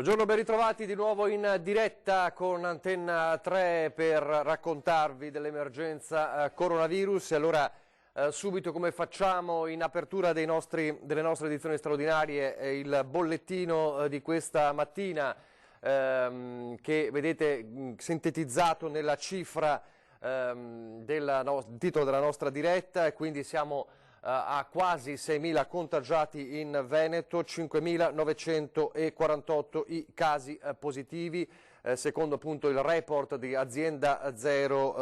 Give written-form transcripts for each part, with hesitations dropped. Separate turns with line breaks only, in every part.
Buongiorno, ben ritrovati di nuovo in diretta con Antenna 3 per raccontarvi dell'emergenza coronavirus. E allora subito, come facciamo in apertura delle nostre edizioni straordinarie, il bollettino di questa mattina che vedete sintetizzato nella cifra del titolo della nostra diretta, e quindi siamo a quasi 6.000 contagiati in Veneto, 5.948 i casi positivi, secondo appunto il report di Azienda Zero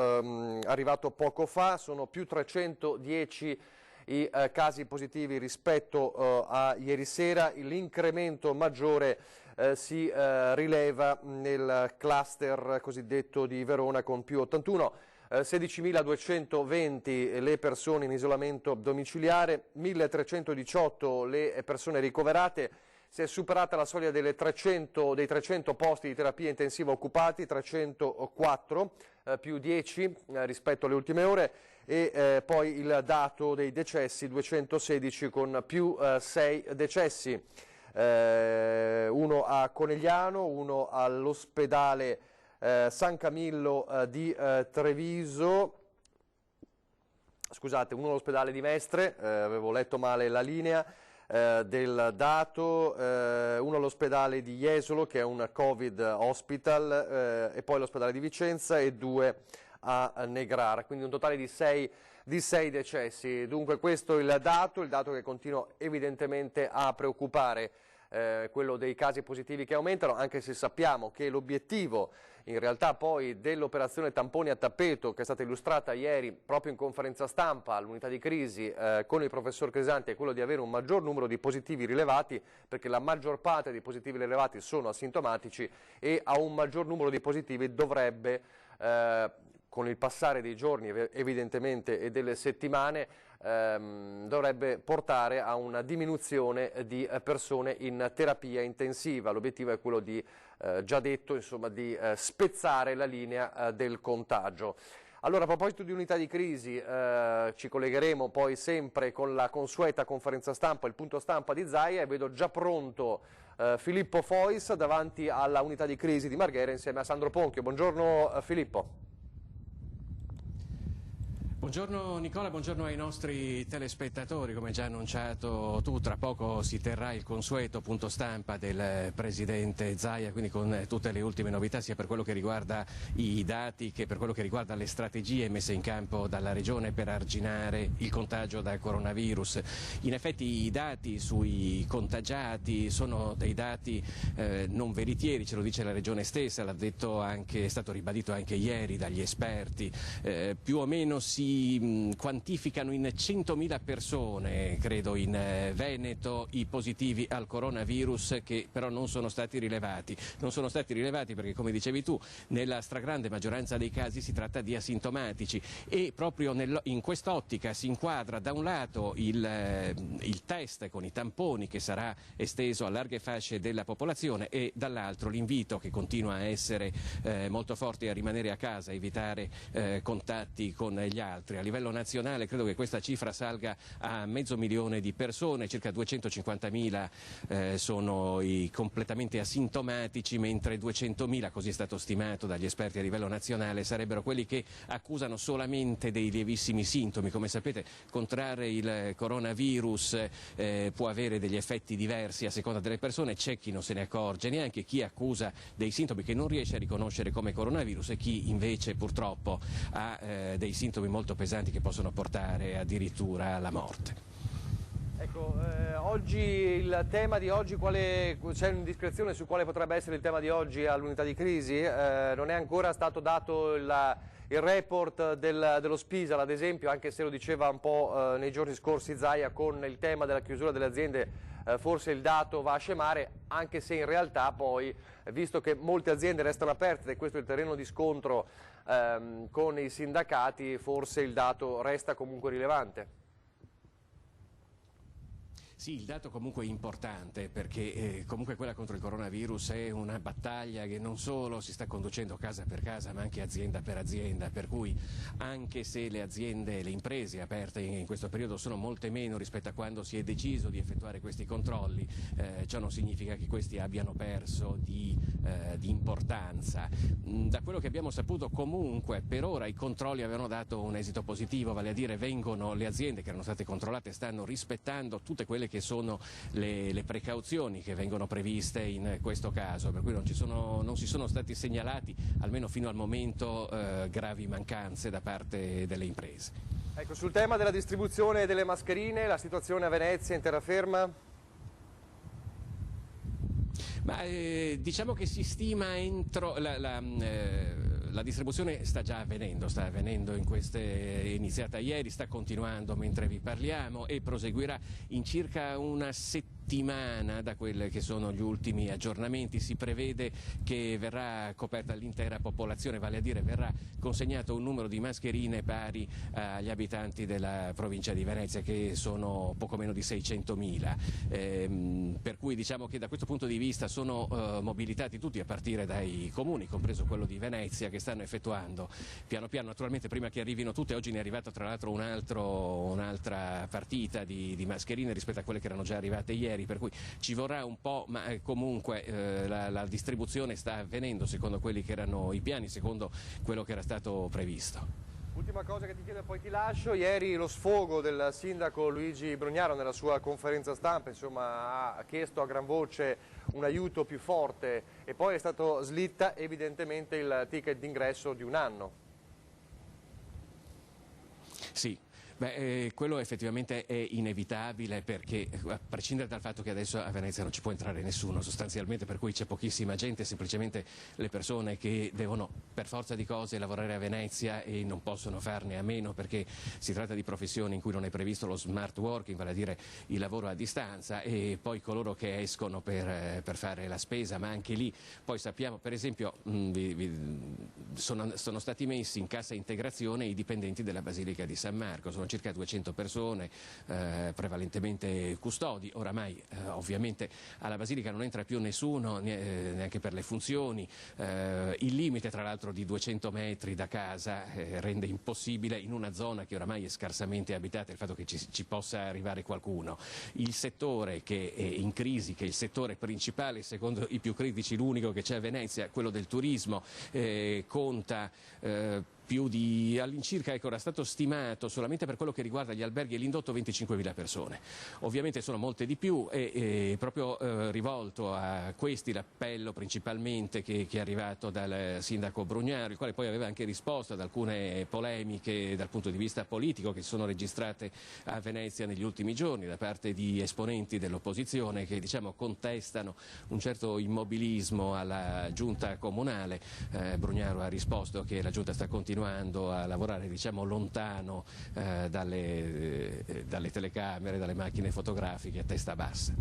arrivato poco fa. Sono più 310 i casi positivi rispetto a ieri sera. L'incremento maggiore si rileva nel cluster cosiddetto di Verona con più 81. 16.220 le persone in isolamento domiciliare, 1.318 le persone ricoverate. Si è superata la soglia dei 300 posti di terapia intensiva occupati, 304 più 10 rispetto alle ultime ore, e poi il dato dei decessi, 216 con più 6 decessi, uno a Conegliano, uno all'ospedale San Camillo di Treviso, scusate, uno all'ospedale di Mestre, avevo letto male la linea del dato, uno all'ospedale di Jesolo che è un Covid hospital, e poi l'ospedale di Vicenza, e 2 a Negrara, quindi un totale di 6 decessi. Dunque questo è il dato che continua evidentemente a preoccupare, quello dei casi positivi che aumentano, anche se sappiamo che l'obiettivo in realtà poi dell'operazione tamponi a tappeto, che è stata illustrata ieri proprio in conferenza stampa all'unità di crisi con il professor Crisanti, è quello di avere un maggior numero di positivi rilevati, perché la maggior parte dei positivi rilevati sono asintomatici, e a un maggior numero di positivi dovrebbe, con il passare dei giorni evidentemente e delle settimane, dovrebbe portare a una diminuzione di persone in terapia intensiva. L'obiettivo è quello di, già detto, insomma, di spezzare la linea del contagio. Allora, a proposito di unità di crisi, ci collegheremo poi sempre con la consueta conferenza stampa, il punto stampa di Zaia, e vedo già pronto Filippo Fois davanti alla unità di crisi di Marghera insieme a Sandro Ponchio. Buongiorno Filippo.
Buongiorno Nicola, buongiorno ai nostri telespettatori. Come già annunciato tu, tra poco si terrà il consueto punto stampa del Presidente Zaia, quindi con tutte le ultime novità sia per quello che riguarda i dati che per quello che riguarda le strategie messe in campo dalla Regione per arginare il contagio da coronavirus. In effetti i dati sui contagiati sono dei dati non veritieri, ce lo dice la Regione stessa, l'ha detto anche, è stato ribadito anche ieri dagli esperti. Più o meno si quantificano in 100.000 persone, credo, in Veneto i positivi al coronavirus, che però non sono stati rilevati. Non sono stati rilevati perché, come dicevi tu, nella stragrande maggioranza dei casi si tratta di asintomatici, e proprio in quest'ottica si inquadra da un lato il test con i tamponi, che sarà esteso a larghe fasce della popolazione, e dall'altro l'invito, che continua a essere molto forte, a rimanere a casa, a evitare contatti con gli altri. A livello nazionale credo che questa cifra salga a 500.000 di persone, circa 250.000 sono i completamente asintomatici, mentre 200.000, così è stato stimato dagli esperti a livello nazionale, sarebbero quelli che accusano solamente dei lievissimi sintomi. Come sapete, contrarre il coronavirus può avere degli effetti diversi a seconda delle persone, c'è chi non se ne accorge neanche, chi accusa dei sintomi che non riesce a riconoscere come coronavirus, e chi invece purtroppo ha dei sintomi molto pesanti che possono portare addirittura alla morte.
Ecco, oggi il tema di oggi, c'è un'indiscrezione su quale potrebbe essere il tema di oggi all'unità di crisi? Non è ancora stato dato il report dello Spisal, ad esempio, anche se lo diceva un po' nei giorni scorsi Zaia con il tema della chiusura delle aziende. Forse il dato va a scemare, anche se in realtà poi, visto che molte aziende restano aperte, e questo è il terreno di scontro con i sindacati, forse il dato resta comunque rilevante.
Sì, il dato comunque è importante perché comunque quella contro il coronavirus è una battaglia che non solo si sta conducendo casa per casa ma anche azienda per azienda, per cui anche se le aziende e le imprese aperte in questo periodo sono molte meno rispetto a quando si è deciso di effettuare questi controlli, ciò non significa che questi abbiano perso di importanza. Da quello che abbiamo saputo comunque per ora i controlli avevano dato un esito positivo, vale a dire le aziende che erano state controllate stanno rispettando tutte quelle che sono le precauzioni che vengono previste in questo caso, per cui non si sono stati segnalati, almeno fino al momento, gravi mancanze da parte delle imprese.
Ecco, sul tema della distribuzione delle mascherine, la situazione a Venezia è in terraferma?
Ma diciamo che si stima entro la distribuzione sta avvenendo è iniziata ieri, sta continuando mentre vi parliamo e proseguirà in circa una settimana da quelli che sono gli ultimi aggiornamenti. Si prevede che verrà coperta l'intera popolazione, vale a dire verrà consegnato un numero di mascherine pari agli abitanti della provincia di Venezia, che sono poco meno di 600.000, per cui diciamo che da questo punto di vista sono mobilitati tutti a partire dai comuni, compreso quello di Venezia, che stanno effettuando piano piano, naturalmente prima che arrivino tutte. Oggi ne è arrivata tra l'altro un'altra partita di mascherine rispetto a quelle che erano già arrivate ieri, per cui ci vorrà un po', ma comunque la distribuzione sta avvenendo secondo quelli che erano i piani, secondo quello che era stato previsto.
Ultima cosa che ti chiedo e poi ti lascio: ieri lo sfogo del sindaco Luigi Brugnaro nella sua conferenza stampa, insomma, ha chiesto a gran voce un aiuto più forte e poi è stato slitta evidentemente il ticket d'ingresso di un anno.
Sì. Quello effettivamente è inevitabile, perché a prescindere dal fatto che adesso a Venezia non ci può entrare nessuno sostanzialmente, per cui c'è pochissima gente, semplicemente le persone che devono per forza di cose lavorare a Venezia e non possono farne a meno perché si tratta di professioni in cui non è previsto lo smart working, vale a dire il lavoro a distanza, e poi coloro che escono per fare la spesa, ma anche lì poi sappiamo, per esempio sono stati messi in cassa integrazione i dipendenti della Basilica di San Marco, sono circa 200 persone, prevalentemente custodi. Oramai ovviamente alla Basilica non entra più nessuno, neanche per le funzioni. Il limite tra l'altro di 200 metri da casa rende impossibile in una zona che oramai è scarsamente abitata il fatto che ci possa arrivare qualcuno. Il settore che è in crisi, che è il settore principale, secondo i più critici l'unico che c'è a Venezia, quello del turismo, conta più di all'incirca, ecco, era stato stimato solamente per quello che riguarda gli alberghi e l'indotto 25.000 persone. Ovviamente sono molte di più e proprio rivolto a questi l'appello principalmente che è arrivato dal sindaco Brugnaro, il quale poi aveva anche risposto ad alcune polemiche dal punto di vista politico che sono registrate a Venezia negli ultimi giorni da parte di esponenti dell'opposizione che, diciamo, contestano un certo immobilismo alla giunta comunale. Brugnaro ha risposto che la giunta sta continuando a lavorare, diciamo, lontano dalle telecamere, dalle macchine fotografiche, a testa bassa.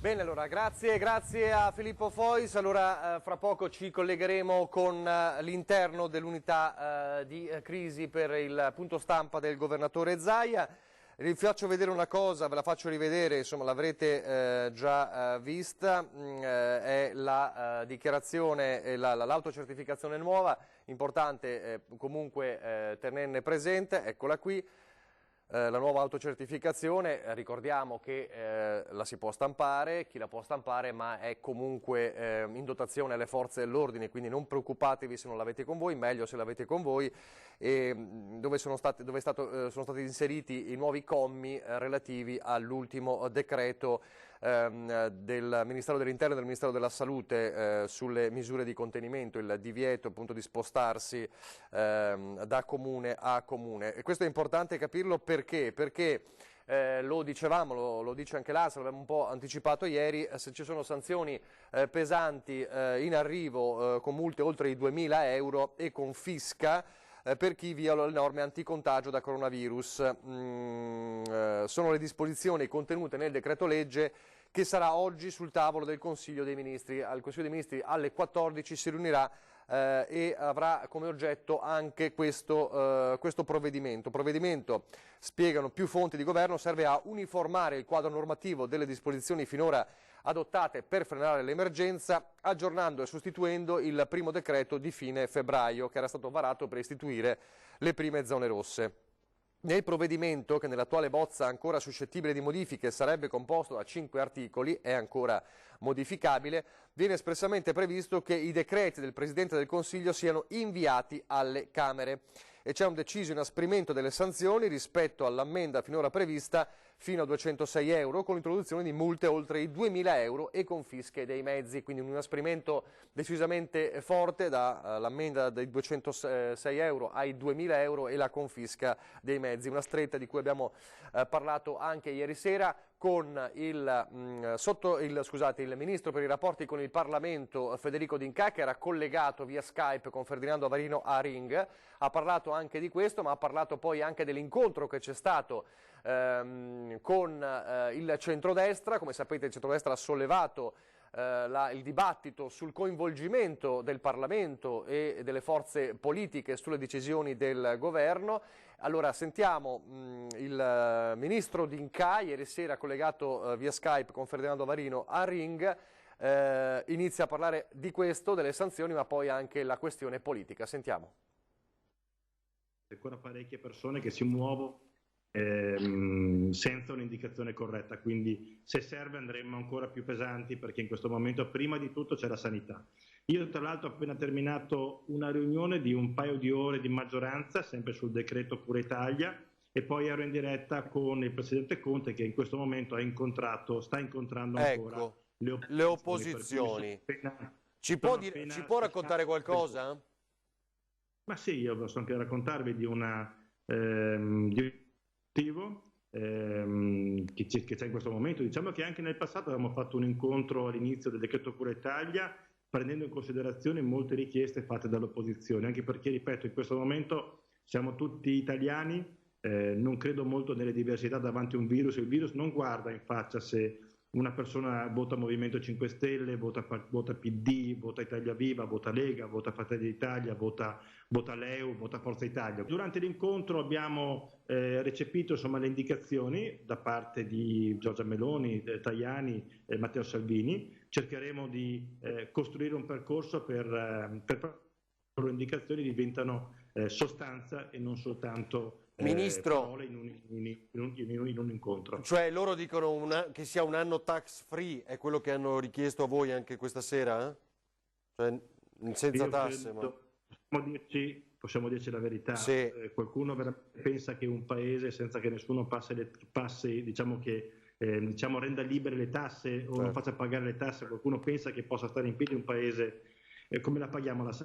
Bene, allora grazie a Filippo Fois. Allora fra poco ci collegheremo con l'interno dell'unità di crisi per il punto stampa del governatore Zaia. Vi faccio vedere una cosa, ve la faccio rivedere, insomma l'avrete già vista, è la dichiarazione, l'autocertificazione nuova, importante comunque tenerne presente, eccola qui. La nuova autocertificazione, ricordiamo che la si può stampare, chi la può stampare, ma è comunque in dotazione alle forze dell'ordine, quindi non preoccupatevi se non l'avete con voi, meglio se l'avete con voi, e dove sono stati inseriti i nuovi commi relativi all'ultimo decreto del Ministero dell'Interno e del Ministero della Salute sulle misure di contenimento, il divieto appunto di spostarsi da comune a comune. E questo è importante capirlo perché? Perché lo dicevamo, lo dice anche l'ASL, l'abbiamo un po' anticipato ieri, se ci sono sanzioni pesanti in arrivo con multe oltre i 2.000 euro e confisca per chi viola le norme anticontagio da coronavirus. Sono le disposizioni contenute nel decreto legge che sarà oggi sul tavolo del Consiglio dei Ministri. Al Consiglio dei Ministri alle 14 si riunirà e avrà come oggetto anche questo provvedimento. Provvedimento, spiegano più fonti di governo, serve a uniformare il quadro normativo delle disposizioni finora adottate per frenare l'emergenza, aggiornando e sostituendo il primo decreto di fine febbraio che era stato varato per istituire le prime zone rosse. Nel provvedimento, che nell'attuale bozza ancora suscettibile di modifiche sarebbe composto da 5 articoli, è ancora modificabile, viene espressamente previsto che i decreti del Presidente del Consiglio siano inviati alle Camere e c'è un deciso inasprimento delle sanzioni rispetto all'ammenda finora prevista fino a 206 euro, con l'introduzione di multe oltre i 2.000 euro e confische dei mezzi, quindi un inasprimento decisamente forte dall'ammenda dei 206 euro ai 2.000 euro e la confisca dei mezzi, una stretta di cui abbiamo parlato anche ieri sera con il Ministro per i rapporti con il Parlamento Federico D'Incà, che era collegato via Skype con Ferdinando Avarino a Ring. Ha parlato anche di questo, ma ha parlato poi anche dell'incontro che c'è stato con il centrodestra. Come sapete, il centrodestra ha sollevato il dibattito sul coinvolgimento del Parlamento e delle forze politiche sulle decisioni del governo. Allora sentiamo il ministro D'Incà, ieri sera collegato via Skype con Ferdinando Avarino a Ring, inizia a parlare di questo, delle sanzioni, ma poi anche la questione politica. Sentiamo.
Ancora parecchie persone che si muovono senza un'indicazione corretta, quindi se serve andremo ancora più pesanti, perché in questo momento prima di tutto c'è la sanità. Io tra l'altro ho appena terminato una riunione di un paio di ore di maggioranza sempre sul decreto Cura Italia, e poi ero in diretta con il Presidente Conte, che in questo momento sta incontrando ancora
le opposizioni. Ci può raccontare qualcosa?
Ma sì, io posso anche raccontarvi di che c'è in questo momento. Diciamo che anche nel passato avevamo fatto un incontro all'inizio del decreto Cura Italia, prendendo in considerazione molte richieste fatte dall'opposizione, anche perché, ripeto, in questo momento siamo tutti italiani, non credo molto nelle diversità davanti a un virus. Il virus non guarda in faccia se una persona vota Movimento 5 Stelle, vota PD, vota Italia Viva, vota Lega, vota Fratelli d'Italia, vota Leu, vota Forza Italia. Durante l'incontro abbiamo recepito le indicazioni da parte di Giorgia Meloni, Tajani e Matteo Salvini. Cercheremo di costruire un percorso per le indicazioni diventano sostanza e non soltanto
Ministro,
in un incontro.
Cioè loro dicono che sia un anno tax free, è quello che hanno richiesto a voi anche questa sera? Cioè, senza tasse?
Possiamo dirci la verità.
Sì.
Qualcuno pensa che un paese senza che nessuno passi renda libere le tasse o non faccia pagare le tasse, qualcuno pensa che possa stare in piedi un paese, come la paghiamo? La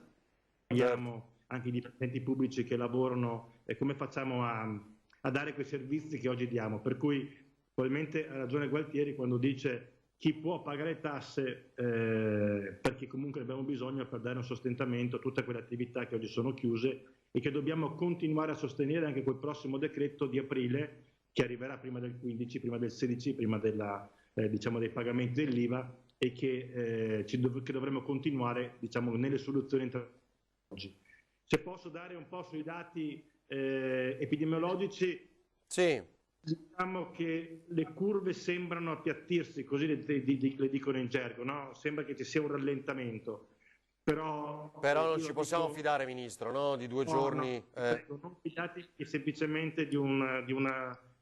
paghiamo anche i dipendenti pubblici che lavorano, e come facciamo a dare quei servizi che oggi diamo? Per cui probabilmente ha ragione Gualtieri quando dice chi può pagare tasse, perché comunque abbiamo bisogno per dare un sostentamento a tutte quelle attività che oggi sono chiuse e che dobbiamo continuare a sostenere anche col prossimo decreto di aprile, che arriverà prima del 15, prima del 16, prima dei pagamenti dell'IVA, e che dovremo continuare nelle soluzioni oggi. Se posso dare un po' sui dati epidemiologici,
sì.
Diciamo che le curve sembrano appiattirsi, così le dicono in gergo, no? Sembra che ci sia un rallentamento. Però
non ci possiamo fidare, Ministro, no? Di 2 giorni.
Prego, non fidati semplicemente di una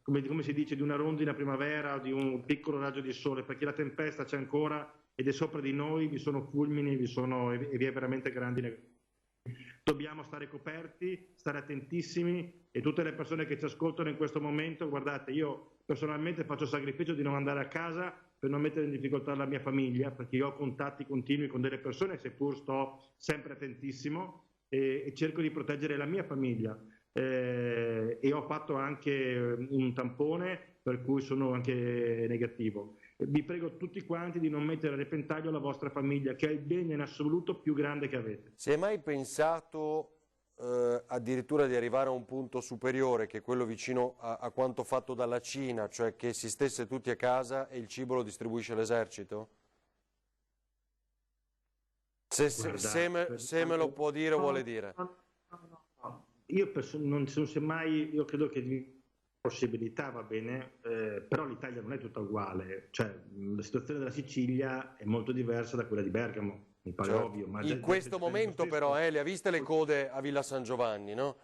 come si dice, di una rondine primavera o di un piccolo raggio di sole, perché la tempesta c'è ancora ed è sopra di noi, vi sono fulmini, e vi è veramente grandine. Dobbiamo stare coperti, stare attentissimi, e tutte le persone che ci ascoltano in questo momento, guardate, io personalmente faccio il sacrificio di non andare a casa per non mettere in difficoltà la mia famiglia, perché io ho contatti continui con delle persone, seppur sto sempre attentissimo, e cerco di proteggere la mia famiglia. E ho fatto anche un tampone, per cui sono anche negativo. Vi prego tutti quanti di non mettere a repentaglio la vostra famiglia, che è il bene in assoluto più grande che avete.
Si è mai pensato addirittura di arrivare a un punto superiore, che è quello vicino a quanto fatto dalla Cina, cioè che si stesse tutti a casa e il cibo lo distribuisce l'esercito? Se me lo può dire o vuole dire.
No. Io non so mai, io credo che possibilità va bene, però l'Italia non è tutta uguale, cioè la situazione della Sicilia è molto diversa da quella di Bergamo, mi pare ovvio. Ma
in questo momento però le ha viste le code a Villa San Giovanni, no?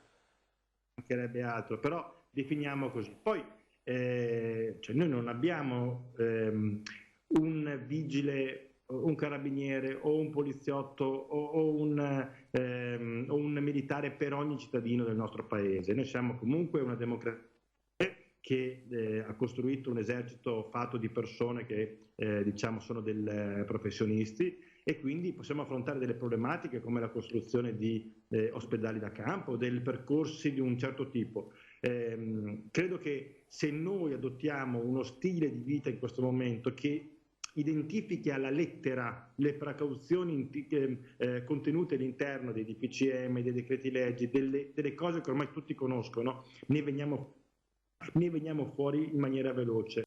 Mancherebbe altro, però definiamo così. Poi cioè noi non abbiamo un vigile, un carabiniere o un poliziotto o un militare per ogni cittadino del nostro paese. Noi siamo comunque una democrazia che ha costruito un esercito fatto di persone che diciamo sono dei professionisti, e quindi possiamo affrontare delle problematiche come la costruzione di ospedali da campo, dei percorsi di un certo tipo. Credo che se noi adottiamo uno stile di vita in questo momento che identifichi alla lettera le precauzioni contenute all'interno dei DPCM, dei decreti leggi, delle cose che ormai tutti conoscono, ne veniamo fuori in maniera veloce.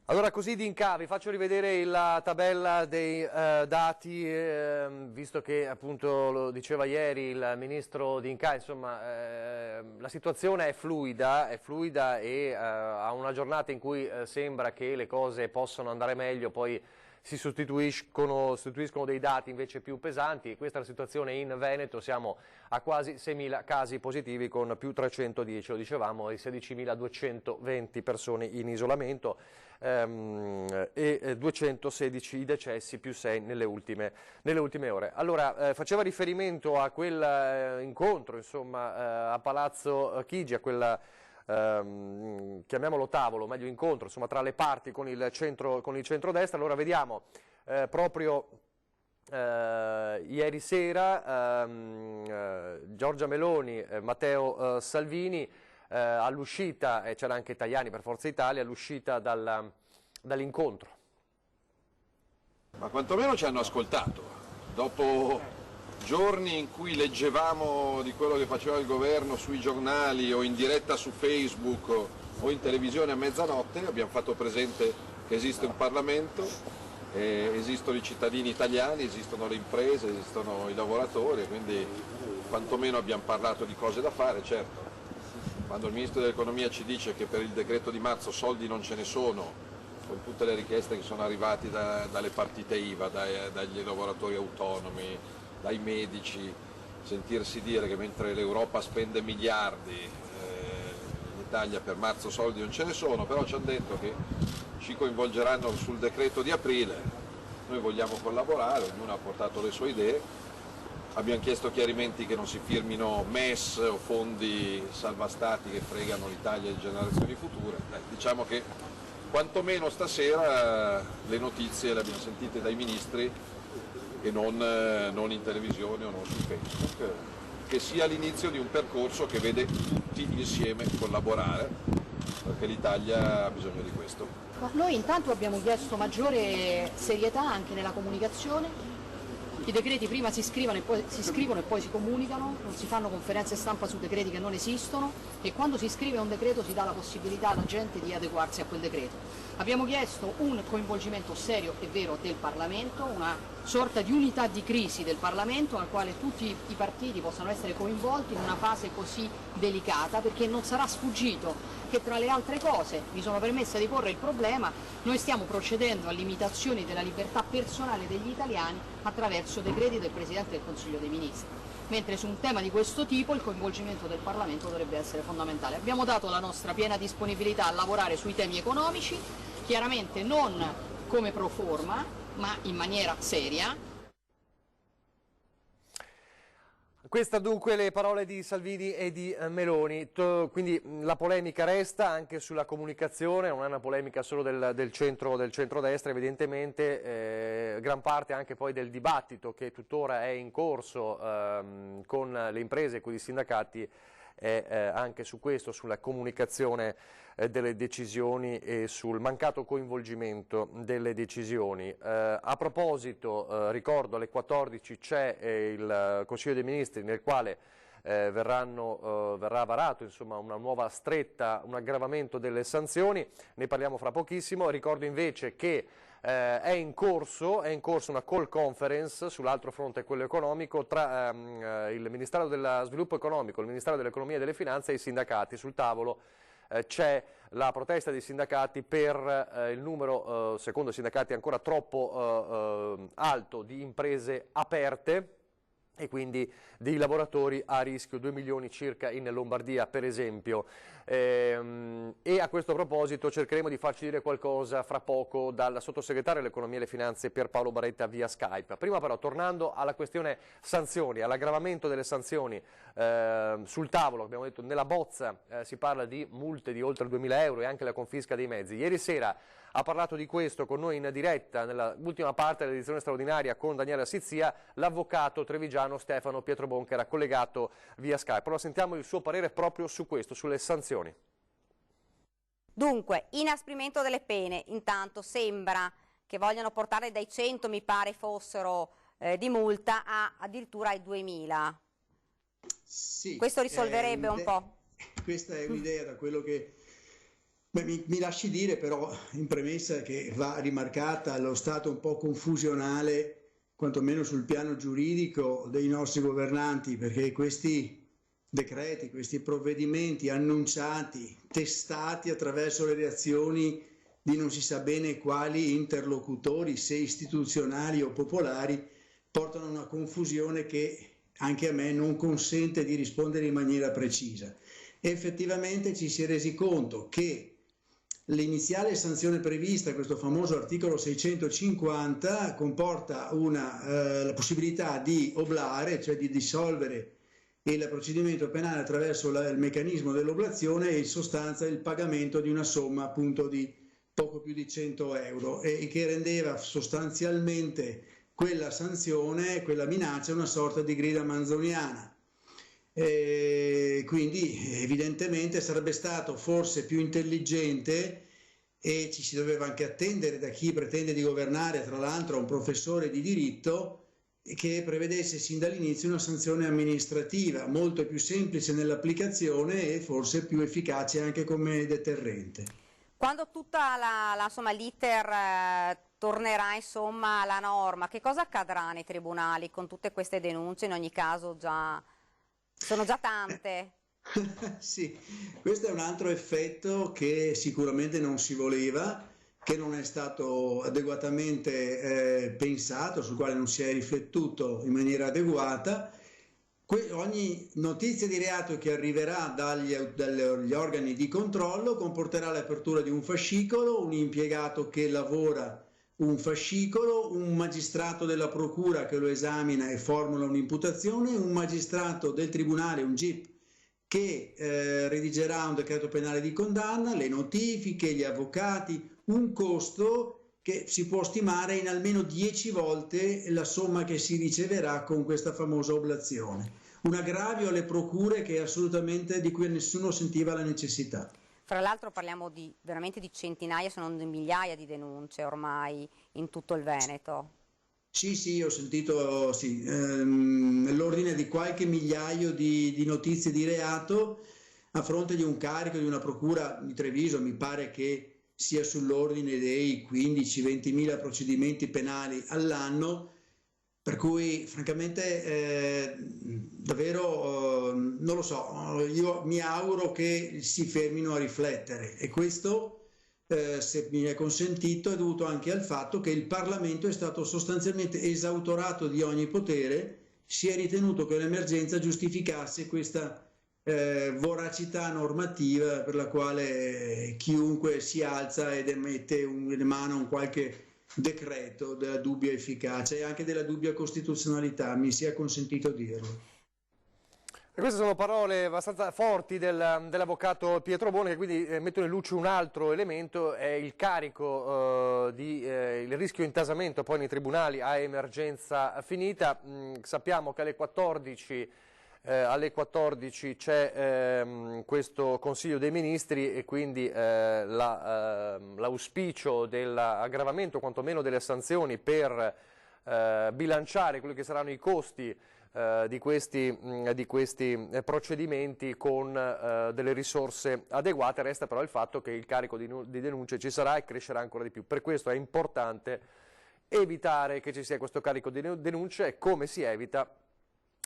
Allora, così d'Inca vi faccio rivedere la tabella dei dati, visto che appunto lo diceva ieri il ministro D'Inca, insomma la situazione è fluida e a una giornata in cui sembra che le cose possano andare meglio, poi si sostituiscono dei dati invece più pesanti. Questa è la situazione in Veneto, siamo a quasi 6.000 casi positivi con più 310, lo dicevamo, e 16.220 persone in isolamento e 216 i decessi, più 6 nelle ultime ore. Allora, faceva riferimento a quel incontro, insomma, a Palazzo Chigi, a quella chiamiamolo tavolo, meglio incontro, insomma, tra le parti con il centrodestra. Allora vediamo proprio ieri sera Giorgia Meloni, Matteo Salvini all'uscita, e c'era anche Tajani per Forza Italia, all'uscita dall'incontro.
Ma quantomeno ci hanno ascoltato. Dopo giorni in cui leggevamo di quello che faceva il governo sui giornali o in diretta su Facebook o in televisione a mezzanotte, abbiamo fatto presente che esiste un Parlamento, esistono i cittadini italiani, esistono le imprese, esistono i lavoratori, quindi quantomeno abbiamo parlato di cose da fare. Certo, quando il Ministro dell'Economia ci dice che per il decreto di marzo soldi non ce ne sono, con tutte le richieste che sono arrivate dalle partite IVA, dagli lavoratori autonomi, dai medici, sentirsi dire che mentre l'Europa spende miliardi in Italia per marzo soldi non ce ne sono, però ci hanno detto che ci coinvolgeranno sul decreto di aprile. Noi vogliamo collaborare, ognuno ha portato le sue idee, abbiamo chiesto chiarimenti che non si firmino MES o fondi salvastati che fregano l'Italia di generazioni future. Diciamo che quantomeno stasera le notizie le abbiamo sentite dai ministri e non in televisione o non su Facebook, che sia l'inizio di un percorso che vede tutti insieme collaborare, perché l'Italia ha bisogno di questo.
Noi intanto abbiamo chiesto maggiore serietà anche nella comunicazione. I decreti prima si scrivono e poi si comunicano, non si fanno conferenze stampa su decreti che non esistono, e quando si scrive un decreto si dà la possibilità alla gente di adeguarsi a quel decreto. Abbiamo chiesto un coinvolgimento serio e vero del Parlamento, una sorta di unità di crisi del Parlamento al quale tutti i partiti possano essere coinvolti in una fase così delicata, perché non sarà sfuggito che tra le altre cose, mi sono permessa di porre il problema, noi stiamo procedendo a limitazioni della libertà personale degli italiani attraverso decreti del Presidente del Consiglio dei Ministri, mentre su un tema di questo tipo il coinvolgimento del Parlamento dovrebbe essere fondamentale. Abbiamo dato la nostra piena disponibilità a lavorare sui temi economici, chiaramente non come pro forma, ma in maniera seria.
Queste dunque le parole di Salvini e di Meloni, quindi la polemica resta anche sulla comunicazione, non è una polemica solo del centrodestra, evidentemente gran parte anche poi del dibattito che tuttora è in corso con le imprese e con i sindacati è anche su questo, sulla comunicazione delle decisioni e sul mancato coinvolgimento delle decisioni. A proposito, ricordo alle 14 c'è il Consiglio dei Ministri nel quale verrà varato insomma, una nuova stretta, un aggravamento delle sanzioni, ne parliamo fra pochissimo. Ricordo invece che È in corso una call conference sull'altro fronte, quello economico, tra il Ministero dello Sviluppo Economico, il Ministero dell'Economia e delle Finanze e i sindacati. Sul tavolo c'è la protesta dei sindacati per il numero, secondo i sindacati, ancora troppo alto di imprese aperte e quindi dei lavoratori a rischio, 2 milioni circa in Lombardia per esempio. E a questo proposito cercheremo di farci dire qualcosa fra poco dal sottosegretario all'Economia e alle Finanze Pierpaolo Baretta via Skype. Prima però, tornando alla questione sanzioni, all'aggravamento delle sanzioni, sul tavolo, abbiamo detto, nella bozza si parla di multe di oltre 2.000 euro e anche la confisca dei mezzi. Ieri sera ha parlato di questo con noi in diretta, nell'ultima parte dell'edizione straordinaria con Daniele Assizia, l'avvocato trevigiano Stefano Pietrobonchera, collegato via Skype. Allora sentiamo il suo parere proprio su questo, sulle sanzioni.
Dunque, inasprimento delle pene, intanto sembra che vogliano portare dai 100, mi pare fossero, di multa addirittura ai 2.000.
Sì,
questo risolverebbe un po'.
Questa è un'idea, da quello che... mi lasci dire però in premessa che va rimarcata lo stato un po' confusionale, quantomeno sul piano giuridico, dei nostri governanti, perché questi decreti, questi provvedimenti annunciati, testati attraverso le reazioni di non si sa bene quali interlocutori, se istituzionali o popolari, portano a una confusione che anche a me non consente di rispondere in maniera precisa. Effettivamente ci si è resi conto che l'iniziale sanzione prevista, questo famoso articolo 650, comporta la possibilità di oblare, cioè di dissolvere il procedimento penale attraverso il meccanismo dell'oblazione e in sostanza il pagamento di una somma appunto di poco più di 100 euro e che rendeva sostanzialmente quella sanzione, quella minaccia, una sorta di grida manzoniana. Quindi evidentemente sarebbe stato forse più intelligente, e ci si doveva anche attendere da chi pretende di governare, tra l'altro un professore di diritto, che prevedesse sin dall'inizio una sanzione amministrativa molto più semplice nell'applicazione e forse più efficace anche come deterrente.
Quando tutta l'iter tornerà insomma alla norma, che cosa accadrà nei tribunali con tutte queste denunce? In ogni caso sono già tante.
Sì, questo è un altro effetto che sicuramente non si voleva, che non è stato adeguatamente pensato, sul quale non si è riflettuto in maniera adeguata. Ogni notizia di reato che arriverà dagli organi di controllo comporterà l'apertura di un fascicolo, un impiegato che lavora un fascicolo, un magistrato della procura che lo esamina e formula un'imputazione, un magistrato del tribunale, un GIP, che redigerà un decreto penale di condanna, le notifiche, gli avvocati, un costo che si può stimare in almeno 10 volte la somma che si riceverà con questa famosa oblazione. Un aggravio alle procure che assolutamente di cui nessuno sentiva la necessità.
Fra l'altro parliamo veramente di centinaia, se non di migliaia di denunce ormai in tutto il Veneto.
Sì, ho sentito nell'ordine di qualche migliaio di notizie di reato a fronte di un carico di una procura di Treviso, mi pare che sia sull'ordine dei 15-20 mila procedimenti penali all'anno, per cui francamente davvero non lo so, io mi auguro che si fermino a riflettere e questo, se mi è consentito, è dovuto anche al fatto che il Parlamento è stato sostanzialmente esautorato di ogni potere, si è ritenuto che l'emergenza giustificasse questa voracità normativa per la quale chiunque si alza ed emana un qualche decreto della dubbia efficacia e anche della dubbia costituzionalità, mi sia consentito dirlo.
E queste sono parole abbastanza forti dell'avvocato Pietrobonchera, che quindi mettono in luce un altro elemento, è il carico il rischio intasamento poi nei tribunali a emergenza finita. Sappiamo che alle 14 c'è questo Consiglio dei Ministri e quindi l'auspicio dell'aggravamento, quantomeno delle sanzioni, per bilanciare quelli che saranno i costi di questi procedimenti con delle risorse adeguate. Resta però il fatto che il carico di denunce ci sarà e crescerà ancora di più. Per questo è importante evitare che ci sia questo carico di denunce. E come si evita?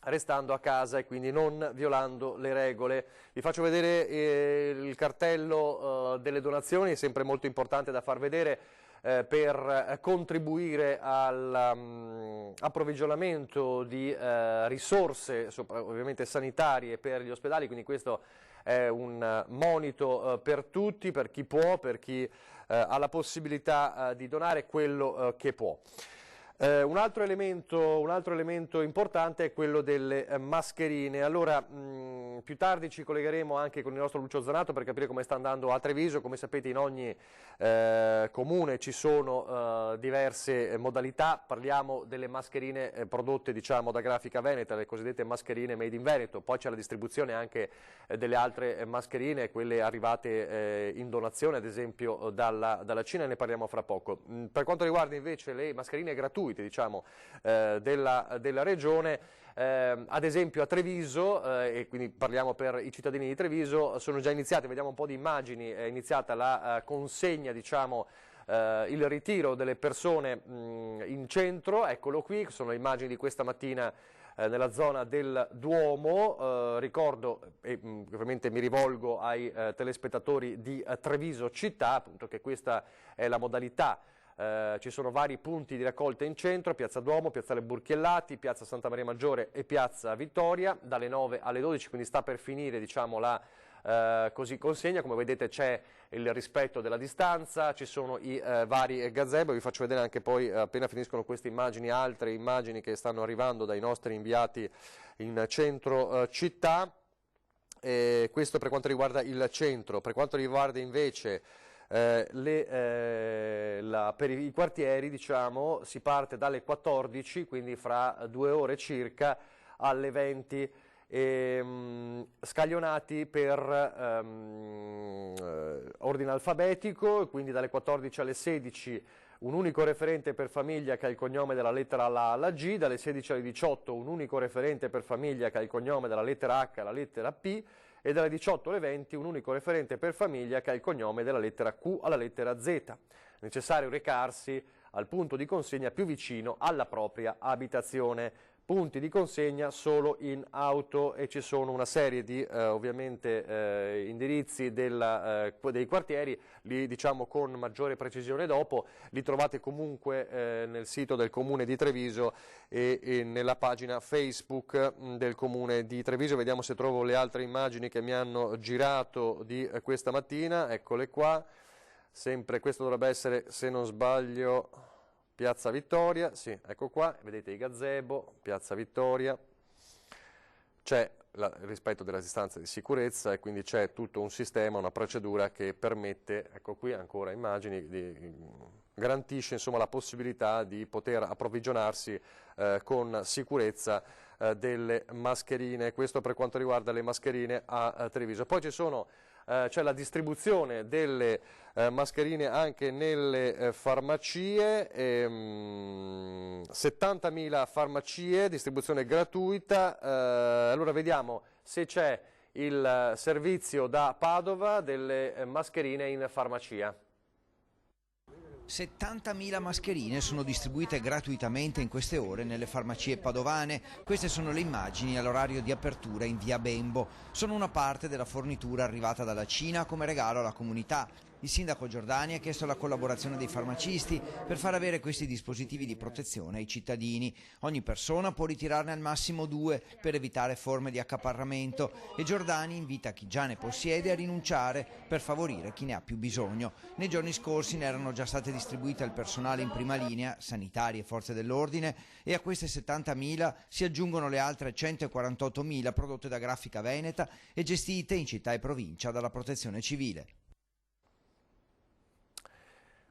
Restando a casa e quindi non violando le regole. Vi faccio vedere il cartello delle donazioni, è sempre molto importante da far vedere per contribuire all'approvvigionamento di risorse ovviamente sanitarie per gli ospedali, quindi questo è un monito per tutti, per chi può, per chi ha la possibilità di donare quello che può. Un altro elemento importante è quello delle mascherine. Allora, più tardi ci collegheremo anche con il nostro Lucio Zanato per capire come sta andando a Treviso. Come sapete, in ogni comune ci sono diverse modalità. Parliamo delle mascherine prodotte, diciamo, da Grafica Veneta, le cosiddette mascherine made in Veneto. Poi c'è la distribuzione anche delle altre mascherine, quelle arrivate in donazione, ad esempio dalla Cina, e ne parliamo fra poco. Per quanto riguarda invece le mascherine gratuite, diciamo, della regione, ad esempio a Treviso, e quindi parliamo per i cittadini di Treviso, sono già iniziate, vediamo un po' di immagini, è iniziata la consegna, diciamo, il ritiro delle persone in centro. Eccolo qui, sono le immagini di questa mattina nella zona del Duomo. Ricordo, e ovviamente mi rivolgo ai telespettatori di Treviso città, appunto, che questa è la modalità. Ci sono vari punti di raccolta in centro: Piazza Duomo, Piazzale Burchiellati, Piazza Santa Maria Maggiore e Piazza Vittoria, dalle 9 alle 12, quindi sta per finire, diciamo, la consegna. Come vedete c'è il rispetto della distanza, ci sono i vari gazebo. Vi faccio vedere anche poi, appena finiscono queste immagini, altre immagini che stanno arrivando dai nostri inviati in centro città. Questo per quanto riguarda il centro. Per quanto riguarda invece per i quartieri, diciamo, si parte dalle 14, quindi fra 2 ore circa, alle 20, scaglionati per ordine alfabetico, quindi dalle 14 alle 16 un unico referente per famiglia che ha il cognome dalla lettera A alla G, dalle 16 alle 18 un unico referente per famiglia che ha il cognome dalla lettera H alla lettera P, e dalle 18 alle 20 un unico referente per famiglia che ha il cognome dalla lettera Q alla lettera Z. Necessario recarsi al punto di consegna più vicino alla propria abitazione. Punti di consegna solo in auto, e ci sono una serie di ovviamente indirizzi dei quartieri, li diciamo con maggiore precisione dopo. Li trovate comunque nel sito del Comune di Treviso e nella pagina Facebook del Comune di Treviso. Vediamo se trovo le altre immagini che mi hanno girato di questa mattina. Eccole qua. Sempre questo dovrebbe essere, se non sbaglio, Piazza Vittoria, sì, ecco qua, vedete i gazebo, Piazza Vittoria, c'è il rispetto della distanza di sicurezza e quindi c'è tutto un sistema, una procedura che permette, ecco qui ancora immagini, garantisce insomma la possibilità di poter approvvigionarsi con sicurezza delle mascherine. Questo per quanto riguarda le mascherine a Treviso. Poi c'è la distribuzione delle mascherine anche nelle farmacie, 70.000 farmacie, distribuzione gratuita. Allora vediamo se c'è il servizio da Padova delle mascherine in farmacia.
70.000 mascherine sono distribuite gratuitamente in queste ore nelle farmacie padovane. Queste sono le immagini all'orario di apertura in via Bembo. Sono una parte della fornitura arrivata dalla Cina come regalo alla comunità. Il sindaco Giordani ha chiesto la collaborazione dei farmacisti per far avere questi dispositivi di protezione ai cittadini. Ogni persona può ritirarne al massimo 2 per evitare forme di accaparramento, e Giordani invita chi già ne possiede a rinunciare per favorire chi ne ha più bisogno. Nei giorni scorsi ne erano già state distribuite al personale in prima linea, sanitari e forze dell'ordine, e a queste 70.000 si aggiungono le altre 148.000 prodotte da Grafica Veneta e gestite in città e provincia dalla Protezione Civile.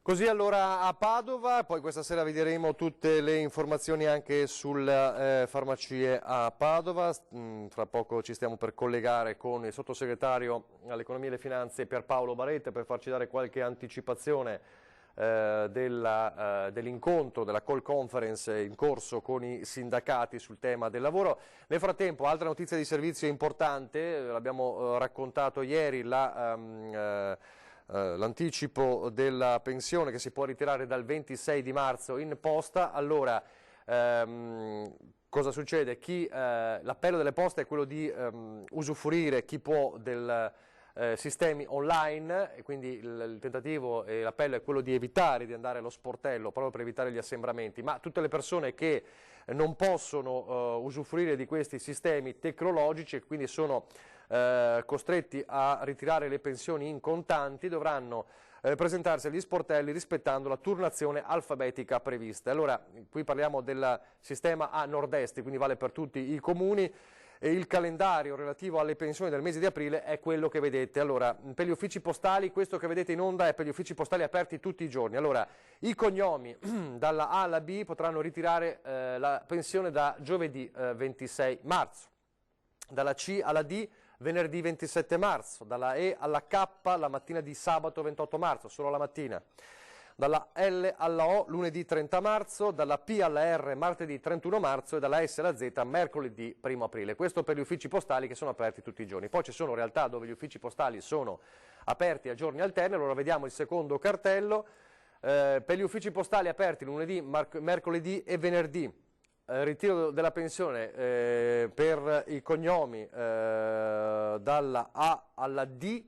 Così allora a Padova, poi questa sera vedremo tutte le informazioni anche sulle farmacie a Padova. Fra poco ci stiamo per collegare con il sottosegretario all'economia e alle finanze Pierpaolo Baretta per farci dare qualche anticipazione dell'incontro, della call conference in corso con i sindacati sul tema del lavoro. Nel frattempo, altra notizia di servizio importante, l'abbiamo raccontato ieri, l'anticipo della pensione che si può ritirare dal 26 di marzo in posta. Allora, cosa succede? L'appello delle poste è quello di usufruire, chi può, del sistemi online, e quindi il tentativo e l'appello è quello di evitare di andare allo sportello proprio per evitare gli assembramenti, ma tutte le persone che non possono usufruire di questi sistemi tecnologici e quindi sono costretti a ritirare le pensioni in contanti dovranno presentarsi agli sportelli rispettando la turnazione alfabetica prevista. Allora, qui parliamo del sistema a nord-est, quindi vale per tutti i comuni. E il calendario relativo alle pensioni del mese di aprile è quello che vedete. Allora, per gli uffici postali, questo che vedete in onda è per gli uffici postali aperti tutti i giorni. Allora, i cognomi dalla A alla B potranno ritirare la pensione da giovedì 26 marzo, dalla C alla D venerdì 27 marzo, dalla E alla K la mattina di sabato 28 marzo, solo la mattina. Dalla L alla O lunedì 30 marzo, dalla P alla R martedì 31 marzo e dalla S alla Z mercoledì 1 aprile. Questo per gli uffici postali che sono aperti tutti i giorni. Poi ci sono realtà dove gli uffici postali sono aperti a giorni alterni. Allora vediamo il secondo cartello. Per gli uffici postali aperti lunedì, mercoledì e venerdì. Ritiro della pensione per i cognomi dalla A alla D.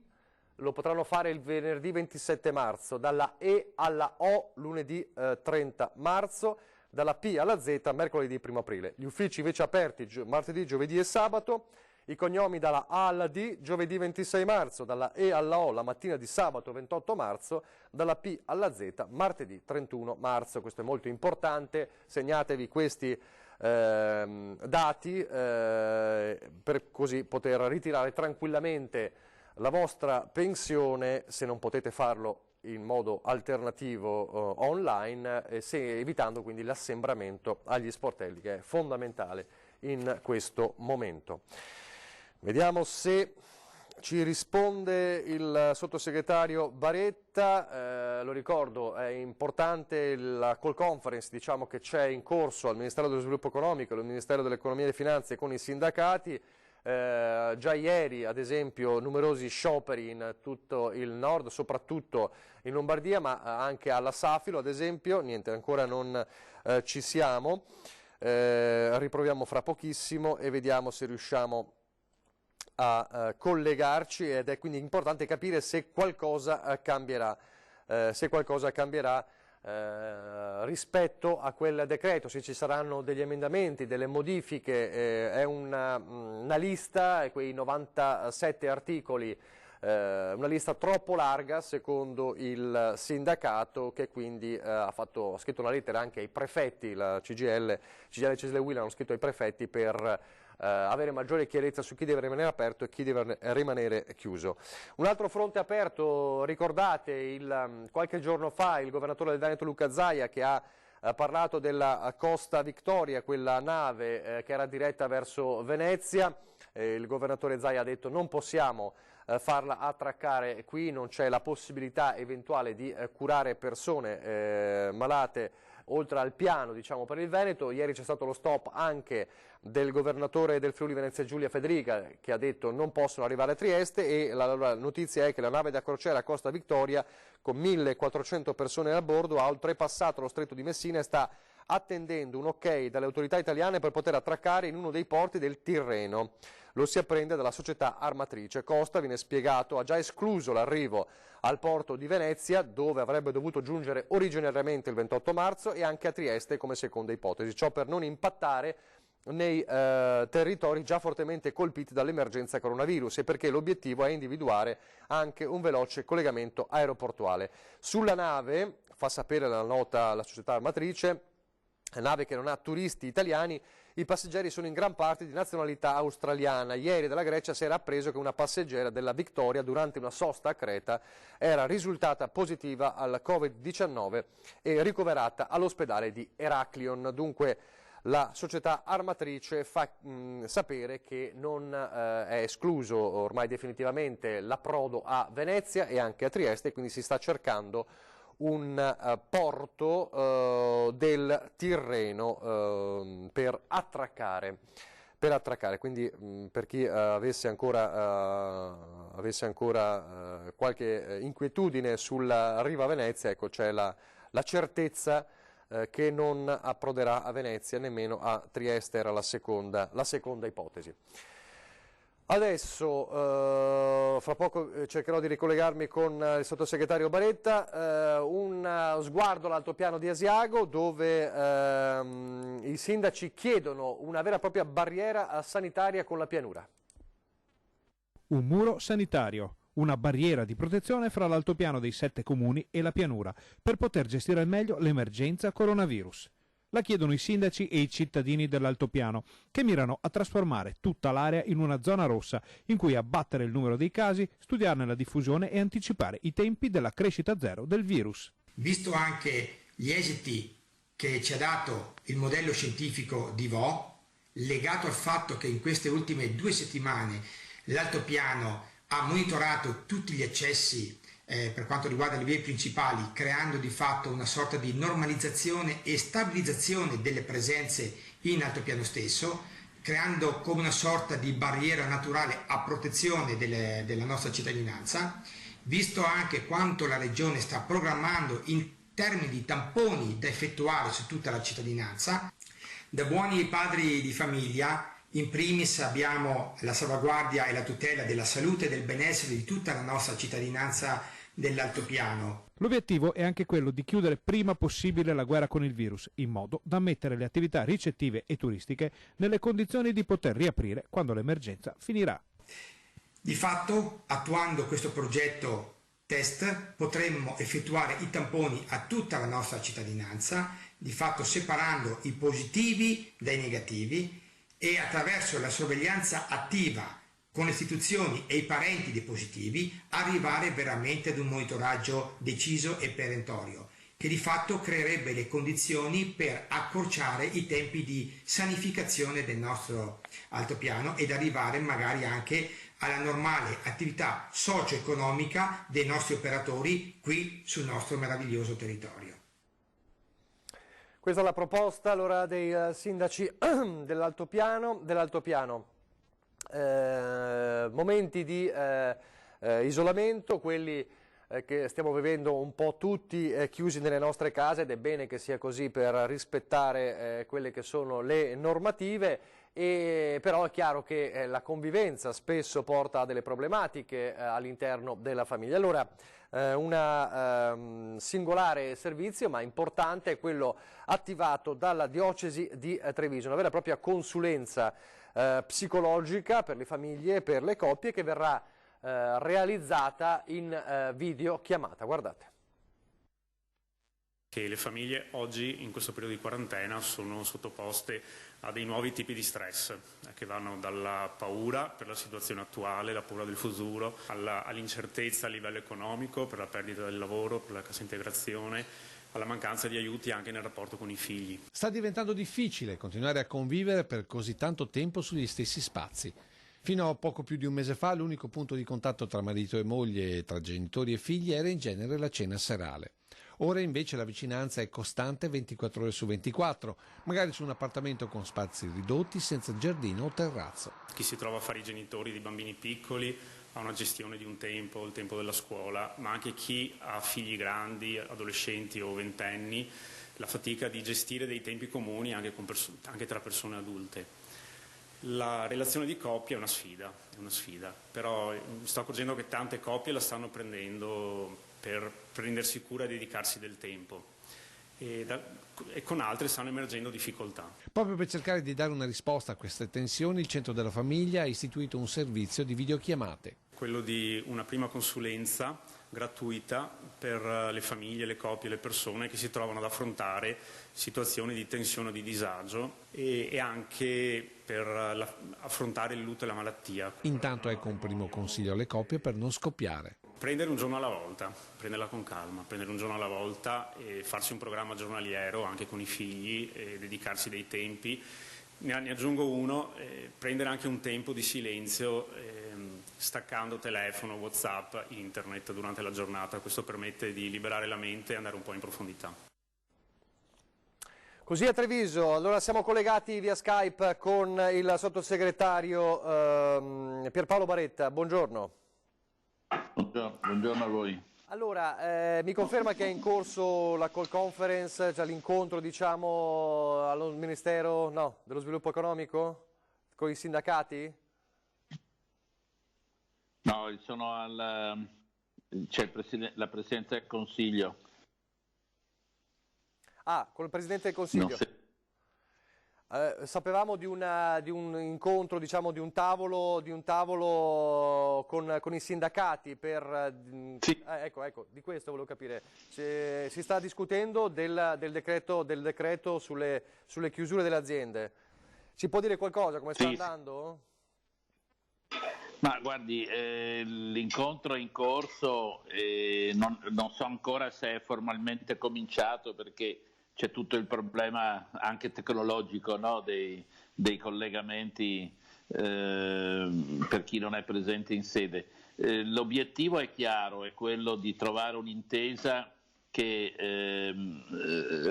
Lo potranno fare il venerdì 27 marzo, dalla E alla O lunedì 30 marzo, dalla P alla Z mercoledì 1 aprile. Gli uffici invece aperti martedì, giovedì e sabato, i cognomi dalla A alla D giovedì 26 marzo, dalla E alla O la mattina di sabato 28 marzo, dalla P alla Z martedì 31 marzo. Questo è molto importante, segnatevi questi dati per così poter ritirare tranquillamente la vostra pensione, se non potete farlo in modo alternativo online, evitando quindi l'assembramento agli sportelli, che è fondamentale in questo momento. Vediamo se ci risponde il sottosegretario Baretta. Lo ricordo, è importante la call conference, diciamo, che c'è in corso al Ministero dello Sviluppo Economico e al Ministero dell'Economia e delle Finanze con i sindacati. Già ieri, ad esempio, numerosi scioperi in tutto il nord, soprattutto in Lombardia, ma anche alla Safilo, ad esempio. Niente, ancora non ci siamo. Riproviamo fra pochissimo e vediamo se riusciamo a collegarci, ed è quindi importante capire se qualcosa cambierà. Rispetto a quel decreto, se ci saranno degli emendamenti, delle modifiche. È una lista, quei 97 articoli, una lista troppo larga secondo il sindacato, che quindi ha scritto una lettera anche ai prefetti. La CGIL, CISL e UIL hanno scritto ai prefetti per avere maggiore chiarezza su chi deve rimanere aperto e chi deve rimanere chiuso. Un altro fronte aperto, ricordate, qualche giorno fa il governatore del Veneto Luca Zaia, che ha parlato della Costa Victoria, quella nave che era diretta verso Venezia. Il governatore Zaia ha detto: non possiamo farla attraccare qui, non c'è la possibilità eventuale di curare persone malate oltre al piano, diciamo, per il Veneto. Ieri c'è stato lo stop anche del governatore del Friuli Venezia Giulia Federica, che ha detto non possono arrivare a Trieste, e la notizia è che la nave da crociera Costa Victoria, con 1400 persone a bordo, ha oltrepassato lo stretto di Messina e sta attendendo un ok dalle autorità italiane per poter attraccare in uno dei porti del Tirreno. Lo si apprende dalla società armatrice. Costa, viene spiegato, ha già escluso l'arrivo al porto di Venezia, dove avrebbe dovuto giungere originariamente il 28 marzo, e anche a Trieste come seconda ipotesi. Ciò per non impattare nei territori già fortemente colpiti dall'emergenza coronavirus, e perché l'obiettivo è individuare anche un veloce collegamento aeroportuale. Sulla nave, fa sapere la nota la società armatrice, nave che non ha turisti italiani, i passeggeri sono in gran parte di nazionalità australiana. Ieri dalla Grecia si era appreso che una passeggera della Victoria, durante una sosta a Creta, era risultata positiva al Covid-19 e ricoverata all'ospedale di Heraklion. Dunque la società armatrice fa sapere che non è escluso ormai definitivamente l'approdo a Venezia e anche a Trieste, quindi si sta cercando un porto del Tirreno per attraccare. Quindi per chi avesse ancora qualche inquietudine sulla riva Venezia, ecco, c'è la certezza che non approderà a Venezia, nemmeno a Trieste, era la seconda ipotesi. Adesso, fra poco cercherò di ricollegarmi con il sottosegretario Baretta, un sguardo all'altopiano di Asiago, dove i sindaci chiedono una vera e propria barriera sanitaria con la pianura.
Un muro sanitario, una barriera di protezione fra l'altopiano dei 7 comuni e la pianura, per poter gestire al meglio l'emergenza coronavirus. La chiedono i sindaci e i cittadini dell'altopiano, che mirano a trasformare tutta l'area in una zona rossa, in cui abbattere il numero dei casi, studiarne la diffusione e anticipare i tempi della crescita zero del virus.
Visto anche gli esiti che ci ha dato il modello scientifico di Vo, legato al fatto che in queste ultime 2 settimane l'altopiano ha monitorato tutti gli accessi per quanto riguarda le vie principali, creando di fatto una sorta di normalizzazione e stabilizzazione delle presenze in altopiano stesso, creando come una sorta di barriera naturale a protezione della nostra cittadinanza, visto anche quanto la Regione sta programmando in termini di tamponi da effettuare su tutta la cittadinanza. Da buoni padri di famiglia, in primis abbiamo la salvaguardia e la tutela della salute e del benessere di tutta la nostra cittadinanza dell'altopiano.
L'obiettivo è anche quello di chiudere prima possibile la guerra con il virus, in modo da mettere le attività ricettive e turistiche nelle condizioni di poter riaprire quando l'emergenza finirà.
Di fatto, attuando questo progetto test, potremmo effettuare i tamponi a tutta la nostra cittadinanza, di fatto separando i positivi dai negativi, e attraverso la sorveglianza attiva con le istituzioni e i parenti dei positivi arrivare veramente ad un monitoraggio deciso e perentorio, che di fatto creerebbe le condizioni per accorciare i tempi di sanificazione del nostro altopiano ed arrivare magari anche alla normale attività socio-economica dei nostri operatori qui sul nostro meraviglioso territorio.
Questa è la proposta allora dei sindaci dell'altopiano. Momenti di isolamento, quelli che stiamo vivendo un po' tutti chiusi nelle nostre case, ed è bene che sia così per rispettare quelle che sono le normative, però è chiaro che la convivenza spesso porta a delle problematiche all'interno della famiglia. Allora un singolare servizio, ma importante, è quello attivato dalla diocesi di Treviso, una vera e propria consulenza psicologica per le famiglie e per le coppie, che verrà realizzata in videochiamata. Guardate.
Che le famiglie oggi in questo periodo di quarantena sono sottoposte a dei nuovi tipi di stress che vanno dalla paura per la situazione attuale, la paura del futuro, all'incertezza a livello economico per la perdita del lavoro, per la cassa integrazione, alla mancanza di aiuti anche nel rapporto con i figli.
Sta diventando difficile continuare a convivere per così tanto tempo sugli stessi spazi. Fino a poco più di un mese fa l'unico punto di contatto tra marito e moglie e tra genitori e figli era in genere la cena serale. Ora invece la vicinanza è costante 24 ore su 24, magari su un appartamento con spazi ridotti, senza giardino o terrazzo.
Chi si trova a fare i genitori di bambini piccoli ha una gestione di un tempo, il tempo della scuola, ma anche chi ha figli grandi, adolescenti o ventenni, la fatica di gestire dei tempi comuni anche tra persone adulte. La relazione di coppia è una sfida, però mi sto accorgendo che tante coppie la stanno prendendo per prendersi cura e dedicarsi del tempo, e con altre stanno emergendo difficoltà.
Proprio per cercare di dare una risposta a queste tensioni, il Centro della Famiglia ha istituito un servizio di videochiamate.
Quello di una prima consulenza gratuita per le famiglie, le coppie, le persone che si trovano ad affrontare situazioni di tensione o di disagio e anche per affrontare il lutto e la malattia.
Intanto ecco un primo consiglio alle coppie per non scoppiare.
Prendere un giorno alla volta, prenderla con calma, prendere un giorno alla volta e farsi un programma giornaliero anche con i figli e dedicarsi dei tempi Ne aggiungo uno, prendere anche un tempo di silenzio staccando telefono, WhatsApp, internet durante la giornata. Questo permette di liberare la mente e andare un po' in profondità.
Così a Treviso, allora siamo collegati via Skype con il sottosegretario Pierpaolo Baretta. Buongiorno.
Buongiorno a voi.
Allora, mi conferma che è in corso la call conference, cioè l'incontro diciamo al Ministero dello Sviluppo Economico con i sindacati?
No, c'è la Presidenza del Consiglio.
Ah, con il Presidente del Consiglio. Sapevamo di un incontro, diciamo, di un tavolo con i sindacati per...
Sì.
Ecco, di questo volevo capire. Si sta discutendo del decreto sulle chiusure delle aziende. Ci può dire qualcosa, come sta andando?
Ma guardi, l'incontro è in corso, non so ancora se è formalmente cominciato perché c'è tutto il problema anche tecnologico, no? dei collegamenti per chi non è presente in sede. L'obiettivo è chiaro, è quello di trovare un'intesa che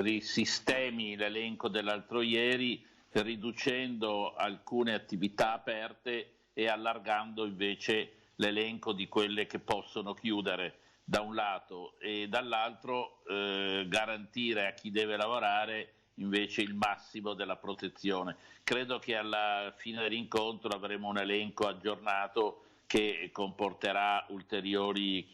risistemi l'elenco dell'altro ieri, riducendo alcune attività aperte e allargando invece l'elenco di quelle che possono chiudere da un lato e dall'altro garantire a chi deve lavorare invece il massimo della protezione. Credo che alla fine dell'incontro avremo un elenco aggiornato che comporterà ulteriori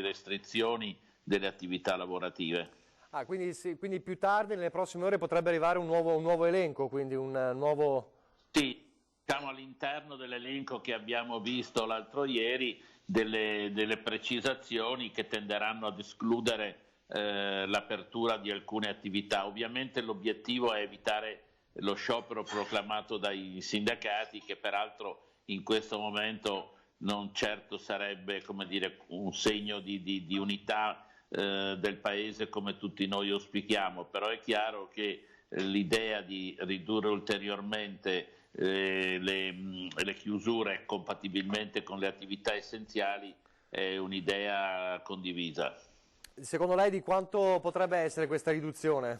restrizioni delle attività lavorative.
Ah, quindi più tardi, nelle prossime ore, potrebbe arrivare un nuovo elenco, quindi un nuovo...
Sì. Siamo all'interno dell'elenco che abbiamo visto l'altro ieri, delle precisazioni che tenderanno ad escludere l'apertura di alcune attività. Ovviamente l'obiettivo è evitare lo sciopero proclamato dai sindacati, che peraltro in questo momento non certo sarebbe, come dire, un segno di unità del Paese come tutti noi auspichiamo, però è chiaro che l'idea di ridurre ulteriormente le chiusure compatibilmente con le attività essenziali è un'idea condivisa.
Secondo lei di quanto potrebbe essere questa riduzione?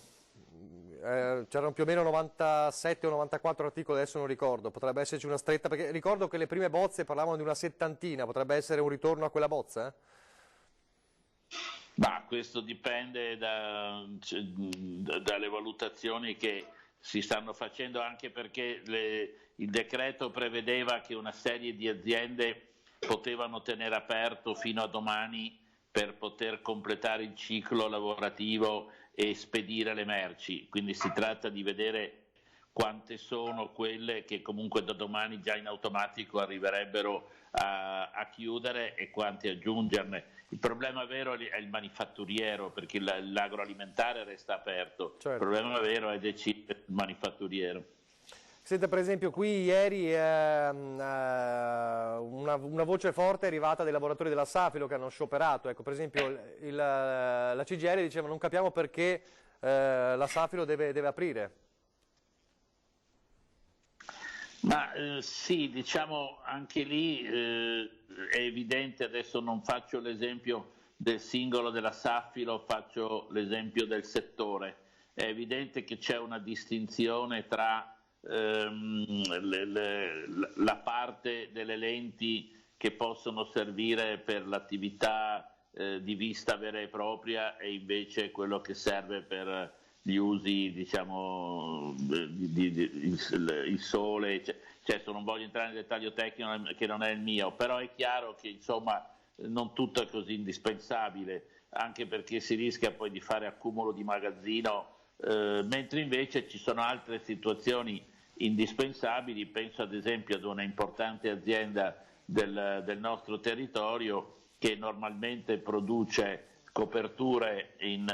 C'erano più o meno 97 o 94 articoli, adesso non ricordo, potrebbe esserci una stretta, perché ricordo che le prime bozze parlavano di una settantina, potrebbe essere un ritorno a quella bozza?
Ma questo dipende dalle valutazioni che si stanno facendo, anche perché il decreto prevedeva che una serie di aziende potevano tenere aperto fino a domani per poter completare il ciclo lavorativo e spedire le merci, quindi si tratta di vedere quante sono quelle che comunque da domani già in automatico arriverebbero a chiudere e quanti aggiungerne. Il problema vero è il manifatturiero, perché l'agroalimentare resta aperto. Certo. Il problema vero è decidere il manifatturiero.
Senta, per esempio, qui ieri una voce forte è arrivata dai lavoratori della Safilo che hanno scioperato. Ecco, per esempio, la CGIL diceva non capiamo perché la Safilo deve aprire.
Ma sì, diciamo anche lì è evidente, adesso non faccio l'esempio del singolo della Safilo, faccio l'esempio del settore. È evidente che c'è una distinzione tra la parte delle lenti che possono servire per l'attività di vista vera e propria e invece quello che serve per gli usi, diciamo, il sole, cioè non voglio entrare nel dettaglio tecnico che non è il mio, però è chiaro che insomma non tutto è così indispensabile, anche perché si rischia poi di fare accumulo di magazzino, mentre invece ci sono altre situazioni indispensabili. Penso ad esempio ad una importante azienda del nostro territorio che normalmente produce coperture in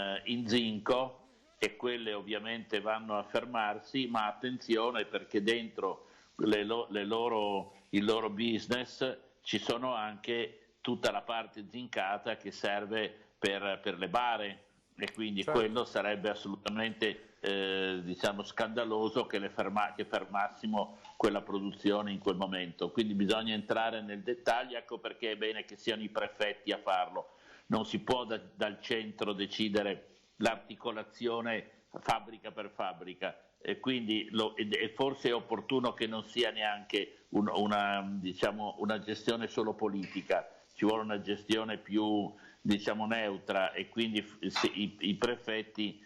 zinco, e quelle ovviamente vanno a fermarsi, ma attenzione perché dentro il loro business ci sono anche tutta la parte zincata che serve per le bare, e quindi certo, quello sarebbe assolutamente diciamo scandaloso che fermassimo quella produzione in quel momento. Quindi bisogna entrare nel dettaglio, ecco perché è bene che siano i prefetti a farlo. Non si può dal centro decidere l'articolazione fabbrica per fabbrica, e quindi forse è opportuno che non sia neanche una gestione solo politica, ci vuole una gestione più neutra, e quindi i prefetti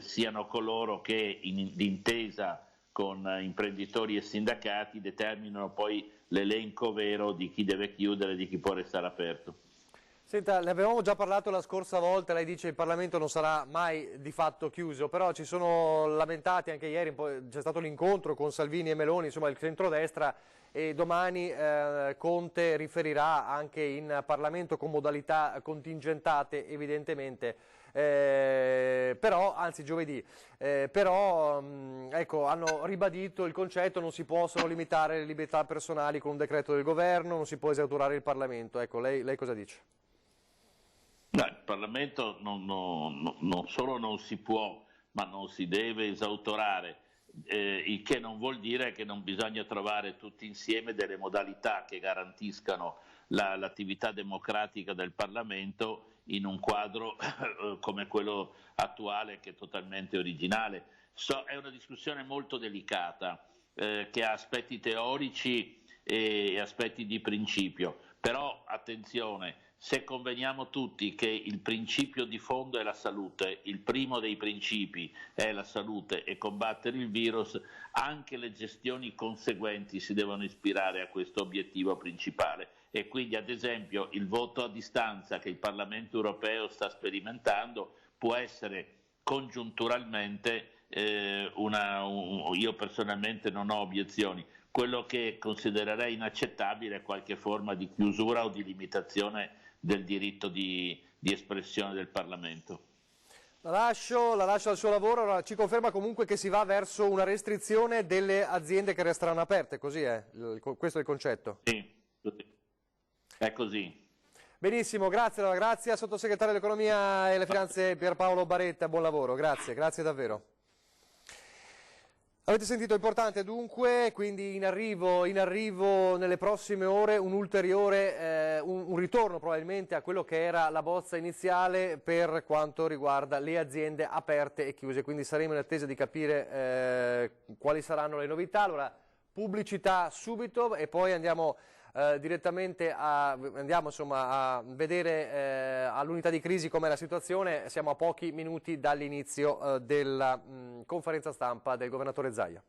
siano coloro che d'intesa con imprenditori e sindacati determinano poi l'elenco vero di chi deve chiudere e di chi può restare aperto.
Senta, ne avevamo già parlato la scorsa volta, lei dice che il Parlamento non sarà mai di fatto chiuso, però ci sono lamentati anche ieri, c'è stato l'incontro con Salvini e Meloni, insomma il centrodestra, e domani Conte riferirà anche in Parlamento con modalità contingentate evidentemente, però, anzi giovedì, ecco, hanno ribadito il concetto: non si possono limitare le libertà personali con un decreto del governo, non si può esautorare il Parlamento. Ecco, lei cosa dice?
No, il Parlamento non solo non si può, ma non si deve esautorare, il che non vuol dire che non bisogna trovare tutti insieme delle modalità che garantiscano l'attività democratica del Parlamento in un quadro come quello attuale, che è totalmente originale. È una discussione molto delicata, che ha aspetti teorici e aspetti di principio, però attenzione, se conveniamo tutti che il principio di fondo è la salute, il primo dei principi è la salute e combattere il virus, anche le gestioni conseguenti si devono ispirare a questo obiettivo principale, e quindi ad esempio il voto a distanza che il Parlamento europeo sta sperimentando può essere congiunturalmente, io personalmente non ho obiezioni. Quello che considererei inaccettabile è qualche forma di chiusura o di limitazione del diritto di espressione del Parlamento.
La lascio al suo lavoro. Allora, ci conferma comunque che si va verso una restrizione delle aziende che resteranno aperte, così è? Questo è il concetto?
Sì, è così.
Benissimo, grazie al sottosegretario dell'Economia e delle Finanze Pierpaolo Baretta, buon lavoro, grazie davvero. Avete sentito, importante dunque, quindi in arrivo nelle prossime ore un ulteriore, un ritorno probabilmente a quello che era la bozza iniziale per quanto riguarda le aziende aperte e chiuse, quindi saremo in attesa di capire quali saranno le novità. Allora, pubblicità subito e poi andiamo direttamente a vedere all'unità di crisi com'è la situazione. Siamo a pochi minuti dall'inizio della conferenza stampa del governatore Zaia.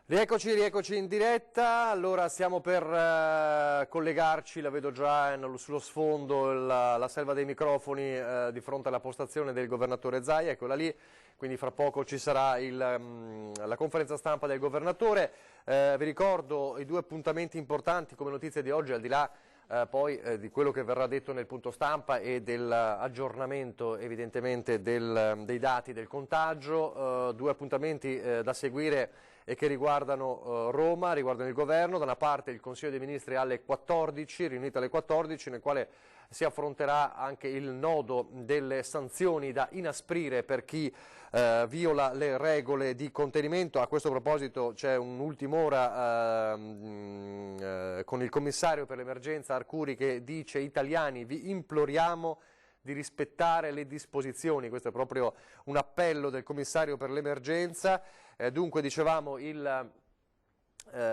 Rieccoci in diretta. Allora stiamo per collegarci, la vedo già sullo sfondo la selva dei microfoni di fronte alla postazione del governatore Zaia, eccola lì, quindi fra poco ci sarà la conferenza stampa del governatore. Vi ricordo i due appuntamenti importanti come notizie di oggi, al di là poi di quello che verrà detto nel punto stampa e dell'aggiornamento evidentemente dei dati del contagio, due appuntamenti da seguire e che riguardano Roma, riguardano il governo. Da una parte il Consiglio dei Ministri alle 14, riunito alle 14, nel quale si affronterà anche il nodo delle sanzioni da inasprire per chi viola le regole di contenimento. A questo proposito c'è un'ultima ora con il commissario per l'emergenza Arcuri che dice: italiani, vi imploriamo di rispettare le disposizioni. Questo è proprio un appello del commissario per l'emergenza. Dunque dicevamo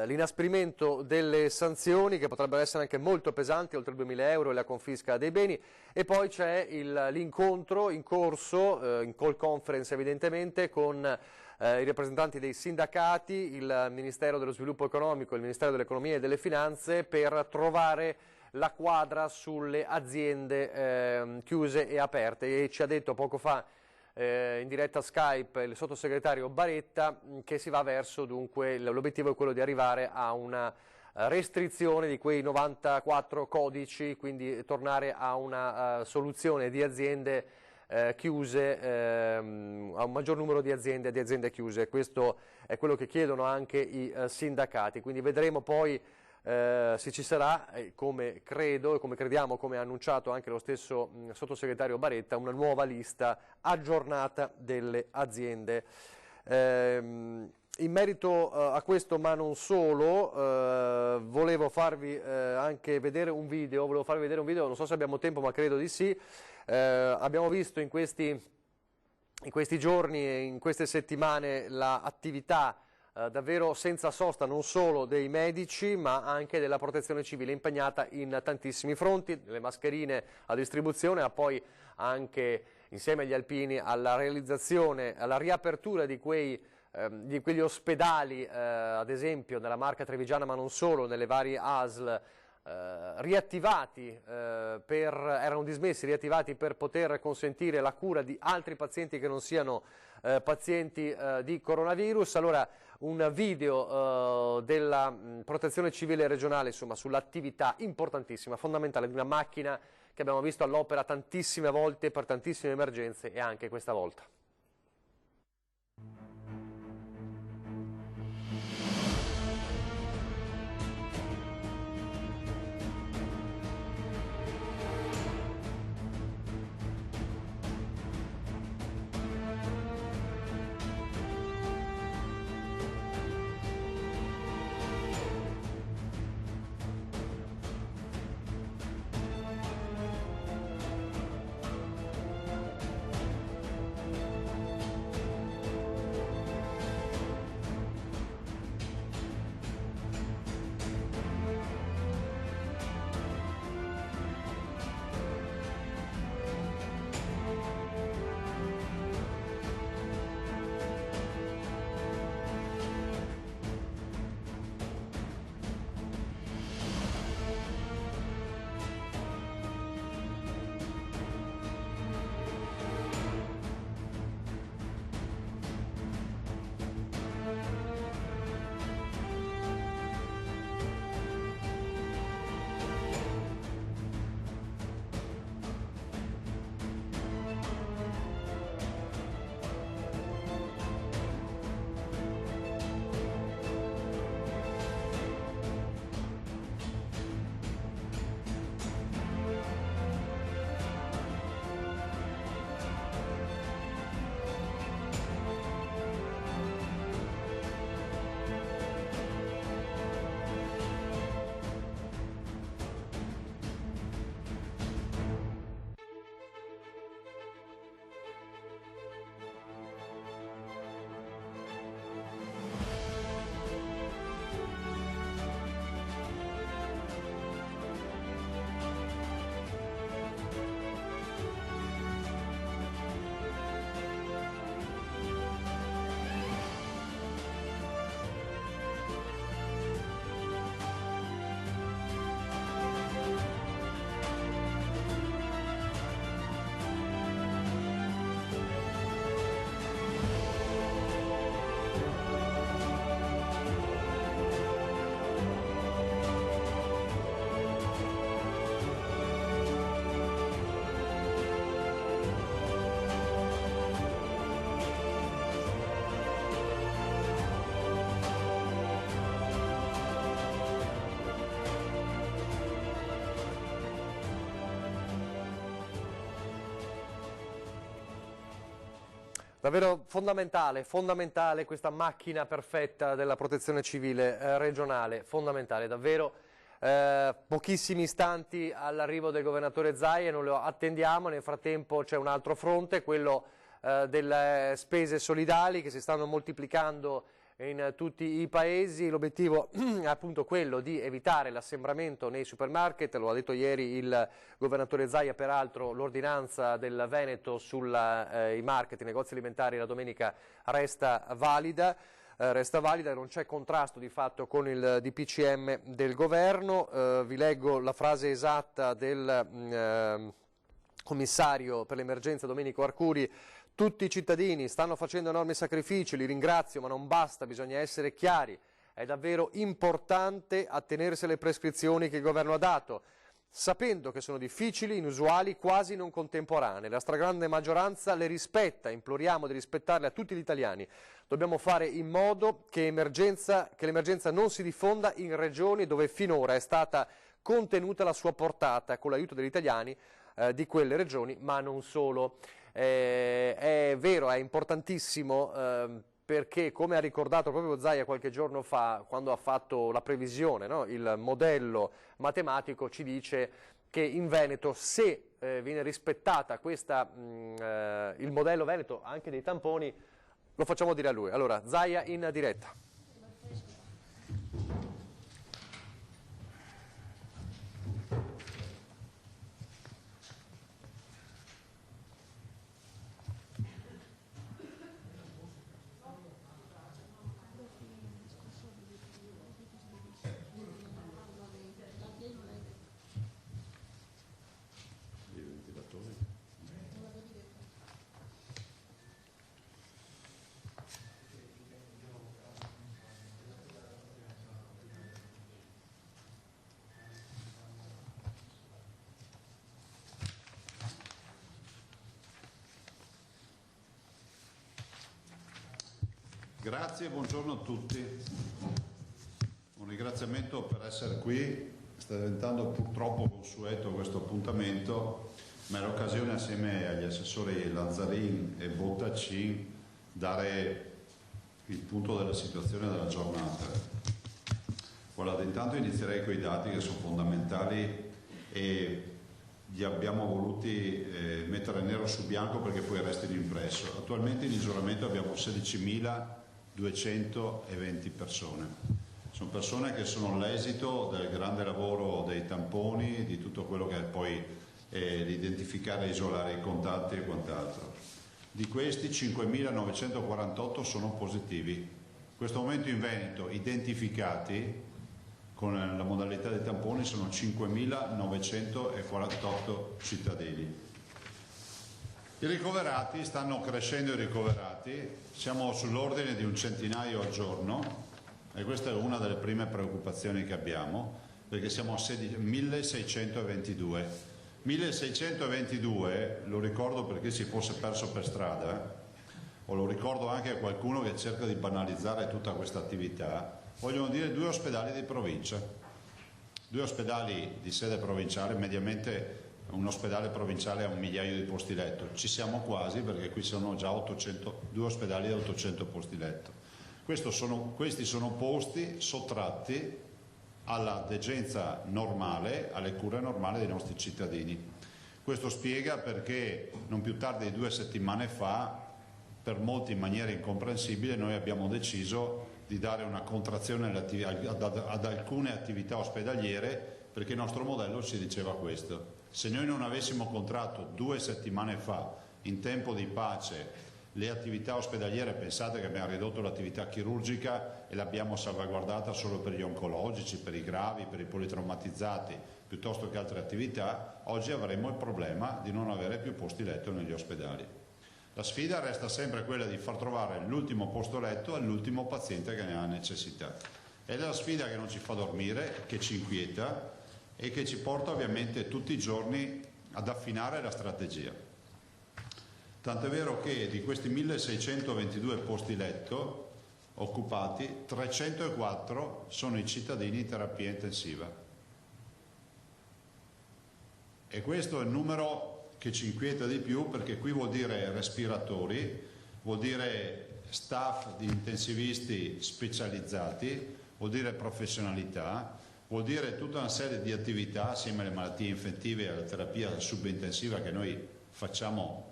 l'inasprimento delle sanzioni, che potrebbero essere anche molto pesanti, oltre 2.000 euro e la confisca dei beni, e poi c'è l'incontro in corso, in call conference evidentemente, con i rappresentanti dei sindacati, il Ministero dello Sviluppo Economico e il Ministero dell'Economia e delle Finanze, per trovare la quadra sulle aziende chiuse e aperte. E ci ha detto poco fa in diretta Skype il sottosegretario Baretta che si va verso, dunque l'obiettivo è quello di arrivare a una restrizione di quei 94 codici, quindi tornare a una soluzione di aziende chiuse, a un maggior numero di aziende chiuse. Questo è quello che chiedono anche i sindacati, quindi vedremo poi se ci sarà, come credo e come crediamo, come ha annunciato anche lo stesso sottosegretario Baretta, una nuova lista aggiornata delle aziende. In merito a questo, ma non solo, volevo farvi anche vedere un video, non so se abbiamo tempo, ma credo di sì. Abbiamo visto in questi giorni e in queste settimane l'attività davvero senza sosta non solo dei medici ma anche della protezione civile impegnata in tantissimi fronti, le mascherine a distribuzione, ma poi anche insieme agli alpini alla realizzazione, alla riapertura di quegli ospedali, ad esempio nella Marca Trevigiana ma non solo, nelle varie ASL, riattivati erano dismessi, riattivati per poter consentire la cura di altri pazienti che non siano pazienti di coronavirus. Allora, un video della protezione civile regionale, insomma, sull'attività importantissima, fondamentale di una macchina che abbiamo visto all'opera tantissime volte per tantissime emergenze e anche questa volta. Davvero fondamentale questa macchina perfetta della protezione civile regionale, fondamentale, davvero pochissimi istanti all'arrivo del governatore Zaia, non lo attendiamo, nel frattempo c'è un altro fronte, quello delle spese solidali che si stanno moltiplicando in tutti i paesi. L'obiettivo è appunto quello di evitare l'assembramento nei supermarket, lo ha detto ieri il governatore Zaia, peraltro l'ordinanza del Veneto sui market, i negozi alimentari la domenica resta valida, non c'è contrasto di fatto con il DPCM del governo. Vi leggo la frase esatta del commissario per l'emergenza Domenico Arcuri: tutti i cittadini stanno facendo enormi sacrifici, li ringrazio, ma non basta, bisogna essere chiari. È davvero importante attenersi alle prescrizioni che il governo ha dato. sapendo che sono difficili, inusuali, quasi non contemporanee. La stragrande maggioranza le rispetta, imploriamo di rispettarle a tutti gli italiani. Dobbiamo fare in modo che l'emergenza non si diffonda in regioni dove finora è stata contenuta la sua portata, con l'aiuto degli italiani di quelle regioni, ma non solo. È vero, è importantissimo perché, come ha ricordato proprio Zaia qualche giorno fa, quando ha fatto la previsione, no? Il modello matematico ci dice che in Veneto, se viene rispettata il modello Veneto anche dei tamponi, lo facciamo dire a lui. Allora, Zaia in diretta.
Grazie e buongiorno a tutti. Un ringraziamento per essere qui. Sta diventando purtroppo consueto questo appuntamento, ma è l'occasione assieme agli assessori Lazzarin e Bottacin dare il punto della situazione della giornata. Guardate, intanto inizierei con i dati che sono fondamentali e li abbiamo voluti mettere nero su bianco perché poi restino impresso. Attualmente in isolamento abbiamo 16.220 persone. Sono persone che sono l'esito del grande lavoro dei tamponi, di tutto quello che è poi l'identificare e isolare i contatti e quant'altro. Di questi 5.948 sono positivi. In questo momento in Veneto identificati con la modalità dei tamponi sono 5.948 cittadini. I ricoverati, stanno crescendo i ricoverati, siamo sull'ordine di un centinaio al giorno e questa è una delle prime preoccupazioni che abbiamo, perché siamo a 1.622. 1.622, lo ricordo perché si fosse perso per strada, o lo ricordo anche a qualcuno che cerca di banalizzare tutta questa attività, vogliono dire 2 ospedali di provincia, 2 ospedali di sede provinciale, mediamente un ospedale provinciale ha 1 migliaio di posti letto, ci siamo quasi perché qui sono già 2 ospedali da 800 posti letto. Questi sono posti sottratti alla degenza normale, alle cure normali dei nostri cittadini. Questo spiega perché non più tardi di 2 settimane fa, per molti in maniera incomprensibile, noi abbiamo deciso di dare una contrazione ad alcune attività ospedaliere perché il nostro modello ci diceva questo. Se noi non avessimo contratto 2 settimane fa, in tempo di pace, le attività ospedaliere, pensate che abbiamo ridotto l'attività chirurgica e l'abbiamo salvaguardata solo per gli oncologici, per i gravi, per i politraumatizzati, piuttosto che altre attività, oggi avremmo il problema di non avere più posti letto negli ospedali. La sfida resta sempre quella di far trovare l'ultimo posto letto all'ultimo paziente che ne ha necessità. Ed è la sfida che non ci fa dormire, che ci inquieta e che ci porta ovviamente tutti i giorni ad affinare la strategia. Tant'è vero che di questi 1.622 posti letto occupati, 304 sono i cittadini in terapia intensiva. E questo è il numero che ci inquieta di più perché qui vuol dire respiratori, vuol dire staff di intensivisti specializzati, vuol dire professionalità, vuol dire tutta una serie di attività assieme alle malattie infettive e alla terapia subintensiva che noi facciamo.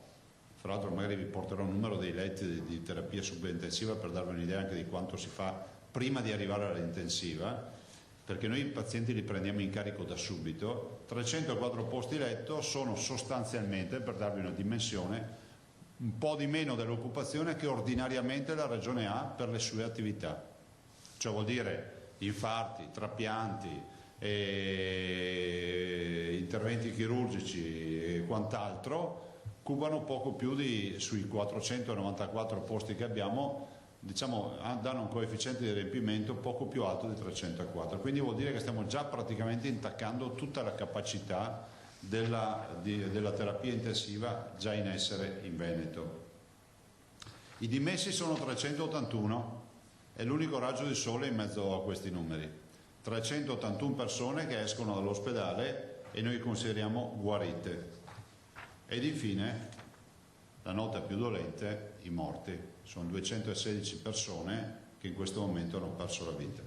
Tra l'altro magari vi porterò il numero dei letti di terapia subintensiva per darvi un'idea anche di quanto si fa prima di arrivare all'intensiva, perché noi i pazienti li prendiamo in carico da subito. 304 posti letto sono sostanzialmente, per darvi una dimensione, un po' di meno dell'occupazione che ordinariamente la Regione ha per le sue attività. Cioè vuol dire infarti, trapianti, interventi chirurgici e quant'altro, cubano poco più sui 494 posti che abbiamo, danno un coefficiente di riempimento poco più alto di 304, quindi vuol dire che stiamo già praticamente intaccando tutta la capacità della terapia intensiva già in essere in Veneto. I dimessi sono 381, è l'unico raggio di sole in mezzo a questi numeri, 381 persone che escono dall'ospedale e noi consideriamo guarite. Ed infine, la nota più dolente, i morti, sono 216 persone che in questo momento hanno perso la vita.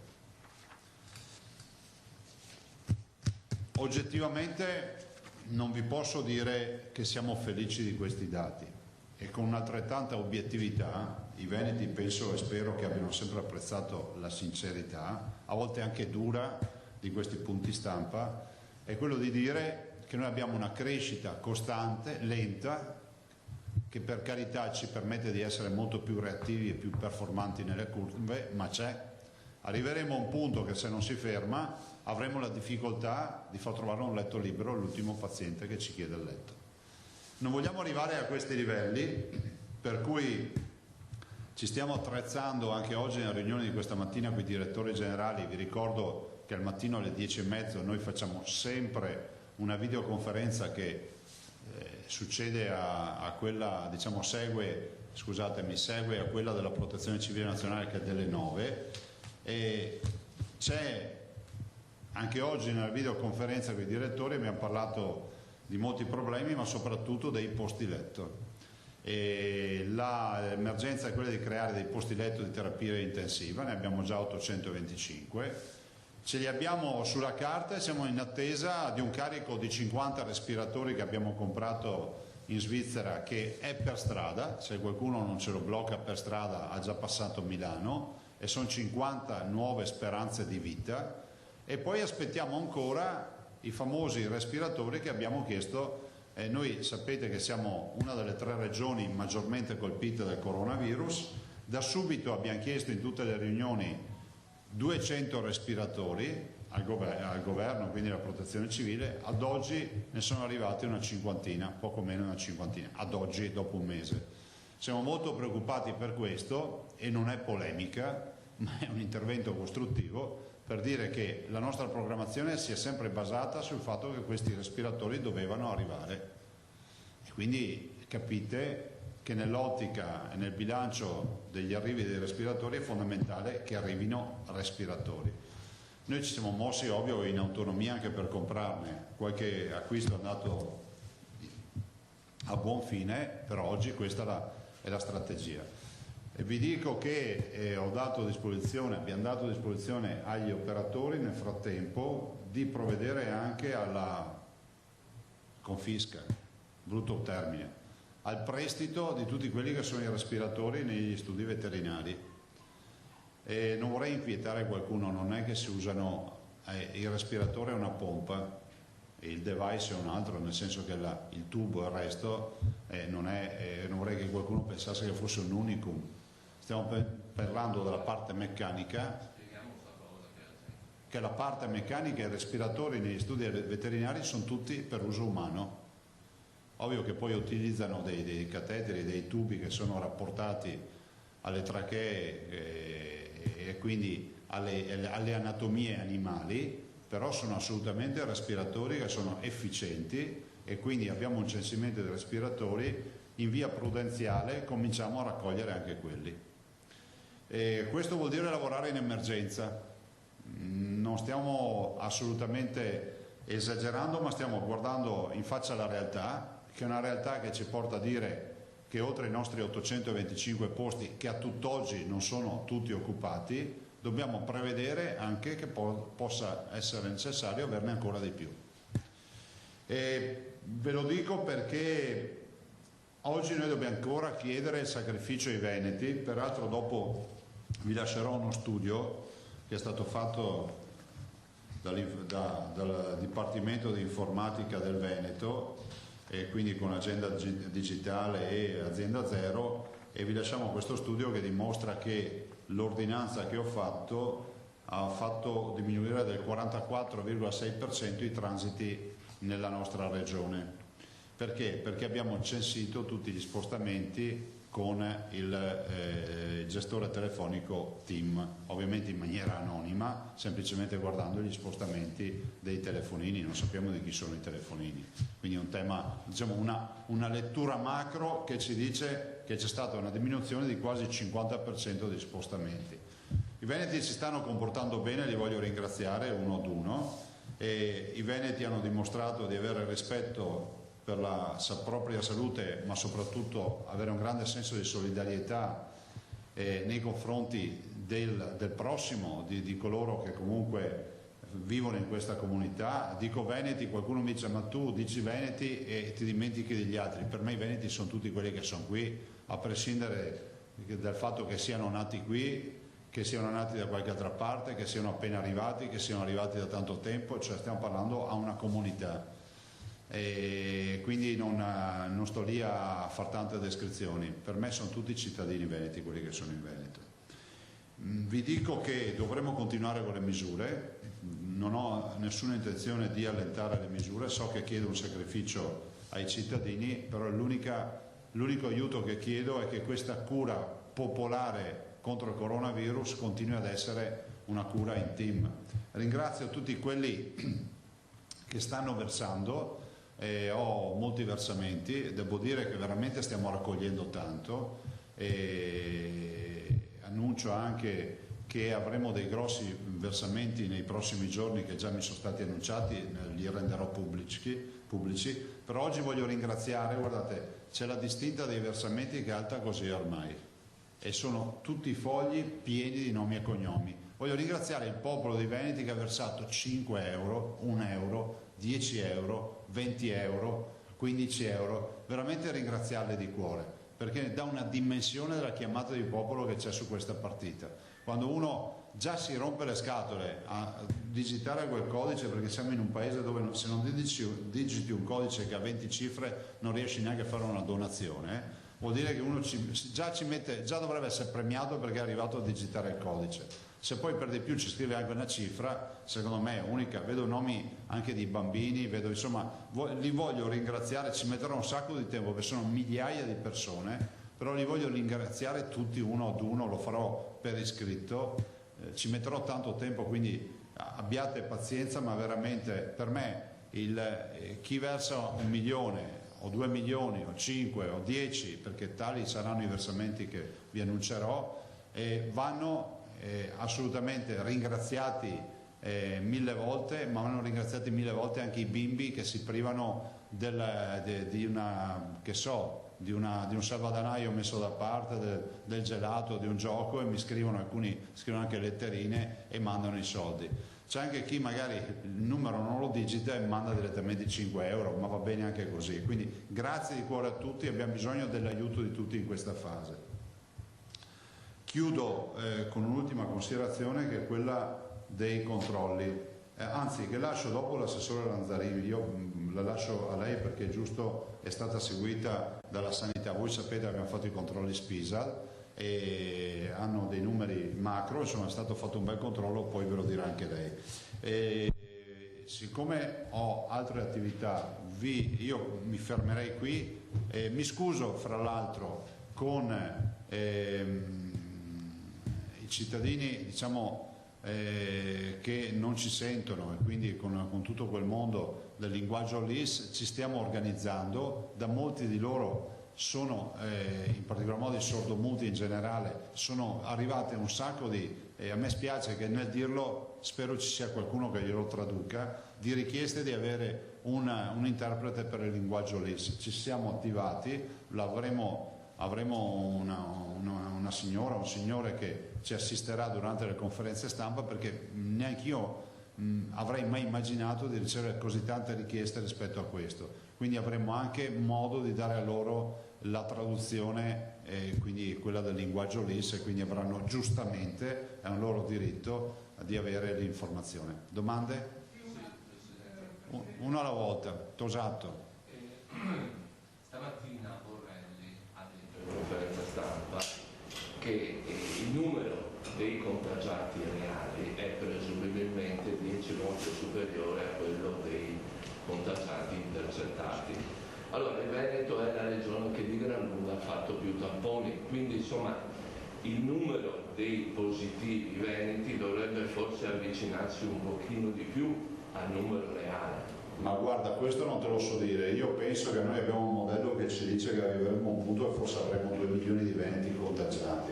Oggettivamente non vi posso dire che siamo felici di questi dati e con un'altrettanta obiettività i veneti penso e spero che abbiano sempre apprezzato la sincerità, a volte anche dura, di questi punti stampa, è quello di dire che noi abbiamo una crescita costante, lenta, che per carità ci permette di essere molto più reattivi e più performanti nelle curve, ma c'è. Arriveremo a un punto che se non si ferma avremo la difficoltà di far trovare un letto libero all'ultimo paziente che ci chiede il letto. Non vogliamo arrivare a questi livelli, per cui ci stiamo attrezzando anche oggi nella riunione di questa mattina con i direttori generali. Vi ricordo che al mattino alle 10:30 noi facciamo sempre una videoconferenza che succede a quella, segue a quella della Protezione Civile Nazionale, che è delle 9, e c'è anche oggi nella videoconferenza con i direttori abbiamo parlato di molti problemi, ma soprattutto dei posti letto. L'emergenza è quella di creare dei posti letto di terapia intensiva, ne abbiamo già 825. Ce li abbiamo sulla carta e siamo in attesa di un carico di 50 respiratori che abbiamo comprato in Svizzera, che è per strada, se qualcuno non ce lo blocca per strada ha già passato Milano, e sono 50 nuove speranze di vita, e poi aspettiamo ancora i famosi respiratori che abbiamo chiesto. Noi sapete che siamo una delle 3 regioni maggiormente colpite dal coronavirus, da subito abbiamo chiesto in tutte le riunioni 200 respiratori al governo, quindi alla Protezione Civile. Ad oggi ne sono arrivati una cinquantina, poco meno di una cinquantina, ad oggi, dopo un mese. Siamo molto preoccupati per questo, e non è polemica, ma è un intervento costruttivo per dire che la nostra programmazione si è sempre basata sul fatto che questi respiratori dovevano arrivare. E quindi capite che nell'ottica e nel bilancio degli arrivi dei respiratori è fondamentale che arrivino respiratori. Noi ci siamo mossi, ovvio, in autonomia anche per comprarne. Qualche acquisto è andato a buon fine, però oggi questa è la strategia. E vi dico che abbiamo dato a disposizione agli operatori nel frattempo di provvedere anche alla confisca, brutto termine, al prestito di tutti quelli che sono i respiratori negli studi veterinari. E non vorrei inquietare qualcuno, non è che si usano, il respiratore è una pompa e il device è un altro, nel senso che il tubo e il resto non vorrei che qualcuno pensasse che fosse un unicum. Stiamo parlando della parte meccanica, che la parte meccanica e i respiratori negli studi veterinari sono tutti per uso umano. Ovvio che poi utilizzano dei cateteri, dei tubi che sono rapportati alle trachee e quindi alle anatomie animali, però sono assolutamente respiratori che sono efficienti, e quindi abbiamo un censimento di respiratori in via prudenziale, cominciamo a raccogliere anche quelli. Questo vuol dire lavorare in emergenza. Non stiamo assolutamente esagerando, ma stiamo guardando in faccia la realtà, che è una realtà che ci porta a dire che oltre ai nostri 825 posti, che a tutt'oggi non sono tutti occupati, dobbiamo prevedere anche che possa essere necessario averne ancora di più. E ve lo dico perché oggi noi dobbiamo ancora chiedere il sacrificio ai veneti. Peraltro dopo vi lascerò uno studio che è stato fatto dal Dipartimento di Informatica del Veneto, e quindi con Agenda Digitale e Azienda Zero, e vi lasciamo questo studio che dimostra che l'ordinanza che ho fatto ha fatto diminuire del 44,6% i transiti nella nostra regione. Perché? Perché abbiamo censito tutti gli spostamenti con il gestore telefonico TIM, ovviamente in maniera anonima, semplicemente guardando gli spostamenti dei telefonini, non sappiamo di chi sono i telefonini. Quindi è un tema, diciamo una lettura macro che ci dice che c'è stata una diminuzione di quasi il 50% degli spostamenti. I veneti si stanno comportando bene, li voglio ringraziare uno ad uno, e i veneti hanno dimostrato di avere rispetto per la propria salute, ma soprattutto avere un grande senso di solidarietà nei confronti del prossimo, di coloro che comunque vivono in questa comunità. Dico veneti, qualcuno mi dice ma tu dici veneti e ti dimentichi degli altri. Per me i veneti sono tutti quelli che sono qui, a prescindere dal fatto che siano nati qui, che siano nati da qualche altra parte, che siano appena arrivati, che siano arrivati da tanto tempo, cioè stiamo parlando a una comunità. E quindi non sto lì a far tante descrizioni. Per me sono tutti cittadini veneti quelli che sono in Veneto. Vi dico che dovremo continuare con le misure, non ho nessuna intenzione di allentare le misure, so che chiedo un sacrificio ai cittadini, però l'unico aiuto che chiedo è che questa cura popolare contro il coronavirus continui ad essere una cura in team. Ringrazio tutti quelli che stanno versando. Ho molti versamenti, devo dire che veramente stiamo raccogliendo tanto, annuncio anche che avremo dei grossi versamenti nei prossimi giorni che già mi sono stati annunciati, li renderò pubblici, però oggi voglio ringraziare, guardate, c'è la distinta dei versamenti che è alta così ormai e sono tutti fogli pieni di nomi e cognomi. Voglio ringraziare il popolo dei Veneti che ha versato 5 euro, 1 euro, 10 euro, 20 euro, 15 euro, veramente ringraziarli di cuore, perché dà una dimensione della chiamata di popolo che c'è su questa partita. Quando uno già si rompe le scatole a digitare quel codice, perché siamo in un paese dove se non digiti un codice che ha 20 cifre non riesci neanche a fare una donazione, vuol dire che uno già dovrebbe essere premiato perché è arrivato a digitare il codice. Se poi per di più ci scrive anche una cifra, secondo me è unica. Vedo nomi anche di bambini, vedo, insomma, li voglio ringraziare, ci metterò un sacco di tempo perché sono migliaia di persone, però li voglio ringraziare tutti uno ad uno, lo farò per iscritto, ci metterò tanto tempo, quindi abbiate pazienza, ma veramente per me chi versa 1 milione o 2 milioni o 5 o 10, perché tali saranno i versamenti che vi annuncerò, vanno assolutamente ringraziati 1000 volte, ma vanno ringraziati 1000 volte anche i bimbi che si privano di un salvadanaio messo da parte, del gelato, di un gioco, e mi scrivono, alcuni scrivono anche letterine e mandano i soldi. C'è anche chi magari il numero non lo digita e manda direttamente 5 euro, ma va bene anche così. Quindi grazie di cuore a tutti, abbiamo bisogno dell'aiuto di tutti in questa fase. Chiudo con un'ultima considerazione, che è quella dei controlli, anzi che lascio dopo l'assessore Lanzarini. Io la lascio a lei perché è giusto, è stata seguita dalla sanità. Voi sapete che abbiamo fatto i controlli Spisal e hanno dei numeri macro, insomma è stato fatto un bel controllo, poi ve lo dirà anche lei. Siccome ho altre attività, io mi fermerei qui, mi scuso fra l'altro con i cittadini, diciamo, che non ci sentono, e quindi con tutto quel mondo del linguaggio LIS ci stiamo organizzando. Da molti di loro sono, in particolar modo i sordomuti in generale, sono arrivate un sacco a me spiace che nel dirlo, spero ci sia qualcuno che glielo traduca, di richieste di avere un interprete per il linguaggio LIS. Ci siamo attivati, avremo una signora, un signore che ci assisterà durante le conferenze stampa, perché neanche io avrei mai immaginato di ricevere così tante richieste rispetto a questo. Quindi avremo anche modo di dare a loro la traduzione, quindi quella del linguaggio LIS, e quindi avranno giustamente, è un loro diritto, di avere l'informazione. Domande? Uno alla volta. Tosato.
Stamattina Borrelli ha detto in conferenza stampa che il numero dei contagiati reali è presumibilmente 10 volte superiore a quello dei contagiati intercettati. Allora il Veneto è la regione che di gran lunga ha fatto più tamponi, quindi insomma il numero dei positivi veneti dovrebbe forse avvicinarsi un pochino di più al numero reale.
Ma guarda, questo non te lo so dire. Io penso che noi abbiamo un modello che ci dice che arriveremo a un punto e forse avremo 2 milioni di veneti contagiati,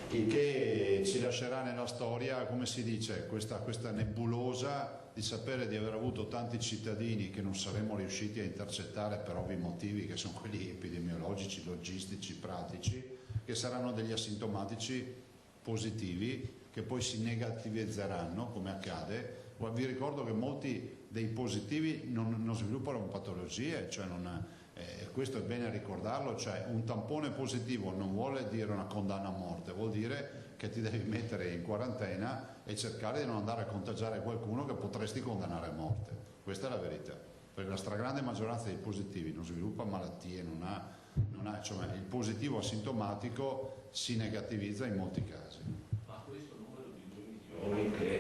il che ci lascerà nella storia, come si dice, questa nebulosa di sapere di aver avuto tanti cittadini che non saremmo riusciti a intercettare per ovvi motivi, che sono quelli epidemiologici, logistici, pratici, che saranno degli asintomatici positivi che poi si negativizzeranno, come accade. Vi ricordo che molti dei positivi non sviluppano patologie, cioè questo è bene ricordarlo, cioè un tampone positivo non vuole dire una condanna a morte, vuol dire che ti devi mettere in quarantena e cercare di non andare a contagiare qualcuno che potresti condannare a morte. Questa è la verità, perché la stragrande maggioranza dei positivi non sviluppa malattie, cioè il positivo asintomatico si negativizza in molti casi.
Ma questo numero di 2 milioni che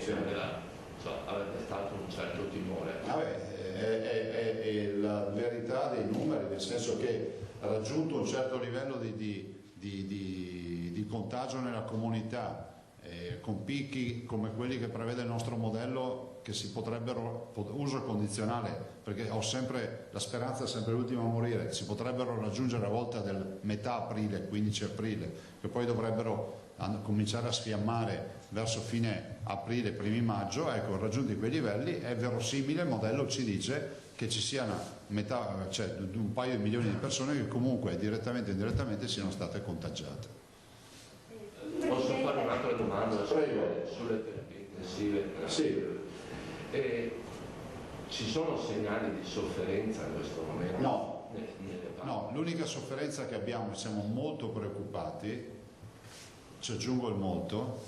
avete stato un certo timore.
È la verità dei numeri, nel senso che raggiunto un certo livello di contagio nella comunità, con picchi come quelli che prevede il nostro modello, che si potrebbero, uso condizionale, perché ho sempre la speranza, sempre l'ultimo a morire, si potrebbero raggiungere a volte del metà aprile, 15 aprile, che poi dovrebbero cominciare a sfiammare verso fine aprile, primi maggio. Ecco, raggiunti quei livelli è verosimile, il modello ci dice che ci siano un paio di milioni di persone che comunque direttamente o indirettamente siano state contagiate.
Posso fare un'altra domanda sulle terapie intensive?
Sì.
Ci sono segnali di sofferenza in questo momento?
No, l'unica sofferenza che abbiamo, siamo molto preoccupati, ci aggiungo il molto,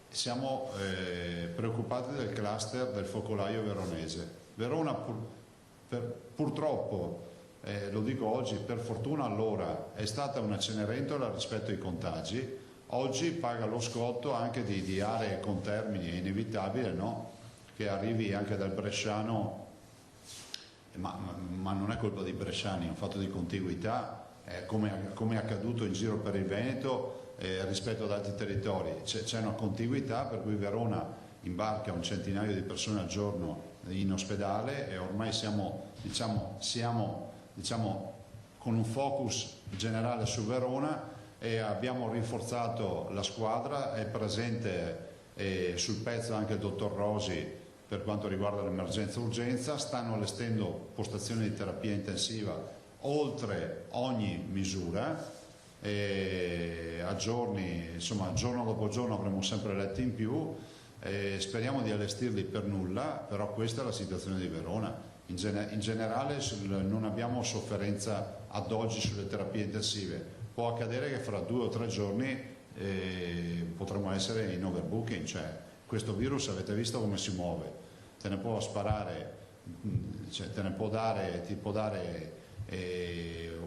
siamo preoccupati del cluster del focolaio veronese. Verona purtroppo, lo dico oggi, per fortuna allora è stata una Cenerentola rispetto ai contagi, oggi paga lo scotto anche di aree con termini, è inevitabile, no? Che arrivi anche dal bresciano, ma non è colpa dei bresciani, è un fatto di contiguità, come è accaduto in giro per il Veneto rispetto ad altri territori. C'è una contiguità per cui Verona imbarca un centinaio di persone al giorno in ospedale e ormai siamo con un focus generale su Verona e abbiamo rinforzato la squadra, è presente sul pezzo anche il dottor Rosi per quanto riguarda l'emergenza-urgenza, stanno allestendo postazioni di terapia intensiva oltre ogni misura, e giorno dopo giorno avremo sempre letti in più, speriamo di allestirli per nulla, però questa è la situazione di Verona. In generale non abbiamo sofferenza ad oggi sulle terapie intensive, può accadere che fra 2 o 3 giorni potremo essere in overbooking, cioè questo virus avete visto come si muove, te ne può sparare, ti può dare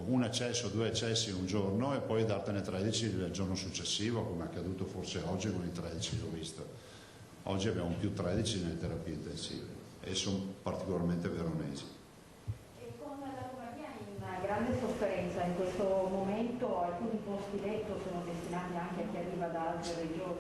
un eccesso, 2 eccessi un giorno e poi dartene 13 il giorno successivo, come è accaduto forse oggi con i 13, l'ho visto. Oggi abbiamo più 13 nelle terapie intensive e sono particolarmente veronesi.
E con la Lombardia in grande sofferenza in questo momento, alcuni posti letto sono destinati anche a chi arriva da altre regioni?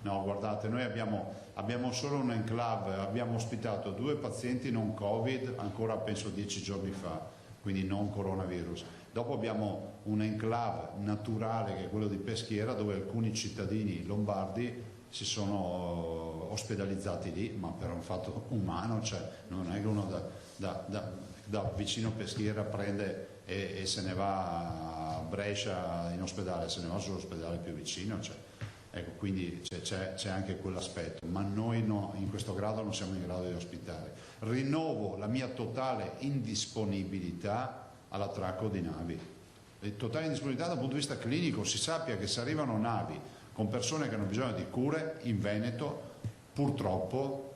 No, guardate, noi abbiamo solo un enclave, abbiamo ospitato 2 pazienti non Covid ancora penso 10 giorni fa, quindi non coronavirus. Dopo abbiamo un enclave naturale che è quello di Peschiera, dove alcuni cittadini lombardi si sono ospedalizzati lì, ma per un fatto umano, cioè non è che uno da vicino Peschiera prende e se ne va a Brescia in ospedale, se ne va sull'ospedale più vicino, cioè. Ecco, quindi c'è anche quell'aspetto, ma noi in questo grado non siamo in grado di ospitare. Rinnovo la mia totale indisponibilità all'attracco di navi. Totale indisponibilità dal punto di vista clinico, si sappia che se arrivano navi con persone che hanno bisogno di cure in Veneto, purtroppo,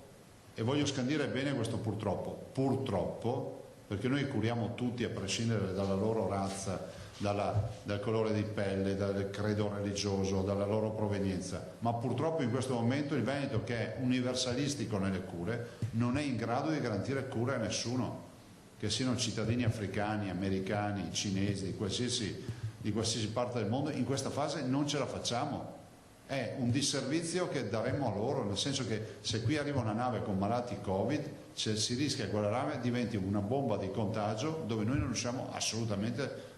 e voglio scandire bene questo purtroppo, perché noi curiamo tutti a prescindere dalla loro razza, dal colore di pelle, dal credo religioso, dalla loro provenienza, ma purtroppo in questo momento il Veneto, che è universalistico nelle cure, non è in grado di garantire cure a nessuno. che siano cittadini africani, americani, cinesi, di qualsiasi parte del mondo, in questa fase non ce la facciamo. È un disservizio che daremmo a loro, nel senso che se qui arriva una nave con malati Covid, si rischia che quella nave diventi una bomba di contagio dove noi non siamo assolutamente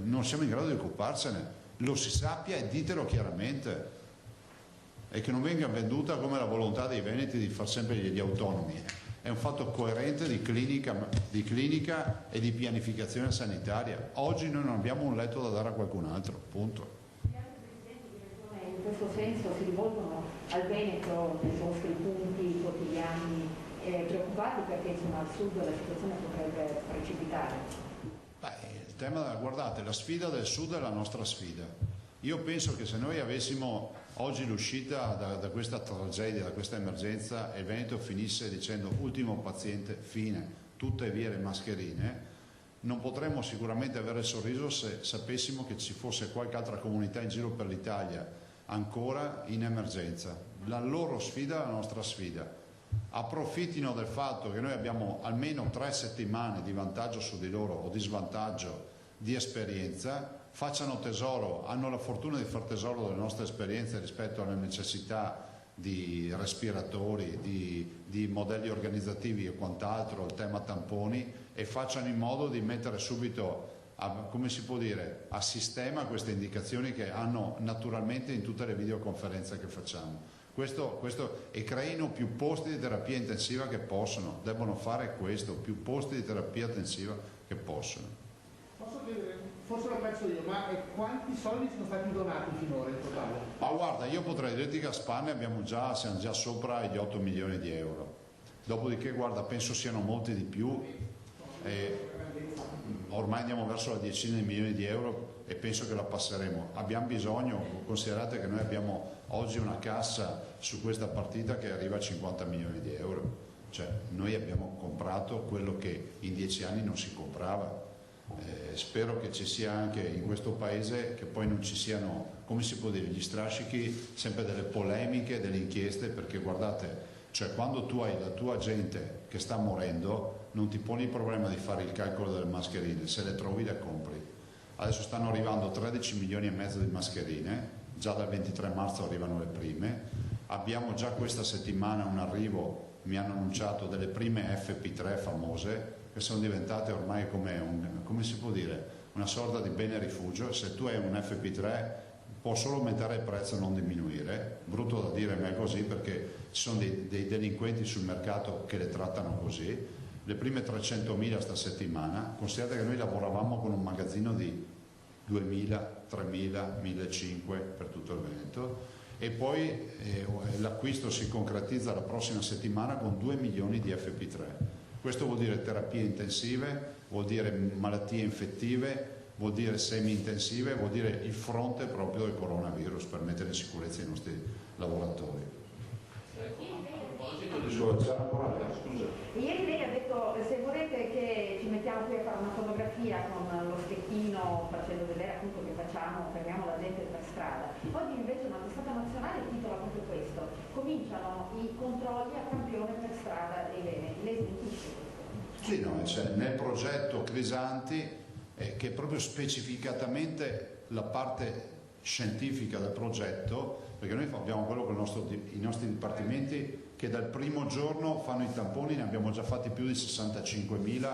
non siamo in grado di occuparsene. Lo si sappia e ditelo chiaramente, e che non venga venduta come la volontà dei veneti di far sempre gli autonomi. È un fatto coerente di clinica e di pianificazione sanitaria. Oggi noi non abbiamo un letto da dare a qualcun altro, punto.
In questo senso si rivolgono al Veneto nei vostri punti quotidiani preoccupati perché insomma al sud la situazione potrebbe precipitare?
Il tema, guardate, la sfida del sud è la nostra sfida. Io penso che se noi avessimo oggi l'uscita da questa tragedia, da questa emergenza, e il Veneto finisse dicendo ultimo paziente, fine, tutte via le mascherine, non potremmo sicuramente avere il sorriso se sapessimo che ci fosse qualche altra comunità in giro per l'Italia ancora in emergenza. La loro sfida è la nostra sfida. Approfittino del fatto che noi abbiamo almeno 3 settimane di vantaggio su di loro o di svantaggio di esperienza, facciano tesoro, hanno la fortuna di far tesoro delle nostre esperienze rispetto alle necessità di respiratori, di modelli organizzativi e quant'altro, il tema tamponi, e facciano in modo di mettere subito come si può dire, a sistema queste indicazioni che hanno naturalmente in tutte le videoconferenze che facciamo. E creino più posti di terapia intensiva che possono, devono fare questo, più posti di terapia intensiva che possono.
Posso chiedere, forse l'ho perso io, ma quanti soldi sono stati donati finora in totale?
Ma guarda, io potrei dirti che a Spagna siamo già sopra gli 8 milioni di euro. Dopodiché, guarda, penso siano molti di più. Ormai andiamo verso la decina di milioni di euro e penso che la passeremo. Abbiamo bisogno, considerate che noi abbiamo oggi una cassa su questa partita che arriva a 50 milioni di euro, cioè noi abbiamo comprato quello che in 10 anni non si comprava. Spero che ci sia anche in questo paese, che poi non ci siano, come si può dire, gli strascichi, sempre delle polemiche, delle inchieste, perché guardate, cioè quando tu hai la tua gente che sta morendo non ti poni il problema di fare il calcolo delle mascherine, se le trovi le compri. Adesso stanno arrivando 13 milioni e mezzo di mascherine, già dal 23 marzo arrivano le prime, abbiamo già questa settimana un arrivo, mi hanno annunciato, delle prime FP3 famose, che sono diventate ormai come si può dire, una sorta di bene rifugio. Se tu hai un FP3 può solo aumentare il prezzo e non diminuire, brutto da dire ma è così, perché ci sono dei delinquenti sul mercato che le trattano così. Le prime 300.000 sta settimana, considerate che noi lavoravamo con un magazzino di 2.000, 3.000, 1.500 per tutto il Veneto, e poi l'acquisto si concretizza la prossima settimana con 2 milioni di FP3. Questo vuol dire terapie intensive, vuol dire malattie infettive, vuol dire semi-intensive, vuol dire il fronte proprio del coronavirus per mettere in sicurezza i nostri lavoratori.
Ieri lei ha detto, se volete che ci mettiamo qui a fare una fotografia con lo stecchino facendo vedere appunto che fermiamo la gente per strada. Oggi invece una testata nazionale titola proprio questo: cominciano i controlli a campione per strada dei veneti. Lei smentisce questo?
Sì, no, cioè, nel progetto Crisanti, che è proprio specificatamente la parte scientifica del progetto, perché noi abbiamo quello con i nostri dipartimenti che dal primo giorno fanno i tamponi, ne abbiamo già fatti più di 65.000,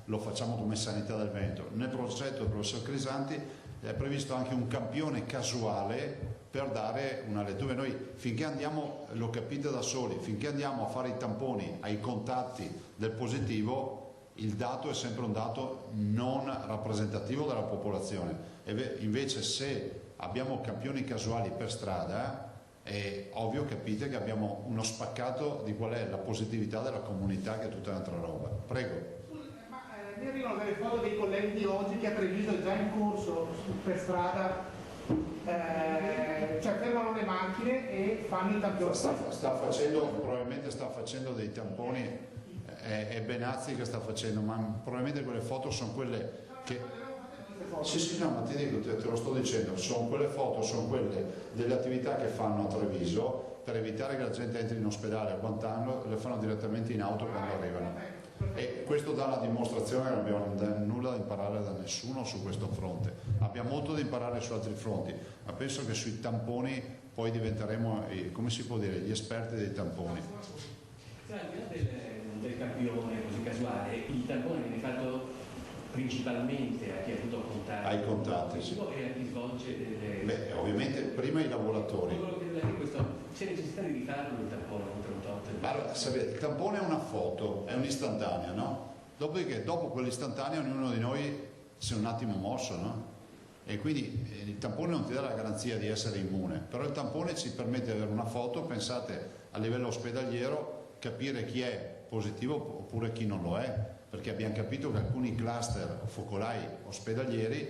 lo facciamo come Sanità del Veneto. Nel progetto del professor Crisanti è previsto anche un campione casuale per dare una lettura. Noi finché andiamo, lo capite da soli, finché andiamo a fare i tamponi ai contatti del positivo, il dato è sempre un dato non rappresentativo della popolazione. Invece se abbiamo campioni casuali per strada, è ovvio, capite che abbiamo uno spaccato di qual è la positività della comunità, che è tutta un'altra roba. Prego.
Ma mi arrivano delle foto dei colleghi di oggi che ha previsto già in corso per strada, cioè fermano le macchine e fanno i tamponi.
Probabilmente sta facendo dei tamponi, è Benazzi che sta facendo, ma probabilmente quelle foto sono quelle che... Sì, no, ma ti dico, te lo sto dicendo, quelle foto sono quelle delle attività che fanno a Treviso per evitare che la gente entri in ospedale a quant'anno, le fanno direttamente in auto quando arrivano. E questo dà la dimostrazione che non abbiamo nulla da imparare da nessuno su questo fronte. Abbiamo molto da imparare su altri fronti, ma penso che sui tamponi poi diventeremo, come si può dire, gli esperti dei tamponi.
Al di là del campione così casuale, il tampone viene fatto principalmente a chi ha avuto contatti.
Ai contatti, sì.
E a chi svolge delle...
Beh, ovviamente prima i lavoratori.
C'è necessità di rifarlo il tampone oltre un tot?
Allora, il tampone è una foto, è un'istantanea, no? Dopodiché, dopo quell'istantanea, ognuno di noi si è un attimo mosso, no? E quindi il tampone non ti dà la garanzia di essere immune, però il tampone ci permette di avere una foto, pensate, a livello ospedaliero, capire chi è positivo oppure chi non lo è, perché abbiamo capito che alcuni cluster focolai ospedalieri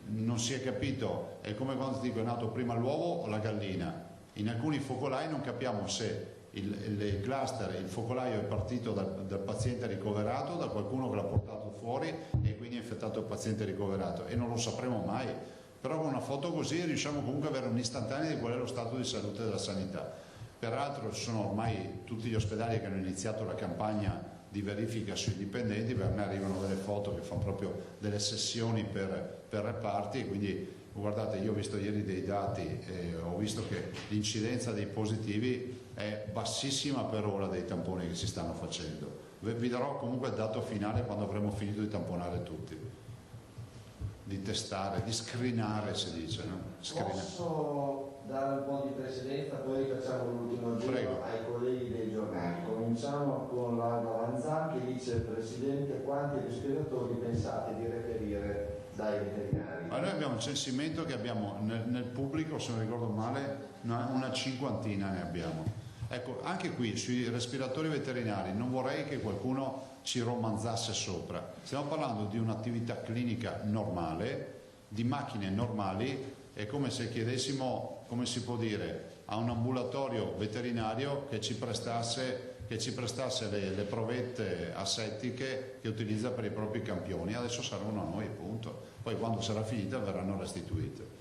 non si è capito, è come quando ti dico è nato prima l'uovo o la gallina. In alcuni focolai non capiamo se il cluster, il focolaio è partito dal paziente ricoverato, da qualcuno che l'ha portato fuori e quindi ha infettato il paziente ricoverato, e non lo sapremo mai, però con una foto così riusciamo comunque ad avere un'istantanea di qual è lo stato di salute della sanità. Peraltro ci sono ormai tutti gli ospedali che hanno iniziato la campagna di verifica sui dipendenti, per me arrivano delle foto che fanno proprio delle sessioni per reparti, e quindi guardate, io ho visto ieri dei dati e ho visto che l'incidenza dei positivi è bassissima per ora dei tamponi che si stanno facendo. Vi darò comunque il dato finale quando avremo finito di tamponare tutti, di testare, di screenare si dice, no?
Posso dare un po' di precedenza, poi facciamo l'ultimo giro ai colleghi dei giornali. Cominciamo con Laura Lanzan che dice: Presidente, quanti respiratori pensate di reperire dai veterinari?
Ma noi abbiamo un censimento che abbiamo nel pubblico, se non ricordo male, una cinquantina ne abbiamo. Ecco, anche qui sui respiratori veterinari non vorrei che qualcuno ci romanzasse sopra. Stiamo parlando di un'attività clinica normale, di macchine normali. È come se chiedessimo, come si può dire, a un ambulatorio veterinario che ci prestasse le provette asettiche che utilizza per i propri campioni. Adesso servono a noi, punto. Poi quando sarà finita verranno restituite.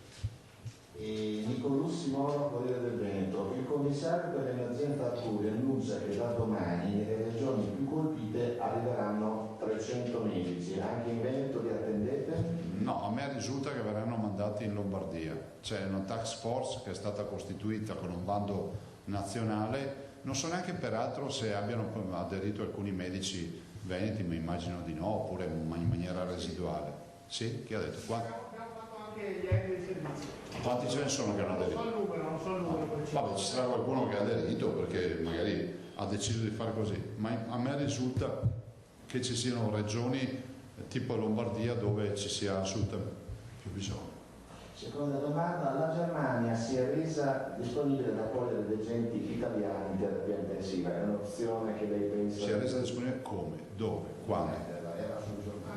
E Nicolussi Moro, Corriere del Veneto: il commissario per l'emergenza Arcuri annuncia che da domani nelle regioni più colpite arriveranno 300 medici. Anche in Veneto li attendete?
No, a me risulta che verranno mandati in Lombardia. C'è una task force che è stata costituita con un bando nazionale. Non so neanche peraltro se abbiano aderito alcuni medici veneti, ma immagino di no, oppure in maniera residuale. Sì? Chi ha detto? Quanti ce ne sono che hanno aderito?
Non so il numero.
Vabbè, ci sarà qualcuno che ha aderito perché magari ha deciso di fare così, ma a me risulta che ci siano regioni tipo Lombardia dove ci sia assolutamente più bisogno.
Seconda domanda: la Germania si è resa disponibile ad accogliere dei genti italiani in terapia intensiva, è un'opzione che lei pensa?
Si è resa disponibile come? Dove? Quando?
Era sul giornale.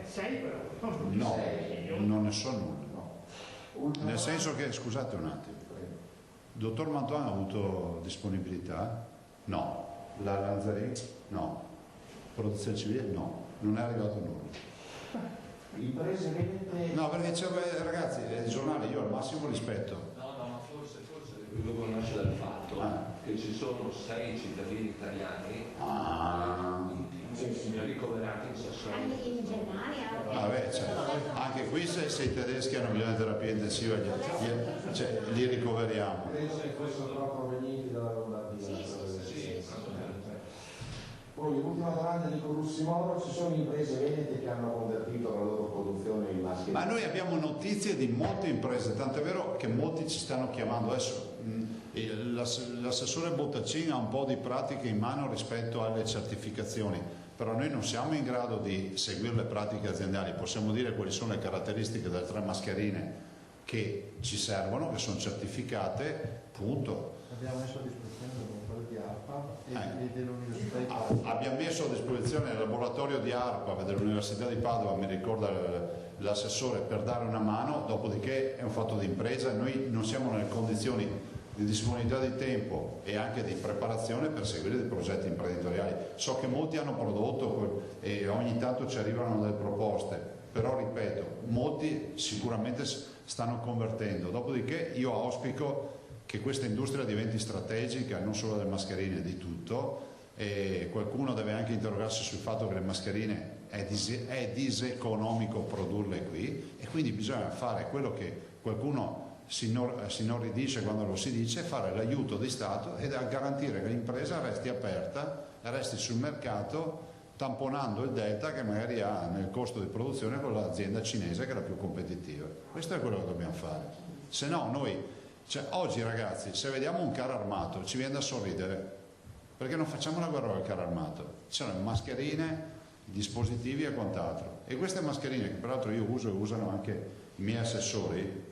Sei però.
No, non ne so nulla. No. Nel senso che, scusate un attimo, il dottor Mantoan ha avuto disponibilità? No. La Lanzarini? No. Protezione civile? No. Non è arrivato nulla.
Imprese venete...
No, perché ragazzi, il giornale io al massimo rispetto.
No, ma forse lo conosce dal fatto che ci sono 6 cittadini italiani ricoverati in Sassuolo.
In Germania?
Vabbè, cioè, anche qui se i tedeschi hanno bisogno di terapia intensiva li ricoveriamo.
Penso che fossero proprio provenienti dalla Lombardia. Poi l'ultima domanda di Nicolussi Moro: ci sono imprese venete che hanno convertito la loro produzione in mascherine?
Ma noi abbiamo notizie di molte imprese, tant'è vero che molti ci stanno chiamando adesso. L'assessore Bottaccin ha un po' di pratiche in mano rispetto alle certificazioni, però noi non siamo in grado di seguire le pratiche aziendali. Possiamo dire quali sono le caratteristiche delle 3 mascherine che ci servono, che sono certificate, punto.
Abbiamo messo a disposizione il laboratorio di ARPA e dell'Università di Padova.
Abbiamo messo a disposizione il laboratorio di ARPA dell'Università di Padova, mi ricorda l'assessore, per dare una mano, dopodiché è un fatto di impresa, noi non siamo nelle condizioni di disponibilità di tempo e anche di preparazione per seguire dei progetti imprenditoriali. So che molti hanno prodotto e ogni tanto ci arrivano delle proposte, però ripeto, molti sicuramente stanno convertendo, dopodiché io auspico che questa industria diventi strategica non solo delle mascherine, di tutto, e qualcuno deve anche interrogarsi sul fatto che le mascherine è diseconomico produrle qui, e quindi bisogna fare quello che qualcuno si inorridisce quando lo si dice, fare l'aiuto di Stato ed a garantire che l'impresa resti aperta, resti sul mercato, tamponando il delta che magari ha nel costo di produzione con l'azienda cinese che è la più competitiva. Questo è quello che dobbiamo fare. Se no noi, oggi ragazzi, se vediamo un carro armato ci viene da sorridere, perché non facciamo la guerra al carro armato. Ci sono mascherine, dispositivi e quant'altro. E queste mascherine, che peraltro io uso e usano anche i miei assessori,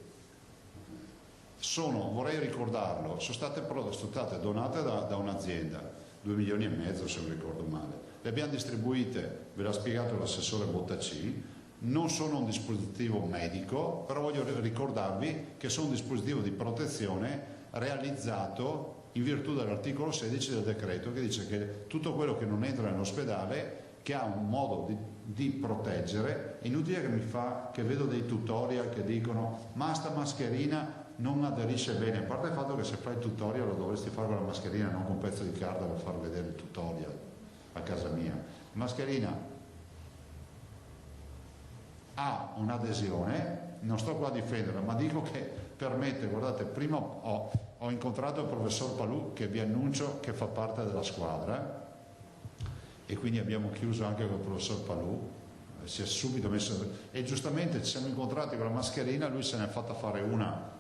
vorrei ricordarlo, sono state donate da un'azienda, 2,5 milioni se non ricordo male. Le abbiamo distribuite, ve l'ha spiegato l'assessore Bottacci, non sono un dispositivo medico, però voglio ricordarvi che sono un dispositivo di protezione realizzato in virtù dell'articolo 16 del decreto, che dice che tutto quello che non entra nell'ospedale, che ha un modo di proteggere, è inutile che vedo dei tutorial che dicono ma sta mascherina non aderisce bene, a parte il fatto che se fai il tutorial lo dovresti fare con la mascherina, non con un pezzo di carta per far vedere il tutorial a casa mia. La mascherina ha un'adesione, non sto qua a difenderla, ma dico che permette, guardate, prima ho incontrato il professor Palù, che vi annuncio che fa parte della squadra, e quindi abbiamo chiuso anche con il professor Palù, si è subito messo, e giustamente ci siamo incontrati con la mascherina, lui se ne è fatto fare una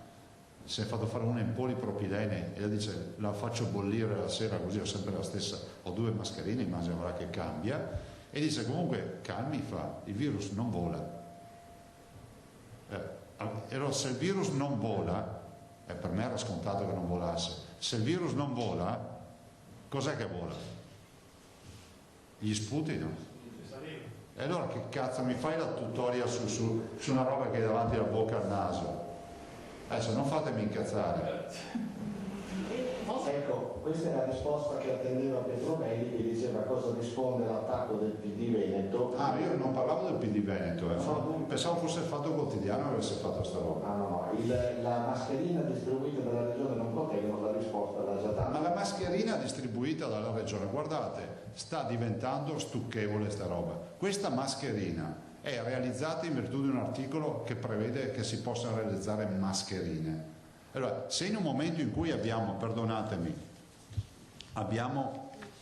in polipropilene e dice la faccio bollire la sera così ho sempre la stessa, ho 2 mascherine, immagino avrà che cambia, e dice comunque calmi, il virus non vola. Allora se il virus non vola, per me era scontato che non volasse, se il virus non vola, cos'è che vola? Gli sputi, no? E allora che cazzo mi fai la tutorial su una roba che è davanti alla bocca al naso? Adesso non fatemi incazzare.
Ecco, questa è la risposta che attendeva Pietro Belli, che diceva cosa risponde all'attacco del PD Veneto.
Ah, io non parlavo del PD Veneto, pensavo fosse il Fatto Quotidiano che avesse fatto sta roba.
No, la mascherina distribuita dalla regione non proteggono, la risposta l'ha già data.
Ma la mascherina distribuita dalla regione, guardate, sta diventando stucchevole sta roba. Questa mascherina è realizzata in virtù di un articolo che prevede che si possano realizzare mascherine. Allora, se in un momento in cui abbiamo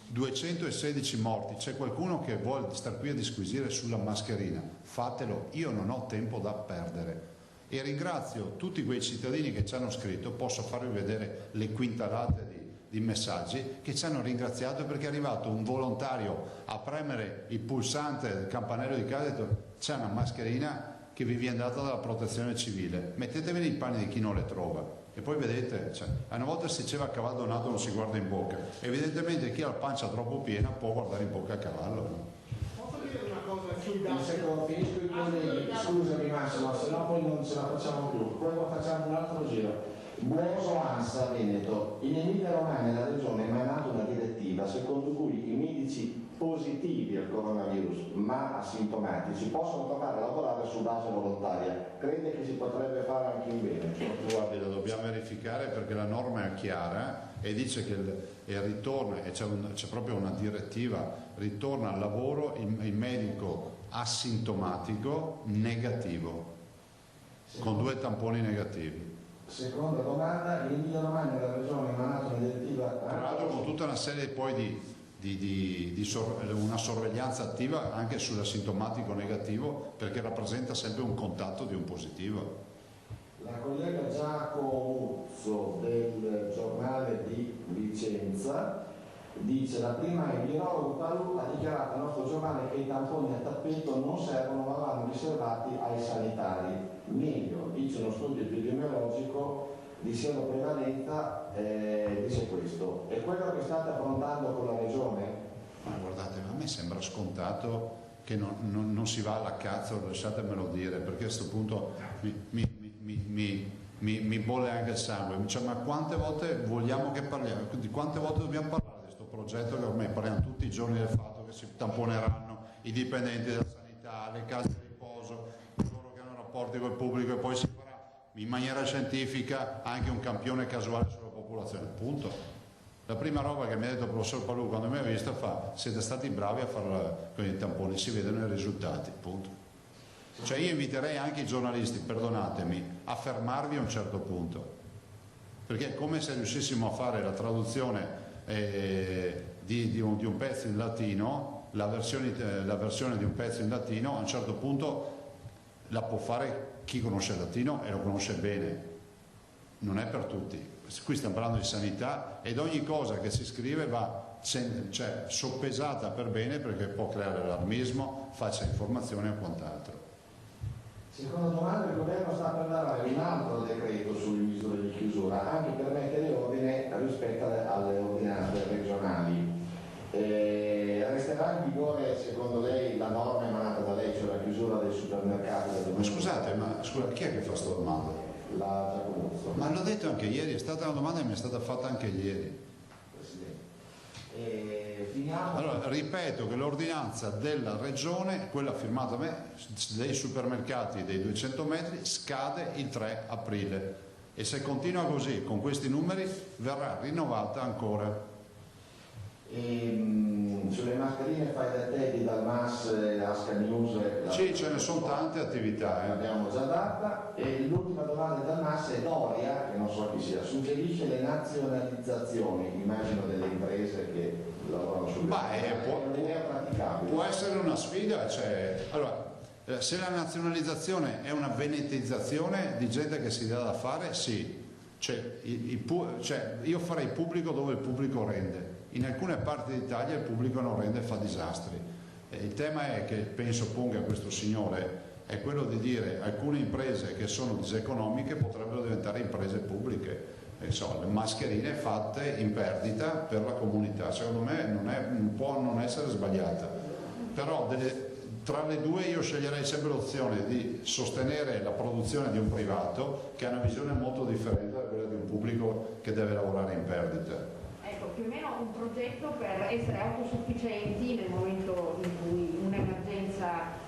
216 morti, c'è qualcuno che vuole star qui a disquisire sulla mascherina, fatelo, io non ho tempo da perdere. E ringrazio tutti quei cittadini che ci hanno scritto, posso farvi vedere le quintalate di messaggi che ci hanno ringraziato perché è arrivato un volontario a premere il pulsante del campanello di casa e ha detto c'è una mascherina che vi viene data dalla protezione civile, mettetevi nei panni di chi non le trova. E poi vedete, una volta si diceva a cavallo donato non si guarda in bocca, evidentemente chi ha la pancia troppo piena può guardare in bocca a cavallo. No?
Posso dire una cosa sul dato?
Un secondo, finisco i colleghi, scusami Massimo, se no poi non ce la facciamo più, poi facciamo un altro giro. Buoso Ansa Veneto, in Emilia Romagna la regione ha emanato una direttiva secondo cui i medici positivi al coronavirus ma asintomatici possono tornare a lavorare su base volontaria. Crede che si potrebbe fare anche in Veneto?
Guardi, lo dobbiamo verificare perché la norma è chiara e dice che ritorna, e c'è proprio una direttiva, ritorna al lavoro il medico asintomatico negativo, con 2 tamponi negativi.
Seconda domanda, in Emilia Romagna la regione ha emanato una direttiva...
Tra l'altro con tutta una serie poi una sorveglianza attiva anche sull'asintomatico negativo, perché rappresenta sempre un contatto di un positivo.
La collega Giacomo Uzzo del giornale di Vicenza dice la prima il virologo Palù ha dichiarato al nostro giornale che i tamponi a tappeto non servono ma vanno riservati ai sanitari. Meglio, dice uno studio epidemiologico di seroprevalenza, dice questo. E quello che state affrontando con la regione?
Ma guardate, a me sembra scontato che non si va alla cazzo, lasciatemelo dire, perché a questo punto mi bolle anche il sangue. Ma quante volte vogliamo che parliamo? Di quante volte dobbiamo parlare di questo progetto che ormai parliamo tutti i giorni del fatto che si tamponeranno i dipendenti della sanità, le case di riposo, coloro che hanno rapporti col pubblico e poi si farà in maniera scientifica anche un campione casuale sulla popolazione, punto. La prima roba che mi ha detto il professor Palù quando mi ha visto siete stati bravi a fare con i tamponi, si vedono i risultati, punto. Cioè io inviterei anche i giornalisti, perdonatemi, a fermarvi a un certo punto, perché è come se riuscissimo a fare la traduzione di un pezzo in latino, la versione di un pezzo in latino, a un certo punto la può fare chi conosce il latino e lo conosce bene, non è per tutti. Qui stiamo parlando di sanità ed ogni cosa che si scrive va soppesata per bene, perché può creare allarmismo, falsa informazione o quant'altro.
Seconda domanda, il governo sta per varare un altro decreto sulle misure di chiusura, anche per mettere ordine rispetto alle ordinanze regionali. Resterà in vigore secondo lei la norma emanata da lei, cioè la chiusura dei supermercati?
Ma scusate, chi è che fa questa domanda?
La Giacomuzzo.
Ma l'ho detto anche ieri, è stata una domanda che mi è stata fatta anche ieri. Allora, ripeto che l'ordinanza della regione, quella firmata da me, dei supermercati dei 200 metri, scade il 3 aprile e se continua così, con questi numeri, verrà rinnovata ancora.
Sulle mascherine fai da te di Dalmas, Asca News?
Sì, ce ne sono tante attività.
L'abbiamo già data. E l'ultima domanda di Dalmas è Doria, che non so chi sia, suggerisce le nazionalizzazioni, immagino delle imprese che lavorano sul
può essere una sfida. Allora, se la nazionalizzazione è una venetizzazione di gente che si dà da fare, sì. Io farei pubblico dove il pubblico rende. In alcune parti d'Italia il pubblico non rende e fa disastri. Il tema è che penso ponga questo signore è quello di dire alcune imprese che sono diseconomiche potrebbero diventare imprese pubbliche. Le mascherine fatte in perdita per la comunità, secondo me non può non essere sbagliata, però tra le due io sceglierei sempre l'opzione di sostenere la produzione di un privato che ha una visione molto differente da quella di un pubblico che deve lavorare in perdita.
Ecco, più o meno un progetto per essere autosufficienti nel momento in cui un'emergenza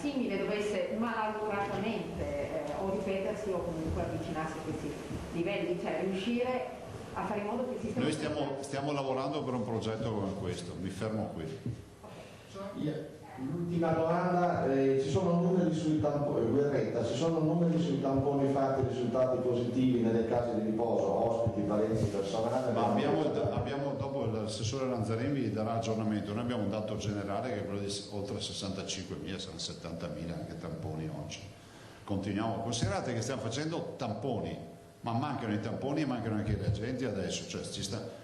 simile dovesse malauguratamente o ripetersi o comunque avvicinarsi a questi livelli, cioè riuscire a fare in modo che il sistema...
Noi stiamo lavorando per un progetto come questo, mi fermo qui.
L'ultima domanda, ci sono numeri sui tamponi, ci sono numeri sui tamponi fatti, risultati positivi nelle case di riposo, ospiti, parenti, personale?
Ma abbiamo dopo l'assessore Lanzarin vi darà aggiornamento, noi abbiamo un dato generale che è quello di oltre 65.000, saranno 70.000 anche tamponi oggi. Continuiamo, considerate che stiamo facendo tamponi, ma mancano i tamponi e mancano anche i reagenti adesso, cioè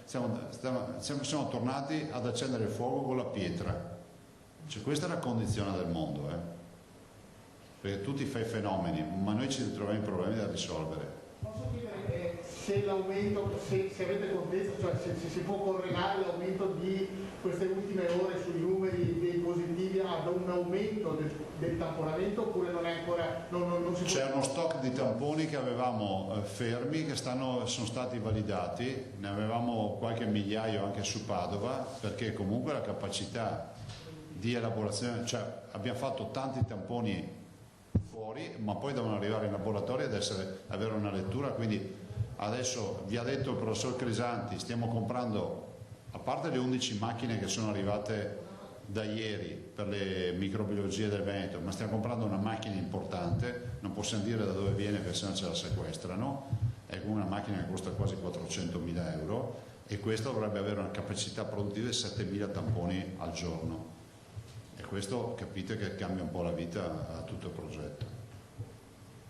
siamo tornati ad accendere il fuoco con la pietra. Questa è la condizione del mondo, perché tu ti fai fenomeni, ma noi ci ritroviamo i problemi da risolvere.
Posso chiedere se l'aumento, se avete contezza, cioè se si può correlare l'aumento di queste ultime ore sui numeri dei positivi ad un aumento del tamponamento, oppure non è ancora... Non si
C'è uno stock di tamponi che avevamo fermi, che sono stati validati, ne avevamo qualche migliaio anche su Padova, perché comunque la capacità di elaborazione, abbiamo fatto tanti tamponi fuori, ma poi devono arrivare in laboratorio ed avere una lettura, quindi adesso vi ha detto il professor Crisanti, stiamo comprando, a parte le 11 macchine che sono arrivate da ieri per le microbiologie del Veneto, ma stiamo comprando una macchina importante, non possiamo dire da dove viene perché sennò ce la sequestrano, è una macchina che costa quasi 400.000 euro e questo dovrebbe avere una capacità produttiva di 7.000 tamponi al giorno. E questo capite che cambia un po' la vita a tutto il progetto.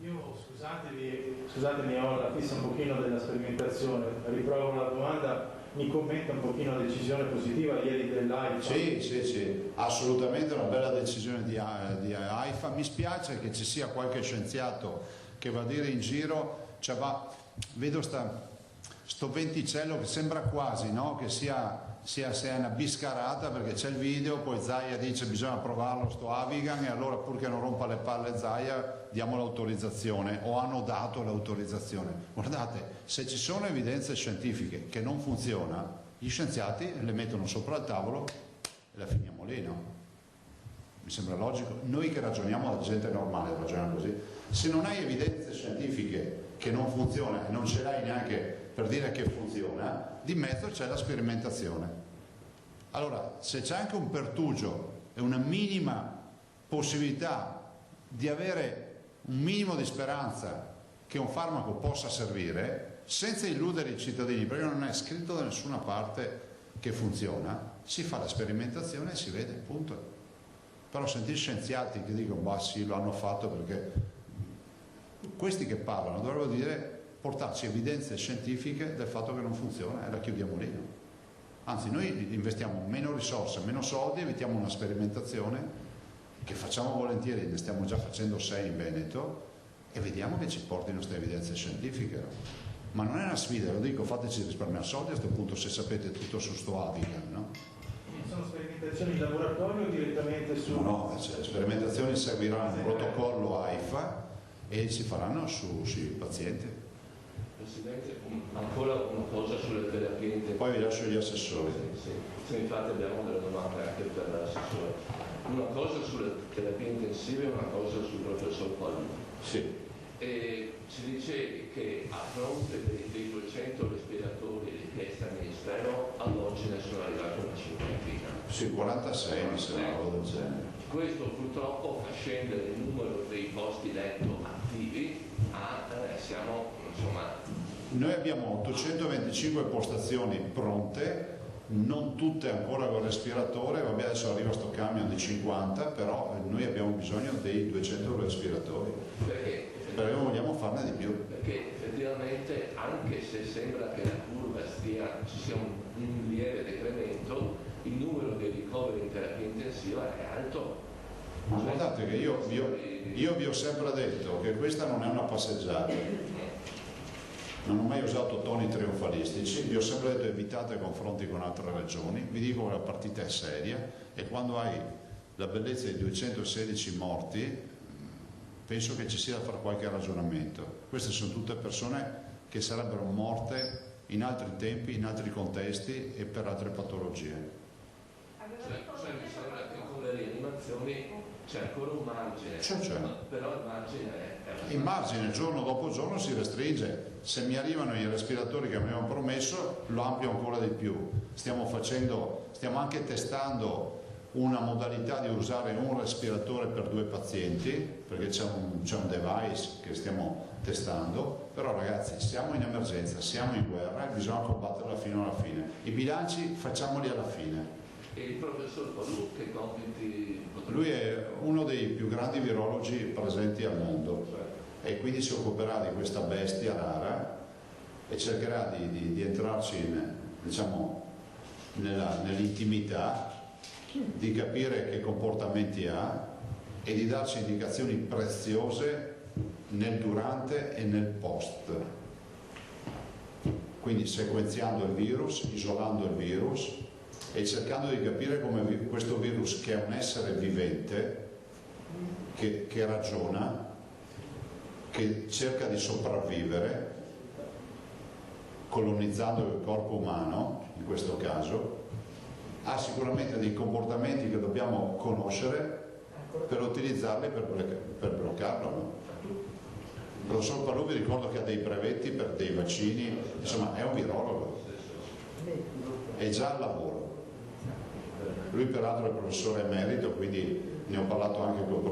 Io scusatemi, ho la fissa un pochino della sperimentazione, riprovo la domanda, mi commenta un pochino la decisione positiva ieri dell'AIFA?
Sì, assolutamente una bella decisione di AIFA, mi spiace che ci sia qualche scienziato che va a dire in giro, vedo sto venticello che sembra quasi, no? Che sia una biscarata, perché c'è il video, poi Zaia dice bisogna provarlo sto Avigan e allora pur che non rompa le palle Zaia diamo l'autorizzazione o hanno dato l'autorizzazione. Guardate, se ci sono evidenze scientifiche che non funziona, gli scienziati le mettono sopra il tavolo e la finiamo lì, no? Mi sembra logico. Noi che ragioniamo, la gente normale ragiona così. Se non hai evidenze scientifiche che non funziona e non ce l'hai neanche per dire che funziona, di mezzo c'è la sperimentazione. Allora, se c'è anche un pertugio e una minima possibilità di avere un minimo di speranza che un farmaco possa servire, senza illudere i cittadini, perché non è scritto da nessuna parte che funziona, si fa la sperimentazione e si vede, punto. Però sentire scienziati che dicono, bah sì, lo hanno fatto perché... Questi che parlano dovrebbero dire, portarci evidenze scientifiche del fatto che non funziona e la chiudiamo lì. Anzi, noi investiamo meno risorse, meno soldi, evitiamo una sperimentazione che facciamo volentieri, ne stiamo già facendo 6 in Veneto, e vediamo che ci portino queste evidenze scientifiche. Ma non è una sfida, lo dico, fateci risparmiare soldi a questo punto, se sapete tutto su sto Avigan, no?
Sono sperimentazioni in laboratorio o direttamente su...
No, cioè, le sperimentazioni seguiranno un protocollo AIFA e si faranno sui pazienti.
Presidente, ancora una cosa sulle terapie intensive.
Poi vi lascio gli assessori.
Sì, infatti abbiamo delle domande anche per l'assessore. Una cosa sulle terapie intensive e una cosa sul professor Palù.
Sì.
E ci dicevi che a fronte dei 200 respiratori richiesti al Ministero, all'oggi ne sono arrivati una cinquantina.
Sì, 46 mi sembra, del genere.
Questo purtroppo fa scendere il numero dei posti letto attivi siamo insomma...
Noi abbiamo 825 postazioni pronte, non tutte ancora con respiratore, vabbè adesso arriva sto camion di 50, però noi abbiamo bisogno dei 200 respiratori. Perché vogliamo farne di più.
Perché effettivamente anche se sembra che la curva ci sia un lieve decremento, il numero dei ricoveri in terapia intensiva è alto.
Ma guardate che io vi ho sempre detto che questa non è una passeggiata, non ho mai usato toni trionfalistici, vi ho sempre detto evitate confronti con altre regioni, vi dico che la partita è seria e quando hai la bellezza di 216 morti penso che ci sia da fare qualche ragionamento. Queste sono tutte persone che sarebbero morte in altri tempi, in altri contesti e per altre patologie.
Cioè mi sembra che con le rianimazioni c'è ancora un margine, però il margine è...
Il margine giorno dopo giorno si restringe. Se mi arrivano i respiratori che avevamo promesso, lo ampio ancora di più. Stiamo anche testando una modalità di usare un respiratore per 2 pazienti, perché c'è un device che stiamo testando, però ragazzi siamo in emergenza, siamo in guerra e bisogna combatterla fino alla fine. I bilanci facciamoli alla fine.
E il professor Palù che compiti?
Lui è uno dei più grandi virologi presenti al mondo e quindi si occuperà di questa bestia rara e cercherà di entrarci nell'intimità, di capire che comportamenti ha e di darci indicazioni preziose nel durante e nel post. Quindi sequenziando il virus, isolando il virus e cercando di capire come questo virus, che è un essere vivente, che ragiona, che cerca di sopravvivere, colonizzando il corpo umano, in questo caso, ha sicuramente dei comportamenti che dobbiamo conoscere per utilizzarli per bloccarlo. No? Il professor Palù vi ricordo che ha dei brevetti per dei vaccini, insomma è un virologo, è già al lavoro. Lui peraltro è professore emerito, quindi ne ho parlato anche col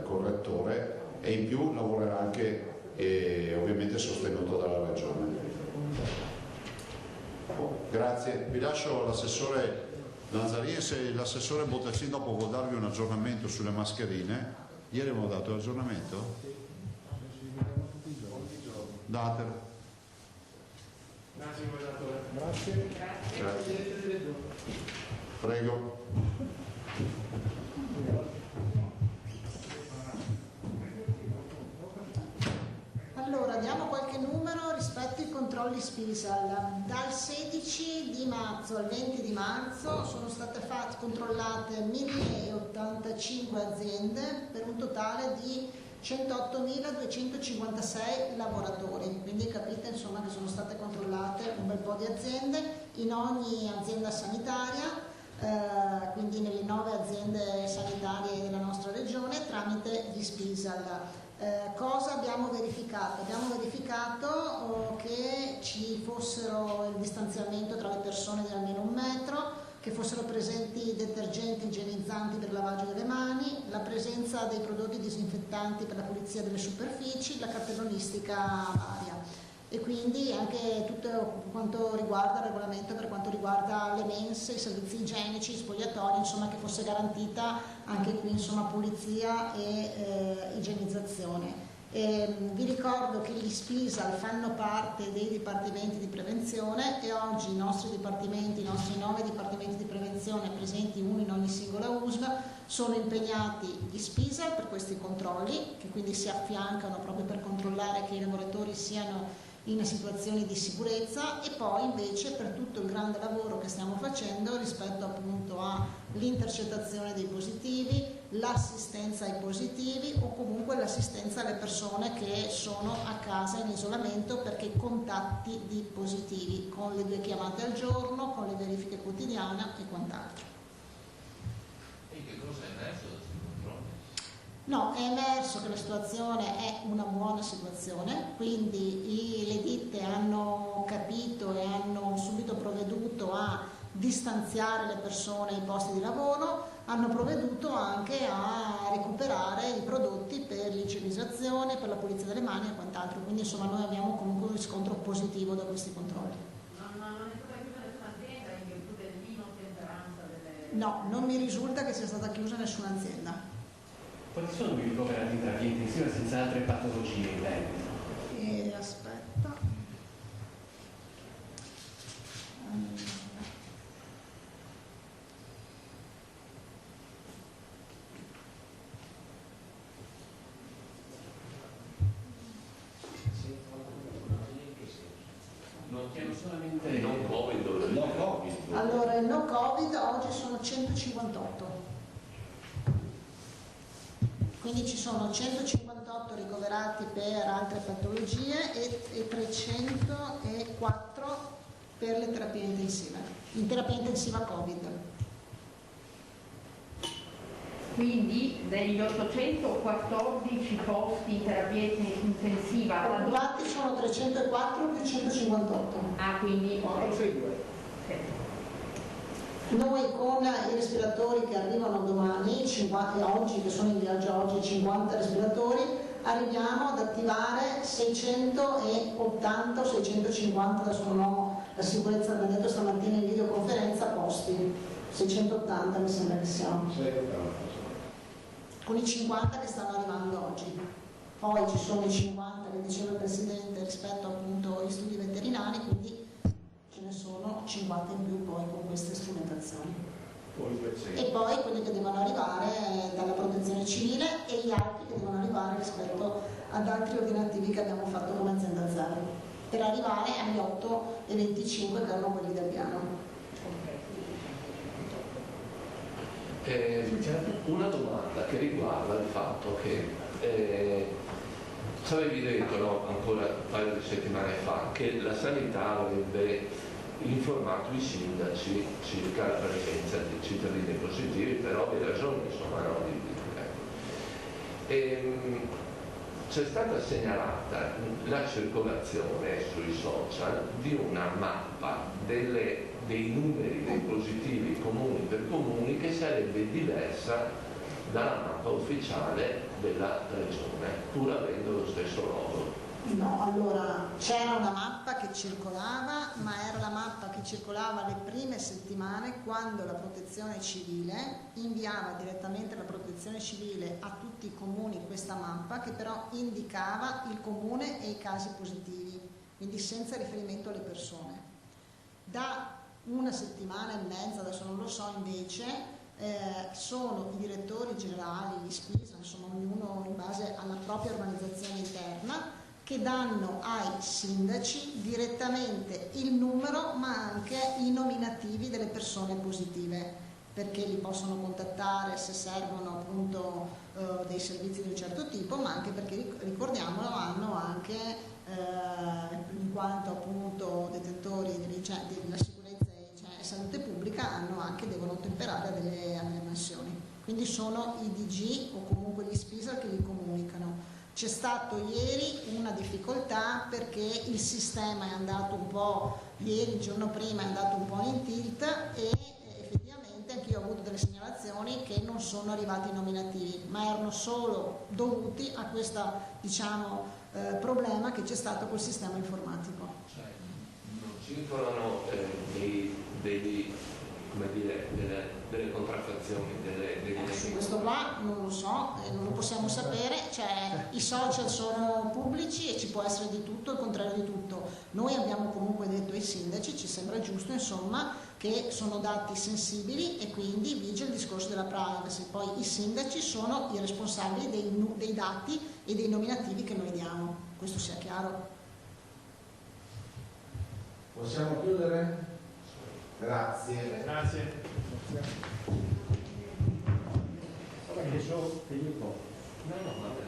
correttore, e in più lavorerà anche ovviamente sostenuto dalla regione. Grazie, vi lascio l'assessore Lanzarini, se l'assessore Bottacin dopo vuol darvi un aggiornamento sulle mascherine. Ieri abbiamo dato l'aggiornamento? Datelo.
Grazie.
Prego.
Allora, diamo qualche numero rispetto ai controlli Spisal. Dal 16 di marzo al 20 di marzo sono state controllate 1085 aziende per un totale di 108.256 lavoratori, quindi capite insomma che sono state controllate un bel po' di aziende in ogni azienda sanitaria, quindi nelle 9 aziende sanitarie della nostra regione tramite gli Spisal. Cosa abbiamo verificato? Abbiamo verificato che ci fossero il distanziamento tra le persone di almeno 1 metro, che fossero presenti detergenti igienizzanti per il lavaggio delle mani, la presenza dei prodotti disinfettanti per la pulizia delle superfici, la cartellonistica varia. E quindi anche tutto quanto riguarda il regolamento per quanto riguarda le mense, i servizi igienici, i spogliatori, insomma che fosse garantita anche qui insomma pulizia e igienizzazione. Vi ricordo che gli SPISAL fanno parte dei dipartimenti di prevenzione e oggi i nostri 9 dipartimenti di prevenzione, presenti uno in ogni singola USL, sono impegnati gli SPISAL per questi controlli, che quindi si affiancano proprio per controllare che i lavoratori siano in situazioni di sicurezza, e poi invece per tutto il grande lavoro che stiamo facendo rispetto appunto all'intercettazione dei positivi, l'assistenza ai positivi o comunque l'assistenza alle persone che sono a casa in isolamento perché contatti di positivi, con le 2 chiamate al giorno, con le verifiche quotidiane e quant'altro.
E che cosa è emerso da questi controlli?
No, è emerso che la situazione è una buona situazione, quindi le ditte hanno capito e hanno subito provveduto a distanziare le persone ai posti di lavoro, hanno provveduto anche a recuperare i prodotti per l'igienizzazione, per la pulizia delle mani e quant'altro, quindi insomma noi abbiamo comunque un riscontro positivo da questi controlli.
Non è stata chiusa nessuna azienda in virtù dell'inottemperanza delle...
No, non mi risulta che sia stata chiusa nessuna azienda.
Quanti sono i ricoverati in terapia intensiva senza altre patologie interne?
Aspetta.
Non chiedo solamente...
Non Covid o no Covid?
Allora, il no Covid oggi sono 158. Quindi ci sono 158 ricoverati per altre patologie e 304 per le terapie intensive, in terapia intensiva Covid.
Quindi degli 814 posti in terapia intensiva...
Occupati sono 304 più 158.
Ah, quindi...
462. Noi con i respiratori che arrivano domani, 50, oggi, che sono in viaggio oggi, 50 respiratori, arriviamo ad attivare 680 o 650, adesso non ho la sicurezza, l'abbiamo detto stamattina in videoconferenza, posti. 680 mi sembra che siamo. Con i 50 che stanno arrivando oggi. Poi ci sono i 50 che diceva il Presidente rispetto appunto agli studi veterinari, quindi ce ne sono 50 in più poi con queste strumentazioni. E poi quelli che devono arrivare dalla protezione civile e gli altri che devono arrivare rispetto ad altri ordinativi che abbiamo fatto come azienda zero, per arrivare agli 8,25 che erano quelli del piano.
Una domanda che riguarda il fatto che ci avevi detto, no, ancora un paio di settimane fa, che la sanità avrebbe informato i sindaci circa la presenza di cittadini positivi per ovvie ragioni, insomma, no? C'è stata segnalata la circolazione sui social di una mappa dei numeri dei positivi comuni per comuni che sarebbe diversa dalla mappa ufficiale della regione, pur avendo lo stesso logo.
No, allora c'era una mappa che circolava, ma era la mappa che circolava le prime settimane quando la protezione civile inviava direttamente alla protezione civile a tutti i comuni questa mappa che però indicava il comune e i casi positivi, quindi senza riferimento alle persone. Da una settimana e mezza, adesso non lo so invece, sono i direttori generali, gli SPISA, insomma ognuno in base alla propria organizzazione interna, che danno ai sindaci direttamente il numero ma anche i nominativi delle persone positive, perché li possono contattare se servono appunto dei servizi di un certo tipo, ma anche perché, ricordiamolo, hanno anche in quanto appunto detentori della sicurezza e salute pubblica devono ottemperare a delle mansioni. Quindi sono i DG o comunque gli SPISA che li comunicano. C'è stato ieri una difficoltà perché il sistema è andato un po', ieri, il giorno prima, è andato un po' in tilt e effettivamente anche io ho avuto delle segnalazioni che non sono arrivati i nominativi, ma erano solo dovuti a questo problema che c'è stato col sistema informatico.
Cioè, non circolano delle contraffazioni,
Su questo qua non lo so, non lo possiamo sapere, cioè, i social sono pubblici e ci può essere di tutto, il contrario di tutto. Noi abbiamo comunque detto ai sindaci, ci sembra giusto insomma che sono dati sensibili e quindi vige il discorso della privacy. Poi i sindaci sono i responsabili dei dati e dei nominativi che noi diamo, questo sia chiaro.
Possiamo chiudere? Grazie.
Grazie.
Adesso Filippo,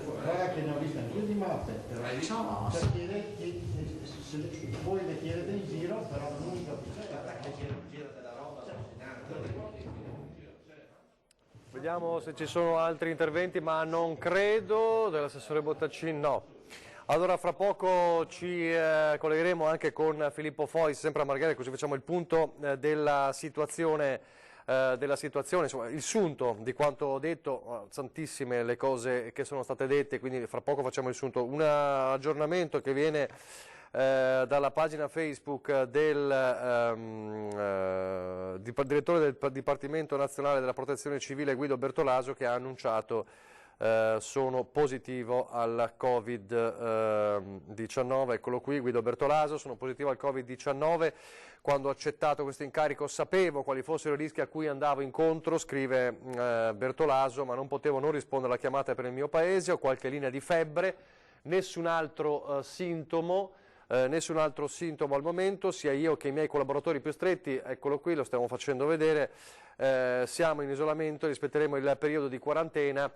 guarda che ne ho vista anche io di mappe, però voi le chiedete in giro, però non
Vediamo se ci sono altri interventi, ma non credo. Dell'assessore Bottacin no. Allora fra poco ci collegheremo anche con Filippo Fois, sempre a Marghera, così facciamo il punto della situazione, insomma, il sunto di quanto ho detto, tantissime le cose che sono state dette, quindi fra poco facciamo il sunto. Un aggiornamento che viene dalla pagina Facebook del direttore del Dipartimento Nazionale della Protezione Civile Guido Bertolaso, che ha annunciato sono positivo al Covid-19, eccolo qui, Guido Bertolaso, sono positivo al Covid-19, quando ho accettato questo incarico sapevo quali fossero i rischi a cui andavo incontro, scrive Bertolaso, ma non potevo non rispondere alla chiamata per il mio paese, ho qualche linea di febbre, nessun altro sintomo al momento, sia io che i miei collaboratori più stretti, eccolo qui, lo stiamo facendo vedere, siamo in isolamento, rispetteremo il periodo di quarantena,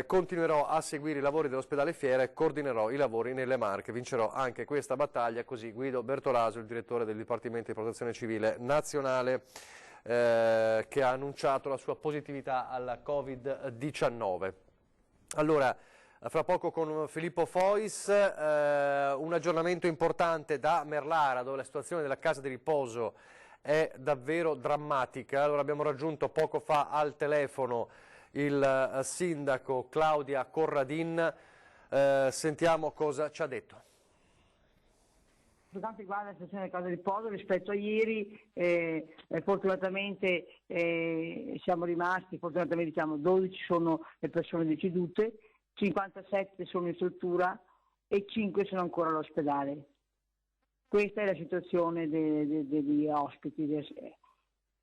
continuerò a seguire i lavori dell'ospedale Fiera e coordinerò i lavori nelle Marche, vincerò anche questa battaglia, così Guido Bertolaso, il direttore del Dipartimento di Protezione Civile Nazionale, che ha annunciato la sua positività al Covid-19. Allora, fra poco con Filippo Fois, un aggiornamento importante da Merlara, dove la situazione della casa di riposo è davvero drammatica. Allora, abbiamo raggiunto poco fa al telefono il sindaco Claudia Corradin, sentiamo cosa ci ha detto.
Per quanto riguarda la situazione della casa di riposo, rispetto a ieri, fortunatamente siamo rimasti, diciamo, 12 sono le persone decedute, 57 sono in struttura e 5 sono ancora all'ospedale. Questa è la situazione degli ospiti,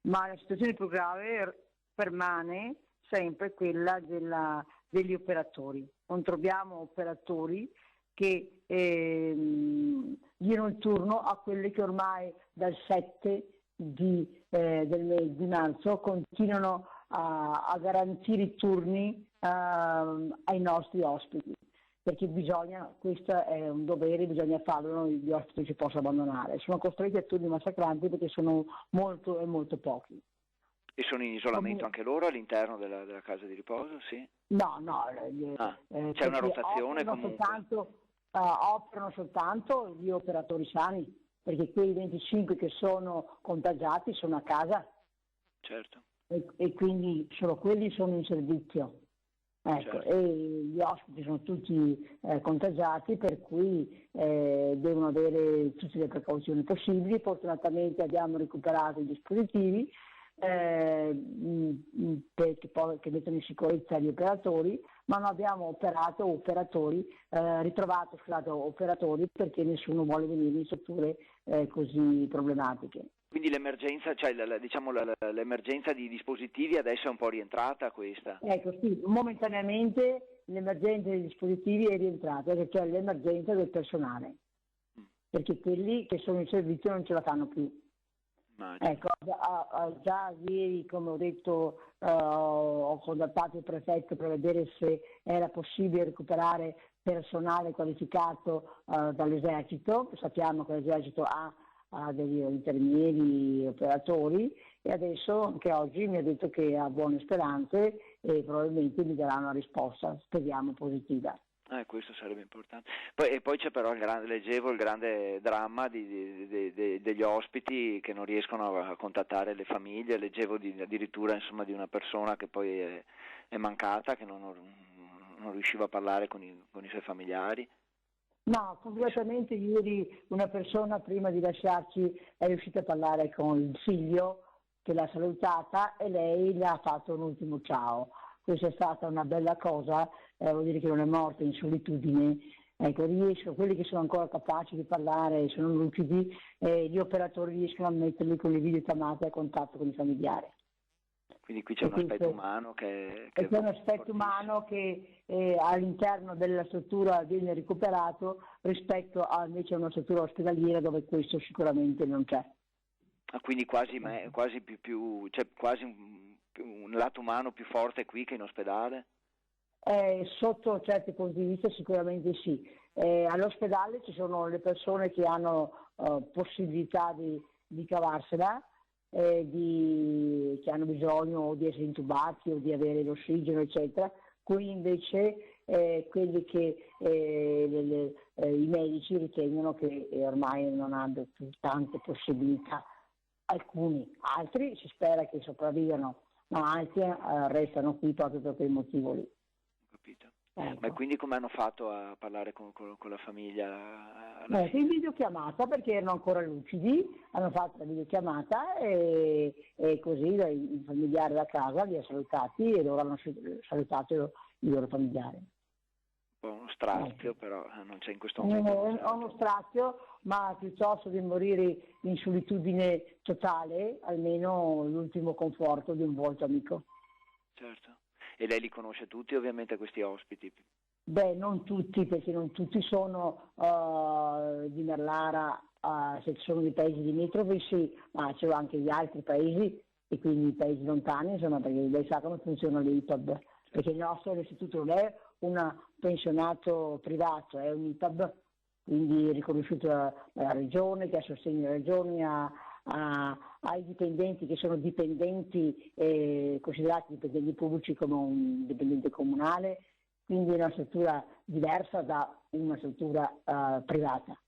ma la situazione più grave permane sempre quella degli operatori. Non troviamo operatori che diano il turno a quelli che ormai dal 7 del mese di marzo continuano a garantire i turni ai nostri ospiti, perché questo è un dovere, bisogna farlo, gli ospiti ci possono abbandonare. Sono costretti a turni massacranti perché sono molto pochi.
E sono in isolamento anche loro all'interno della casa di riposo? Sì?
No.
C'è una rotazione comunque?
Operano soltanto gli operatori sani, perché quei 25 che sono contagiati sono a casa.
Certo.
E quindi solo quelli sono in servizio. Ecco, certo. E gli ospiti sono tutti contagiati, per cui devono avere tutte le precauzioni possibili. Fortunatamente abbiamo recuperato i dispositivi che mettono in sicurezza gli operatori, ma non abbiamo ritrovato operatori perché nessuno vuole venire in strutture così problematiche.
Quindi l'emergenza, cioè l'emergenza di dispositivi adesso è un po' rientrata questa?
Ecco, sì, momentaneamente l'emergenza dei dispositivi è rientrata, cioè l'emergenza del personale, perché quelli che sono in servizio non ce la fanno più. Ecco, già ieri, come ho detto, ho contattato il prefetto per vedere se era possibile recuperare personale qualificato dall'esercito. Sappiamo che l'esercito ha degli infermieri, operatori, e adesso anche oggi mi ha detto che ha buone speranze e probabilmente mi darà una risposta, speriamo positiva.
Questo sarebbe importante. Poi c'è però leggevo il grande dramma degli ospiti che non riescono a contattare le famiglie, leggevo addirittura insomma di una persona che poi è mancata, che non riusciva a parlare con i suoi familiari.
No, completamente ieri una persona prima di lasciarci è riuscita a parlare con il figlio che l'ha salutata e lei le ha fatto un ultimo ciao. Questa è stata una bella cosa, vuol dire che non è morta in solitudine. Ecco, quelli che sono ancora capaci di parlare, sono lucidi, gli operatori riescono a metterli con le videochiamate a contatto con i familiari.
Quindi qui c'è un aspetto umano che
c'è un aspetto umano che all'interno della struttura viene recuperato rispetto a invece a una struttura ospedaliera dove questo sicuramente non c'è.
Quindi quasi c'è quasi un lato umano più forte qui che in ospedale?
Sotto certi punti di vista sicuramente sì. All'ospedale ci sono le persone che hanno possibilità di cavarsela, che hanno bisogno di essere intubati o di avere l'ossigeno eccetera. Qui invece quelli che i medici ritengono che ormai non hanno più tante possibilità. Altri si spera che sopravvivano, ma altri restano qui proprio per quel motivo lì.
Capito. Ecco. Ma quindi come hanno fatto a parlare con la famiglia?
In videochiamata, perché erano ancora lucidi, hanno fatto la videochiamata e così i familiari da casa li ha salutati e loro hanno salutato i loro familiari.
Uno strazio, però non c'è in questo momento.
È uno strazio, ma piuttosto di morire in solitudine totale, almeno l'ultimo conforto di un volto amico.
Certo. E lei li conosce tutti ovviamente questi ospiti?
Beh, non tutti, perché non tutti sono di Merlara, se ci sono dei paesi limitrofi sì, ma c'è anche gli altri paesi e quindi i paesi lontani, insomma, perché lei sa come funziona l'IPAB, perché il nostro istituto non è un pensionato privato, è un IPAB, quindi riconosciuto dalla regione, che ha sostegno della regione, ai dipendenti che sono dipendenti, considerati dipendenti pubblici come un dipendente comunale, quindi è una struttura diversa da una struttura privata.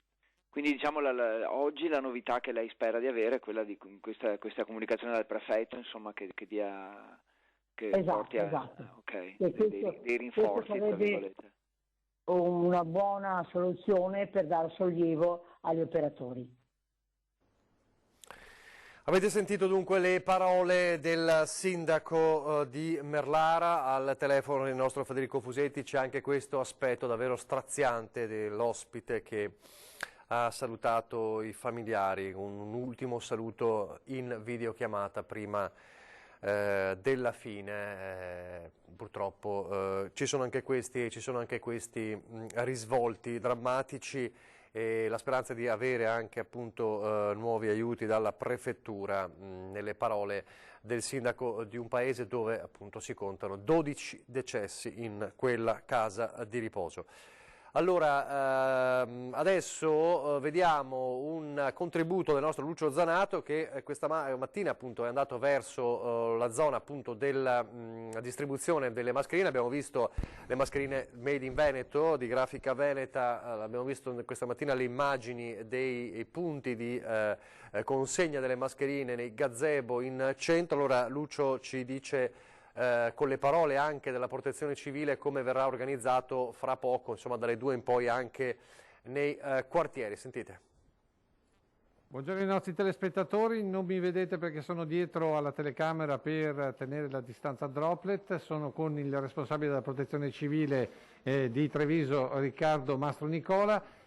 Quindi diciamo oggi la novità che lei spera di avere è quella di questa comunicazione dal prefetto, insomma, che dia... Che porti dei rinforzi, tra virgolette.
Una buona soluzione per dare sollievo agli operatori.
Avete sentito dunque le parole del sindaco di Merlara, al telefono il nostro Federico Fusetti. C'è anche questo aspetto davvero straziante dell'ospite che ha salutato i familiari, un ultimo saluto in videochiamata prima della fine. Purtroppo ci sono anche questi risvolti drammatici e la speranza di avere anche appunto nuovi aiuti dalla prefettura, nelle parole del sindaco di un paese dove appunto si contano 12 decessi in quella casa di riposo. Allora, adesso vediamo un contributo del nostro Lucio Zanato che questa mattina appunto è andato verso la zona appunto della distribuzione delle mascherine. Abbiamo visto le mascherine Made in Veneto di Grafica Veneta, abbiamo visto questa mattina le immagini dei punti di consegna delle mascherine nei gazebo in centro. Allora Lucio ci dice con le parole anche della Protezione Civile come verrà organizzato fra poco, insomma dalle 2 in poi anche nei quartieri. Sentite.
Buongiorno ai nostri telespettatori, non mi vedete perché sono dietro alla telecamera per tenere la distanza droplet, sono con il responsabile della Protezione Civile di Treviso, Riccardo Mastro Nicola.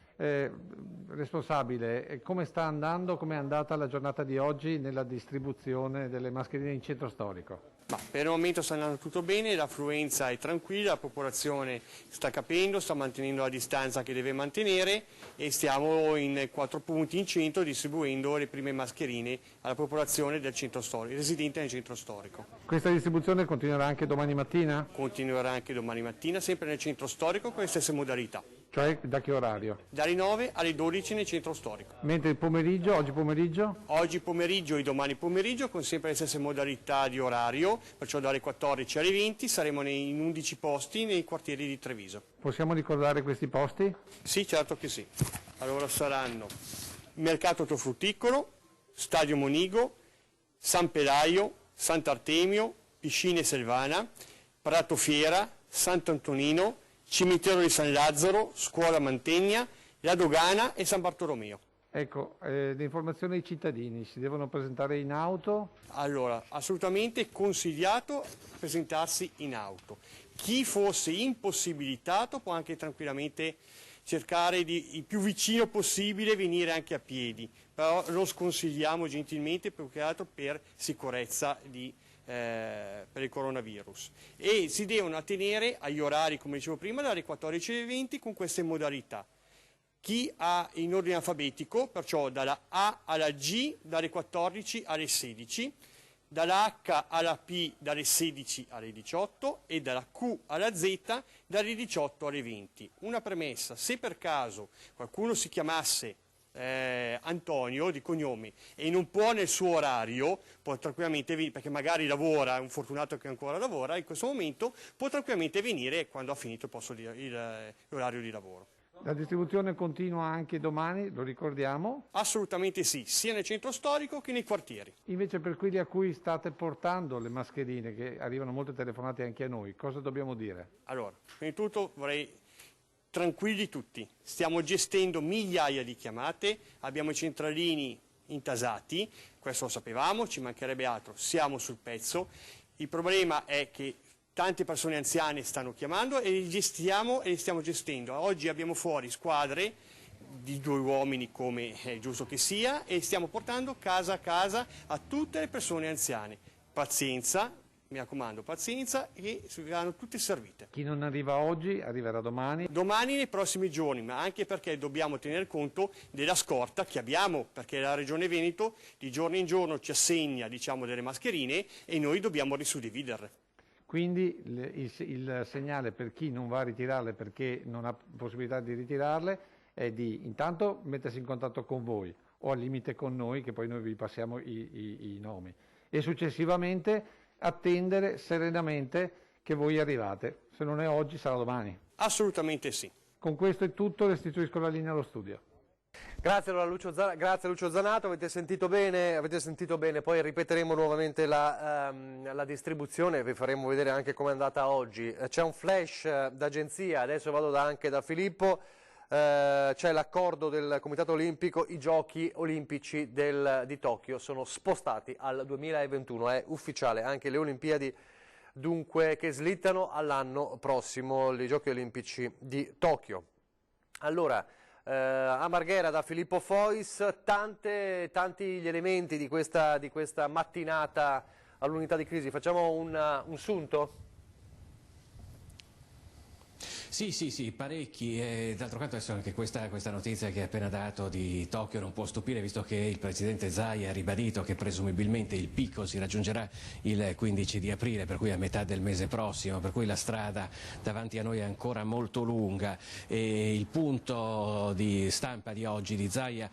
Responsabile, come sta andando, come è andata la giornata di oggi nella distribuzione delle mascherine in centro storico?
Per il momento sta andando tutto bene, l'affluenza è tranquilla, la popolazione sta capendo, sta mantenendo la distanza che deve mantenere e stiamo in 4 punti in centro distribuendo le prime mascherine alla popolazione del centro storico, residente nel centro storico.
Questa distribuzione continuerà anche domani mattina?
Continuerà anche domani mattina, sempre nel centro storico con le stesse modalità.
Cioè da che orario?
Dalle 9 alle 12 nel centro storico.
Mentre il pomeriggio, oggi pomeriggio?
Oggi pomeriggio e domani pomeriggio con sempre le stesse modalità di orario, perciò dalle 14 alle 20 saremo in 11 posti nei quartieri di Treviso.
Possiamo ricordare questi posti?
Sì, certo che sì. Allora saranno Mercato Ortofrutticolo, Stadio Monigo, San Pelaio, Sant'Artemio, Piscine Selvana, Prato Fiera, Sant'Antonino, Cimitero di San Lazzaro, Scuola Mantegna, La Dogana e San Bartolomeo.
Ecco, le informazioni ai cittadini si devono presentare in auto?
Allora, assolutamente consigliato presentarsi in auto. Chi fosse impossibilitato può anche tranquillamente cercare il più vicino possibile venire anche a piedi, però lo sconsigliamo gentilmente più che altro per sicurezza per il coronavirus, e si devono attenere agli orari, come dicevo prima, dalle 14 alle 20 con queste modalità. Chi ha in ordine alfabetico, perciò dalla A alla G dalle 14 alle 16, dalla H alla P dalle 16 alle 18 e dalla Q alla Z dalle 18 alle 20. Una premessa: se per caso qualcuno si chiamasse Antonio di cognome e non può nel suo orario, può tranquillamente venire, perché magari lavora, è un fortunato che ancora lavora, in questo momento può tranquillamente venire quando ha finito l'orario di lavoro.
La distribuzione continua anche domani, lo ricordiamo?
Assolutamente sì, sia nel centro storico che nei quartieri.
Invece per quelli a cui state portando le mascherine, che arrivano molte telefonate anche a noi, cosa dobbiamo dire?
Allora, prima di tutto vorrei tranquilli tutti, stiamo gestendo migliaia di chiamate, abbiamo i centralini intasati, questo lo sapevamo, ci mancherebbe altro, siamo sul pezzo. Il problema è che tante persone anziane stanno chiamando e li stiamo gestendo. Oggi abbiamo fuori squadre di 2 uomini, come è giusto che sia, e stiamo portando casa a casa a tutte le persone anziane. Pazienza, mi raccomando, pazienza, e saranno tutte servite.
Chi non arriva oggi arriverà domani?
Domani, nei prossimi giorni, ma anche perché dobbiamo tener conto della scorta che abbiamo, perché la Regione Veneto di giorno in giorno ci assegna, diciamo, delle mascherine e noi dobbiamo risuddividerle.
Quindi il segnale per chi non va a ritirarle perché non ha possibilità di ritirarle è di intanto mettersi in contatto con voi o al limite con noi, che poi noi vi passiamo i nomi, e successivamente attendere serenamente che voi arrivate. Se non è oggi sarà domani.
Assolutamente sì.
Con questo è tutto, restituisco la linea allo studio.
Grazie, allora, grazie Lucio Zanato, avete sentito bene, poi ripeteremo nuovamente la distribuzione, vi faremo vedere anche come è andata oggi. C'è un flash d'agenzia, adesso vado anche da Filippo. C'è l'accordo del Comitato Olimpico, i giochi olimpici di Tokyo sono spostati al 2021, è ufficiale, anche le Olimpiadi dunque che slittano all'anno prossimo, i giochi olimpici di Tokyo. Allora, a Marghera da Filippo Fois, tanti gli elementi di questa mattinata all'unità di crisi, facciamo un sunto?
Sì, parecchi, e d'altro canto adesso anche questa notizia che ha appena dato di Tokyo non può stupire, visto che il presidente Zai ha ribadito che presumibilmente il picco si raggiungerà il 15 di aprile, per cui a metà del mese prossimo, per cui la strada davanti a noi è ancora molto lunga, e il punto di stampa di oggi di Zai ha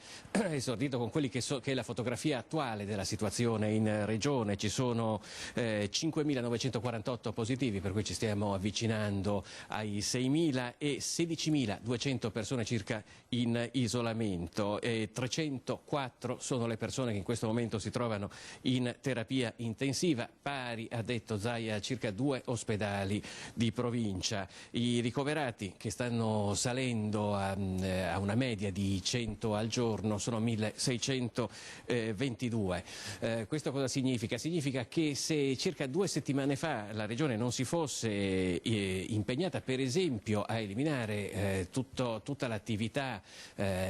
esordito con quelli che è la fotografia attuale della situazione in regione. Ci sono 5.948 positivi, per cui ci stiamo avvicinando ai 6.000 e 16.200 persone circa in isolamento, e 304 sono le persone che in questo momento si trovano in terapia intensiva, pari, ha detto Zai, a circa 2 ospedali di provincia. I ricoverati, che stanno salendo a una media di 100 al giorno, sono 1.622. Questo cosa significa? Significa che se circa 2 settimane fa la Regione non si fosse impegnata per esempio a eliminare tutta l'attività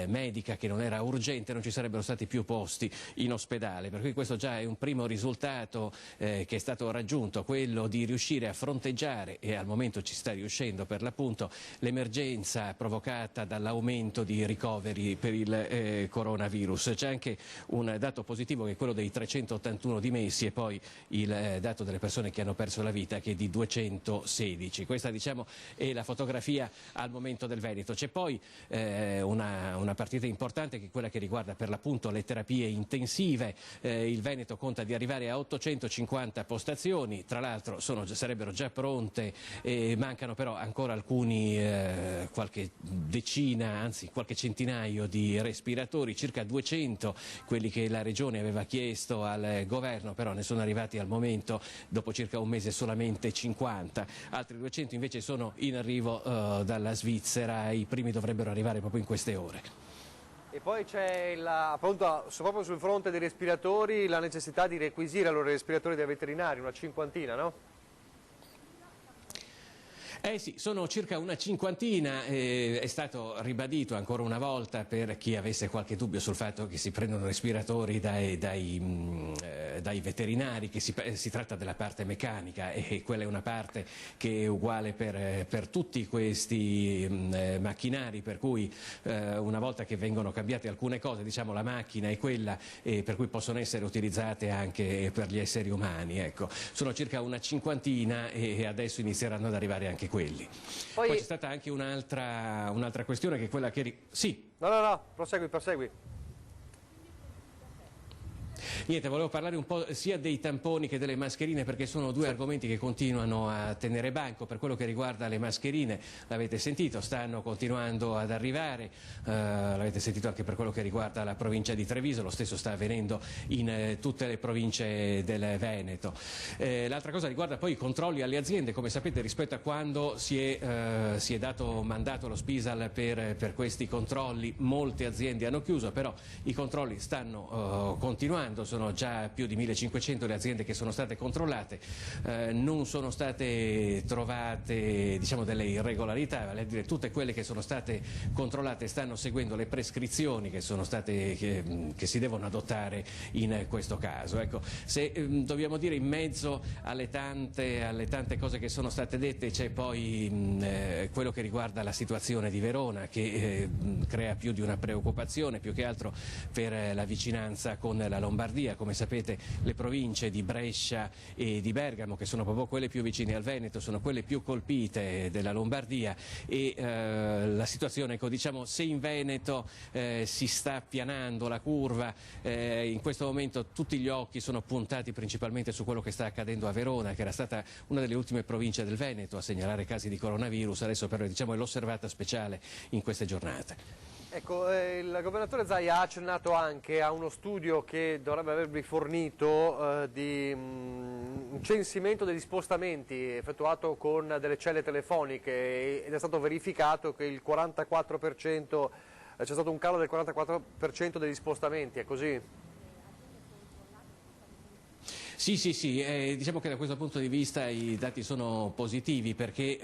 medica che non era urgente, non ci sarebbero stati più posti in ospedale, per cui questo già è un primo risultato che è stato raggiunto, quello di riuscire a fronteggiare, e al momento ci sta riuscendo per l'appunto, l'emergenza provocata dall'aumento di ricoveri per il coronavirus. C'è anche un dato positivo che è quello dei 381 dimessi, e poi il dato delle persone che hanno perso la vita, che è di 216. Questa, diciamo, diciamo, e la fotografia al momento del Veneto. C'è poi una partita importante che è quella che riguarda per l'appunto le terapie intensive. Il Veneto conta di arrivare a 850 postazioni, tra l'altro sarebbero già pronte, mancano però ancora alcuni, qualche decina, anzi qualche centinaio di respiratori, circa 200 quelli che la Regione aveva chiesto al governo, però ne sono arrivati al momento, dopo circa un mese, solamente 50. Altri 200 invece sono in arrivo dalla Svizzera, i primi dovrebbero arrivare proprio in queste ore.
E poi c'è appunto, proprio sul fronte dei respiratori, la necessità di requisire allora i respiratori dei veterinari, una cinquantina, no?
Sì, sono circa una cinquantina, è stato ribadito ancora una volta per chi avesse qualche dubbio sul fatto che si prendono respiratori dai veterinari, che si tratta della parte meccanica e quella è una parte che è uguale per tutti questi macchinari, per cui una volta che vengono cambiate alcune cose, diciamo la macchina è quella per cui possono essere utilizzate anche per gli esseri umani. Ecco. Sono circa una cinquantina e adesso inizieranno ad arrivare anche quelli. Poi c'è stata anche un'altra questione che è quella che... Sì.
No, prosegui.
Niente, volevo parlare un po' sia dei tamponi che delle mascherine, perché sono due argomenti che continuano a tenere banco. Per quello che riguarda le mascherine, l'avete sentito, stanno continuando ad arrivare, l'avete sentito anche per quello che riguarda la provincia di Treviso, lo stesso sta avvenendo in tutte le province del Veneto. L'altra cosa riguarda poi i controlli alle aziende. Come sapete, rispetto a quando si è dato mandato allo Spisal per questi controlli, molte aziende hanno chiuso, però i controlli stanno continuando. Sono già più di 1500 le aziende che sono state controllate, non sono state trovate, diciamo, delle irregolarità, vale a dire tutte quelle che sono state controllate stanno seguendo le prescrizioni che si devono adottare in questo caso. Ecco, se dobbiamo dire, in mezzo alle tante cose che sono state dette, c'è poi quello che riguarda la situazione di Verona, che crea più di una preoccupazione, più che altro per la vicinanza con la Lombardia. Come sapete, le province di Brescia e di Bergamo, che sono proprio quelle più vicine al Veneto, sono quelle più colpite della Lombardia, e la situazione, ecco, diciamo, se in Veneto si sta appianando la curva, in questo momento tutti gli occhi sono puntati principalmente su quello che sta accadendo a Verona, che era stata una delle ultime province del Veneto a segnalare casi di coronavirus. Adesso però, diciamo, è l'osservata speciale in queste giornate.
Ecco, il governatore Zaia ha accennato anche a uno studio che dovrebbe avervi fornito di un censimento degli spostamenti effettuato con delle celle telefoniche, ed è stato verificato che il 44%, c'è stato un calo del 44% degli spostamenti, è così?
Sì, diciamo che da questo punto di vista i dati sono positivi, perché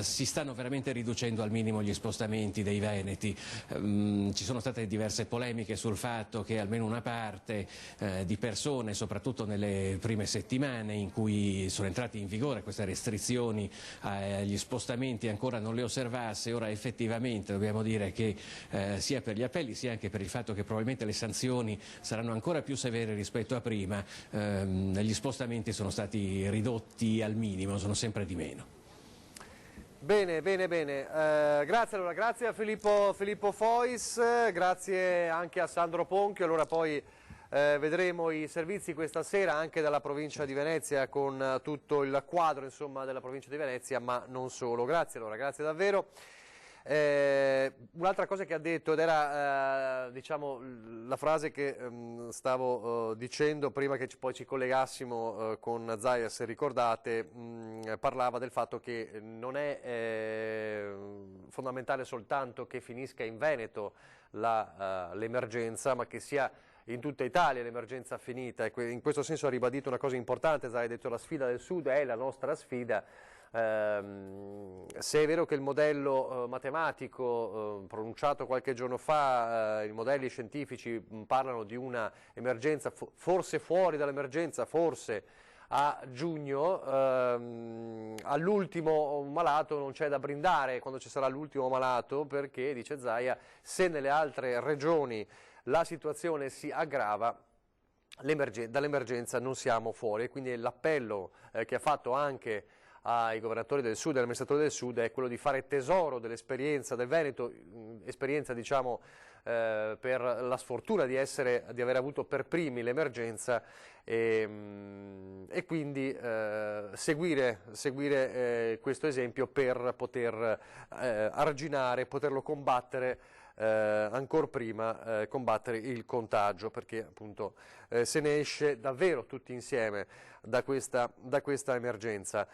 si stanno veramente riducendo al minimo gli spostamenti dei veneti. Ci sono state diverse polemiche sul fatto che almeno una parte di persone, soprattutto nelle prime settimane in cui sono entrate in vigore queste restrizioni agli spostamenti, ancora non le osservasse. Ora effettivamente dobbiamo dire che sia per gli appelli sia anche per il fatto che probabilmente le sanzioni saranno ancora più severe rispetto a prima, gli spostamenti sono stati ridotti al minimo, sono sempre di meno.
Bene. Grazie a Filippo Fois, grazie anche a Sandro Ponchio. Allora poi vedremo i servizi questa sera anche dalla provincia di Venezia, con tutto il quadro, insomma, della provincia di Venezia, ma non solo. Grazie davvero. Un'altra cosa che ha detto, ed era diciamo la frase che stavo dicendo prima che poi ci collegassimo con Zaia, se ricordate, parlava del fatto che non è fondamentale soltanto che finisca in Veneto l'emergenza, ma che sia in tutta Italia l'emergenza finita. E in questo senso ha ribadito una cosa importante. Zaia ha detto: la sfida del Sud è la nostra sfida. Se è vero che il modello matematico pronunciato qualche giorno fa, i modelli scientifici parlano di una emergenza, forse fuori dall'emergenza, forse a giugno, all'ultimo malato non c'è da brindare quando ci sarà l'ultimo malato, perché, dice Zaia, se nelle altre regioni la situazione si aggrava, dall'emergenza non siamo fuori. E quindi l'appello che ha fatto anche ai governatori del Sud e agli amministratori del Sud è quello di fare tesoro dell'esperienza del Veneto, esperienza diciamo per la sfortuna di aver avuto per primi l'emergenza e quindi seguire questo esempio per poter arginare, poterlo combattere ancora prima, combattere il contagio, perché appunto se ne esce davvero tutti insieme da questa emergenza.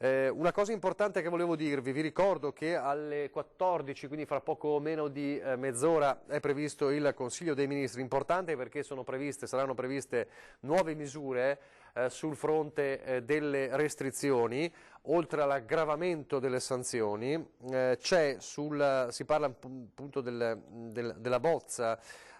Una cosa importante che volevo dirvi, vi ricordo che alle 14, quindi fra poco meno di mezz'ora, è previsto il Consiglio dei Ministri, importante perché saranno previste nuove misure sul fronte delle restrizioni, oltre all'aggravamento delle sanzioni. Si parla appunto della bozza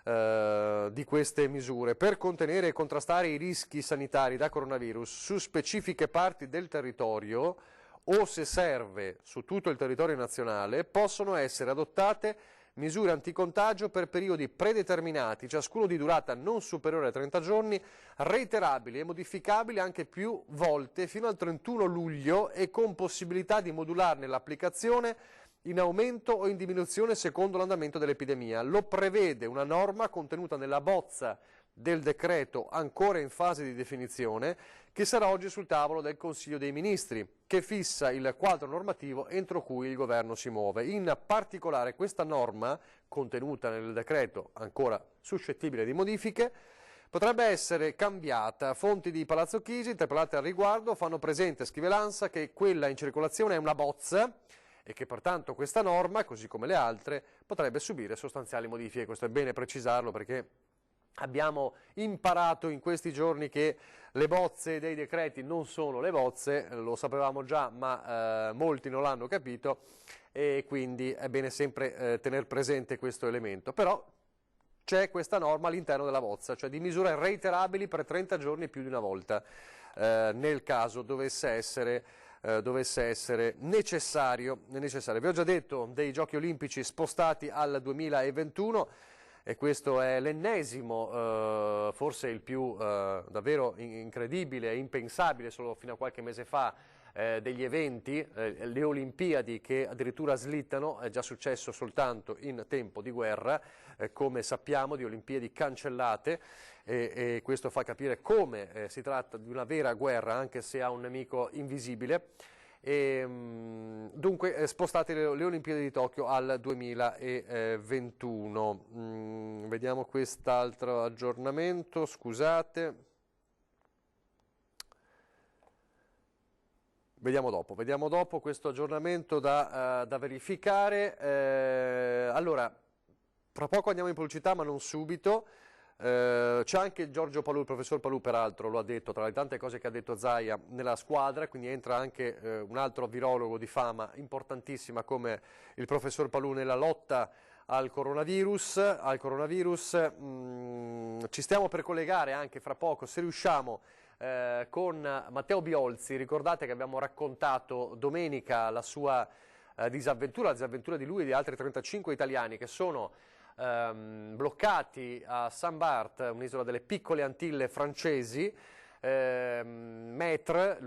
di queste misure per contenere e contrastare i rischi sanitari da coronavirus su specifiche parti del territorio o, se serve, su tutto il territorio nazionale, possono essere adottate misure anticontagio per periodi predeterminati, ciascuno di durata non superiore a 30 giorni, reiterabili e modificabili anche più volte fino al 31 luglio e con possibilità di modularne l'applicazione in aumento o in diminuzione secondo l'andamento dell'epidemia. Lo prevede una norma contenuta nella bozza del decreto ancora in fase di definizione, che sarà oggi sul tavolo del Consiglio dei Ministri, che fissa il quadro normativo entro cui il Governo si muove. In particolare questa norma, contenuta nel decreto ancora suscettibile di modifiche, potrebbe essere cambiata. Fonti di Palazzo Chigi, interpellate al riguardo, fanno presente, scrive l'ANSA, che quella in circolazione è una bozza e che pertanto questa norma, così come le altre, potrebbe subire sostanziali modifiche. Questo è bene precisarlo perché abbiamo imparato in questi giorni che le bozze dei decreti non sono le bozze, lo sapevamo già ma molti non l'hanno capito e quindi è bene sempre tener presente questo elemento. Però c'è questa norma all'interno della bozza, cioè di misure reiterabili per 30 giorni più di una volta, nel caso dovesse essere necessario. Vi ho già detto dei Giochi Olimpici spostati al 2021 e questo è l'ennesimo, forse il più davvero incredibile e impensabile solo fino a qualche mese fa, degli eventi, le Olimpiadi che addirittura slittano. È già successo soltanto in tempo di guerra, come sappiamo, di Olimpiadi cancellate e questo fa capire come si tratta di una vera guerra, anche se ha un nemico invisibile. Dunque spostate le Olimpiadi di Tokyo al 2021. Vediamo quest'altro aggiornamento, scusate. Vediamo dopo questo aggiornamento da verificare. Allora, fra poco andiamo in pubblicità, ma non subito. C'è anche Giorgio Palù, il professor Palù peraltro lo ha detto, tra le tante cose che ha detto Zaia, nella squadra, quindi entra anche un altro virologo di fama importantissima come il professor Palù nella lotta al coronavirus. Ci stiamo per collegare anche fra poco, se riusciamo, con Matteo Biolzi. Ricordate che abbiamo raccontato domenica la sua disavventura, la disavventura di lui e di altri 35 italiani che sono bloccati a Saint-Barth, un'isola delle piccole Antille francesi. Maître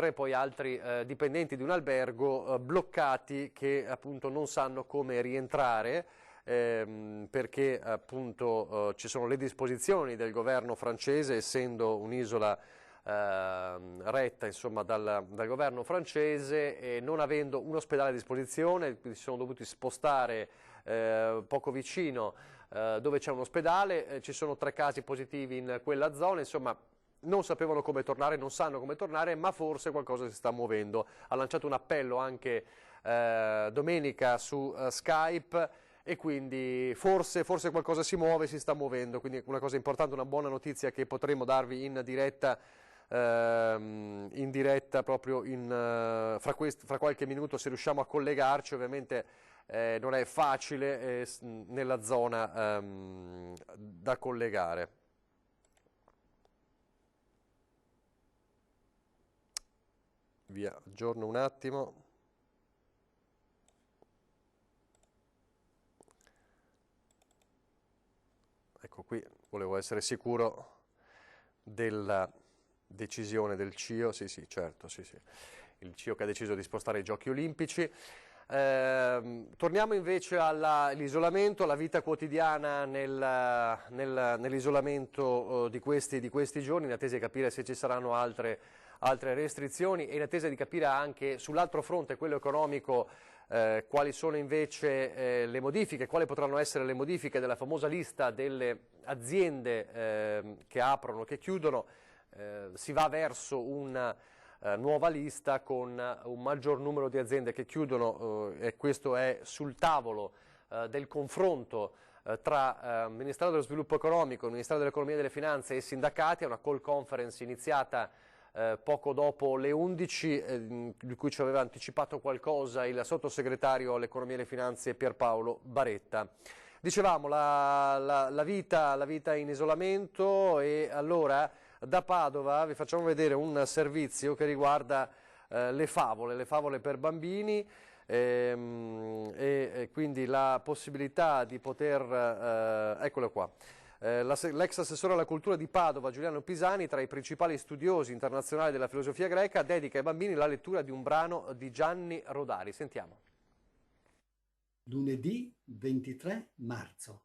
e poi altri dipendenti di un albergo bloccati, che appunto non sanno come rientrare perché appunto ci sono le disposizioni del governo francese, essendo un'isola retta insomma dal governo francese, e non avendo un ospedale a disposizione si sono dovuti spostare poco vicino dove c'è un ospedale. Ci sono 3 casi positivi in quella zona, insomma non sapevano come tornare, non sanno come tornare, ma forse qualcosa si sta muovendo. Ha lanciato un appello anche domenica su Skype e quindi forse qualcosa si muove, si sta muovendo, quindi una cosa importante, una buona notizia che potremo darvi in diretta proprio fra qualche minuto, se riusciamo a collegarci. Ovviamente non è facile nella zona da collegare. Via, aggiorno un attimo. Ecco qui, volevo essere sicuro della decisione del CIO, sì certo, sì. il CIO che ha deciso di spostare i Giochi Olimpici. Torniamo invece all'isolamento, alla vita quotidiana nell'isolamento di questi giorni, in attesa di capire se ci saranno altre restrizioni e in attesa di capire anche sull'altro fronte, quello economico, quali sono invece le modifiche, quali potranno essere le modifiche della famosa lista delle aziende che aprono, che chiudono. Si va verso una nuova lista con un maggior numero di aziende che chiudono e questo è sul tavolo del confronto tra Ministero dello Sviluppo Economico, Ministero dell'Economia e delle Finanze e sindacati. È una call conference iniziata poco dopo le 11, di cui ci aveva anticipato qualcosa il sottosegretario all'Economia e alle Finanze Pierpaolo Baretta. Dicevamo la vita in isolamento, e allora da Padova vi facciamo vedere un servizio che riguarda le favole per bambini e quindi la possibilità di poter, eccolo qua. L'ex assessore alla cultura di Padova, Giuliano Pisani, tra i principali studiosi internazionali della filosofia greca, dedica ai bambini la lettura di un brano di Gianni Rodari. Sentiamo.
Lunedì 23 marzo.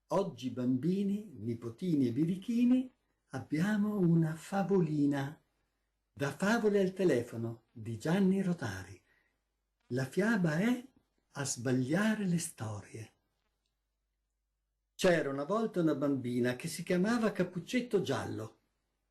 Oggi bambini, nipotini e birichini, abbiamo una favolina. Da Favole al telefono di Gianni Rodari. La fiaba è A sbagliare le storie. C'era una volta una bambina che si chiamava Cappuccetto Giallo.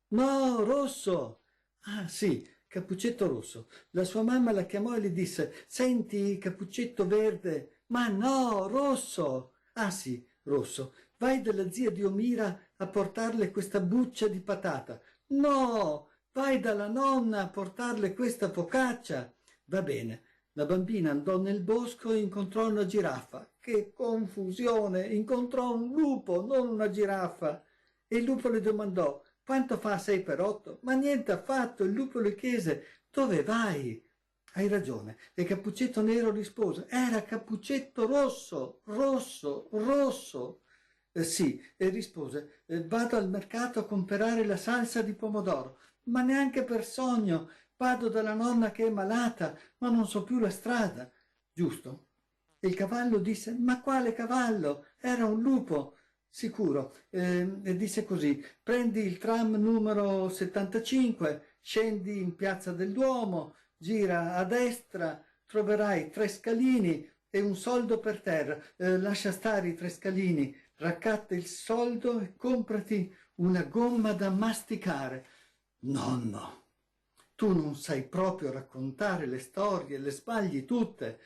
No, rosso! Ah sì, Cappuccetto Rosso. La sua mamma la chiamò e le disse: senti, Cappuccetto Verde. Ma no, rosso! Ah sì, rosso. Vai dalla zia Diomira a portarle questa buccia di patata. No, vai dalla nonna a portarle questa focaccia. Va bene. La bambina andò nel bosco e incontrò una giraffa. Che confusione! Incontrò un lupo, non una giraffa. E il lupo le domandò: quanto fa 6 per 8? Ma niente affatto. Il lupo le chiese: dove vai? Hai ragione. E Cappuccetto Nero rispose: era Cappuccetto Rosso, rosso, rosso. Sì, e rispose: vado al mercato a comprare la salsa di pomodoro. Ma neanche per sogno. Vado dalla nonna che è malata, ma non so più la strada. Giusto? E il cavallo disse: ma quale cavallo? Era un lupo. Sicuro. E disse così: prendi il tram numero 75, scendi in Piazza del Duomo, gira a destra, troverai 3 scalini e un soldo per terra. Lascia stare i 3 scalini, raccatta il soldo e comprati una gomma da masticare. Nonno, tu non sai proprio raccontare le storie, le sbagli tutte,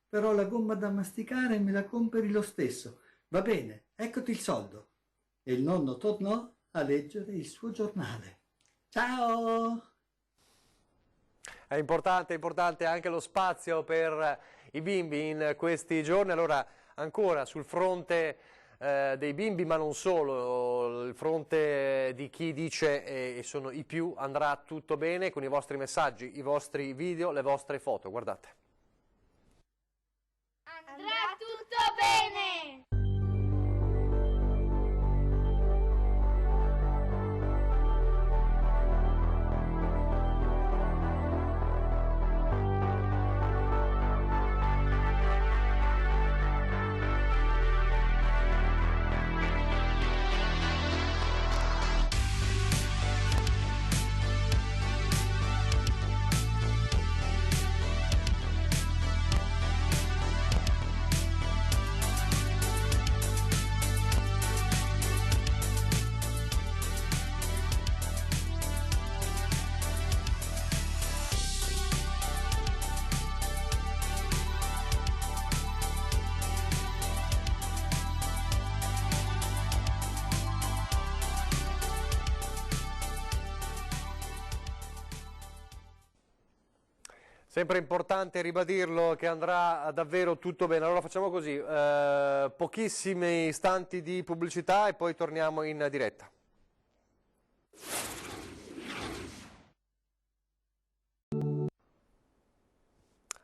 però la gomma da masticare me la compri lo stesso. Va bene, eccoti il soldo. E il nonno tornò a leggere il suo giornale. Ciao!
È importante anche lo spazio per i bimbi in questi giorni. Allora, ancora sul fronte dei bimbi, ma non solo, il fronte di chi dice e sono i più, andrà tutto bene con i vostri messaggi, i vostri video, le vostre foto. Guardate.
Andrà tutto bene!
Sempre importante ribadirlo che andrà davvero tutto bene. Allora facciamo così, pochissimi istanti di pubblicità e poi torniamo in diretta.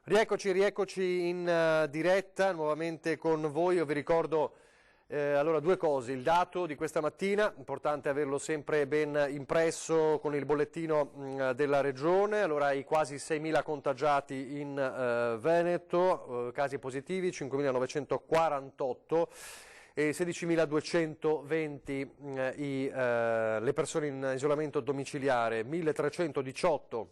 Rieccoci in diretta nuovamente con voi. Io vi ricordo Allora, due cose: il dato di questa mattina, importante averlo sempre ben impresso con il bollettino della Regione. Allora, i quasi 6.000 contagiati in Veneto, casi positivi 5.948 e 16.220 le persone in isolamento domiciliare, 1.318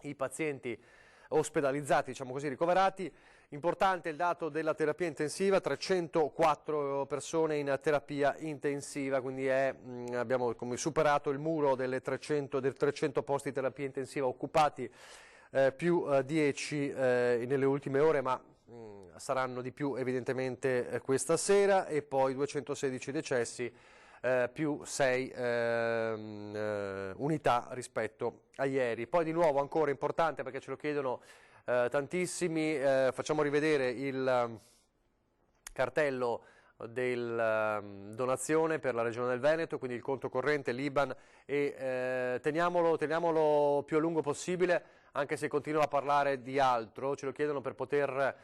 i pazienti ospedalizzati, diciamo così, ricoverati. Importante il dato della terapia intensiva, 304 persone in terapia intensiva, quindi abbiamo superato il muro del 300 posti di terapia intensiva occupati, più 10 nelle ultime ore, ma saranno di più evidentemente questa sera, e poi 216 decessi, più 6 unità rispetto a ieri. Poi di nuovo ancora importante, perché ce lo chiedono tantissimi, facciamo rivedere il cartello del donazione per la Regione del Veneto, quindi il conto corrente, l'IBAN, e teniamolo più a lungo possibile, anche se continuo a parlare di altro. Ce lo chiedono per poter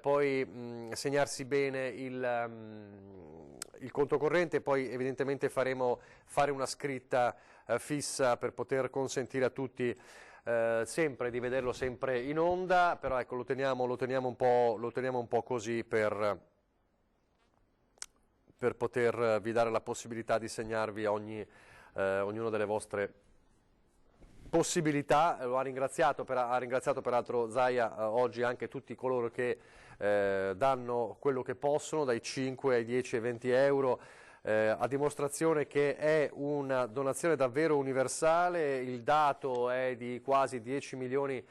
poi segnarsi bene il conto corrente, e poi evidentemente faremo una scritta fissa per poter consentire a tutti sempre di vederlo sempre in onda, però ecco, lo teniamo un po' così per potervi dare la possibilità di segnarvi ognuna delle vostre possibilità. Lo ha ringraziato peraltro Zaia oggi anche tutti coloro che danno quello che possono, dai 5 ai 10 ai 20 euro, a dimostrazione che è una donazione davvero universale. Il dato è di quasi 10 milioni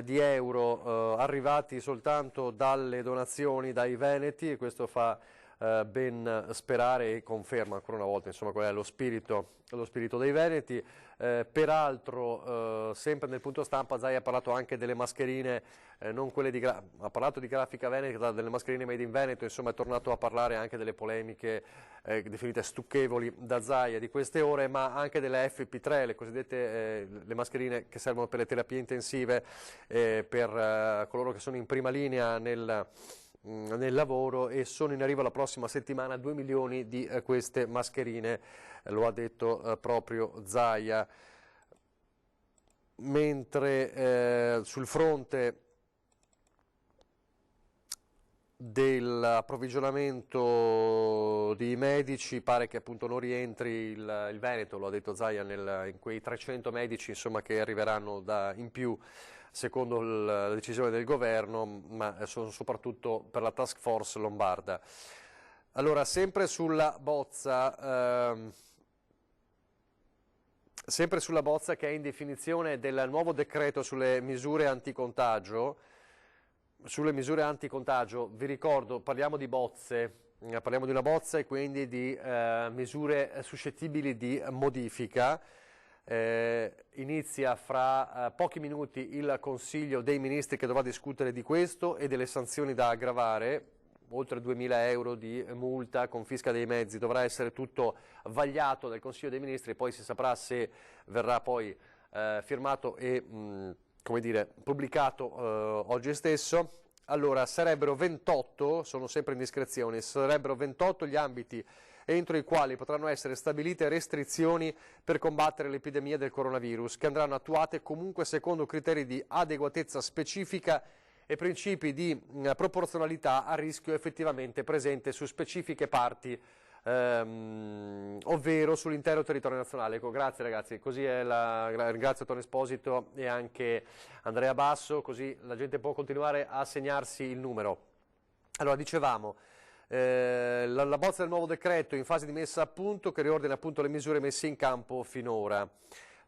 di euro arrivati soltanto dalle donazioni dai veneti, e questo fa ben sperare e conferma ancora una volta, insomma, qual è lo spirito dei veneti. Peraltro sempre nel punto stampa Zai ha parlato anche delle mascherine, non quelle ha parlato di Grafica Veneta, delle mascherine made in Veneto, insomma è tornato a parlare anche delle polemiche definite stucchevoli da Zaia di queste ore, ma anche delle FP3, le cosiddette le mascherine che servono per le terapie intensive, per coloro che sono in prima linea nel lavoro, e sono in arrivo la prossima settimana 2 milioni di queste mascherine, lo ha detto proprio Zaia. Mentre sul fronte dell'approvvigionamento di medici pare che appunto non rientri il Veneto, lo ha detto Zaia, in quei 300 medici, insomma, che arriveranno in più secondo la decisione del governo, ma sono soprattutto per la task force lombarda. Allora, sempre sulla bozza che è in definizione del nuovo decreto sulle misure anticontagio, vi ricordo, parliamo di una bozza e quindi di misure suscettibili di modifica. Inizia fra pochi minuti il Consiglio dei Ministri, che dovrà discutere di questo e delle sanzioni da aggravare, oltre 2.000 euro di multa, confisca dei mezzi. Dovrà essere tutto vagliato dal Consiglio dei Ministri, e poi si saprà se verrà poi firmato e pubblicato oggi stesso. Allora, sarebbero 28, sono sempre indiscrezioni, sarebbero 28 gli ambiti entro i quali potranno essere stabilite restrizioni per combattere l'epidemia del coronavirus, che andranno attuate comunque secondo criteri di adeguatezza specifica e principi di proporzionalità al rischio effettivamente presente su specifiche parti, ovvero sull'intero territorio nazionale. Ecco, grazie ragazzi, così è ringrazio Tony Esposito e anche Andrea Basso, così la gente può continuare a segnarsi il numero. Allora, dicevamo, la bozza del nuovo decreto in fase di messa a punto, che riordina appunto le misure messe in campo finora.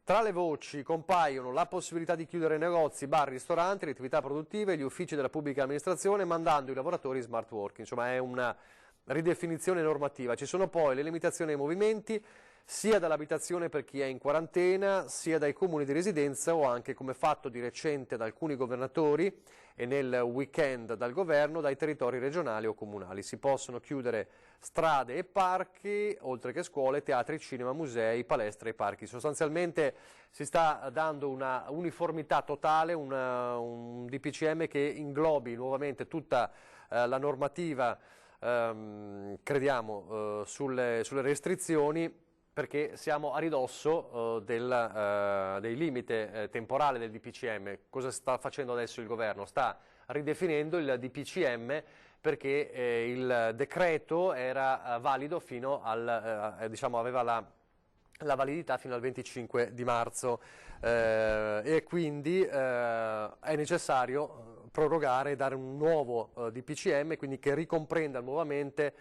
Tra le voci compaiono la possibilità di chiudere negozi, bar, ristoranti, le attività produttive, gli uffici della pubblica amministrazione, mandando i lavoratori in smart working. Insomma, è una ridefinizione normativa. Ci sono poi le limitazioni ai movimenti, sia dall'abitazione per chi è in quarantena, sia dai comuni di residenza, o anche, come fatto di recente da alcuni governatori e nel weekend dal governo, dai territori regionali o comunali. Si possono chiudere strade e parchi, oltre che scuole, teatri, cinema, musei, palestre e parchi. Sostanzialmente si sta dando una uniformità totale, un DPCM che inglobi nuovamente tutta la normativa crediamo sulle restrizioni, perché siamo a ridosso del limite temporale del DPCM. Cosa sta facendo adesso il governo? Sta ridefinendo il DPCM, perché il decreto era valido fino aveva la validità fino al 25 di marzo e quindi è necessario prorogare e dare un nuovo DPCM, quindi che ricomprenda nuovamente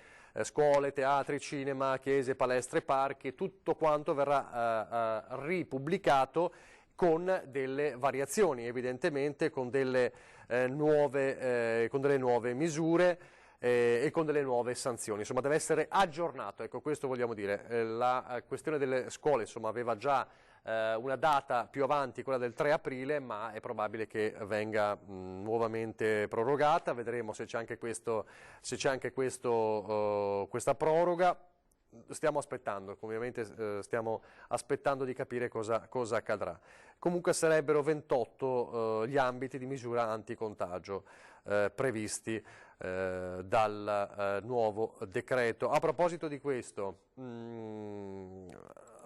scuole, teatri, cinema, chiese, palestre, parchi, tutto quanto verrà ripubblicato con delle variazioni, evidentemente con delle nuove misure e con delle nuove sanzioni. Insomma, deve essere aggiornato, ecco, questo vogliamo dire. La questione delle scuole, insomma, aveva già una data più avanti, quella del 3 aprile, ma è probabile che venga nuovamente prorogata. Vedremo se c'è anche questa proroga. Stiamo aspettando, ovviamente stiamo aspettando di capire cosa accadrà. Comunque sarebbero 28 gli ambiti di misura anticontagio previsti dal nuovo decreto. A proposito di questo,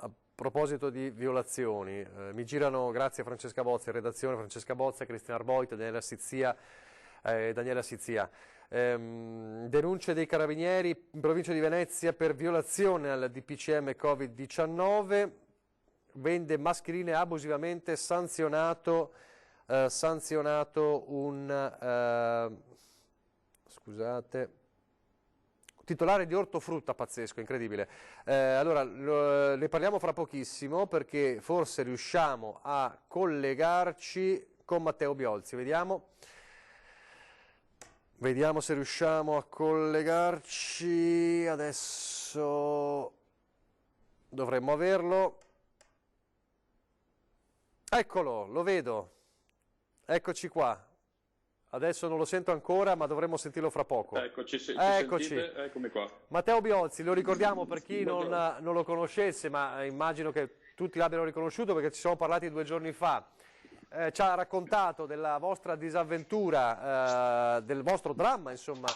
a proposito di violazioni, mi girano, grazie a Francesca Bozzi, in redazione Francesca Bozzi, Cristina Arboit, Daniela Sizia. Denunce dei carabinieri in provincia di Venezia per violazione al DPCM Covid-19, vende mascherine abusivamente, sanzionato un titolare di ortofrutta, pazzesco, incredibile. Allora, ne parliamo fra pochissimo, perché forse riusciamo a collegarci con Matteo Biolzi, Vediamo se riusciamo a collegarci, adesso dovremmo averlo. Eccolo, lo vedo, eccoci qua. Adesso non lo sento ancora, ma dovremmo sentirlo fra poco.
Eccoci. Sentite? Eccomi qua.
Matteo Biolzi, lo ricordiamo per chi non lo conoscesse, ma immagino che tutti l'abbiano riconosciuto perché ci siamo parlati 2 giorni fa. Ci ha raccontato della vostra disavventura, del vostro dramma, insomma,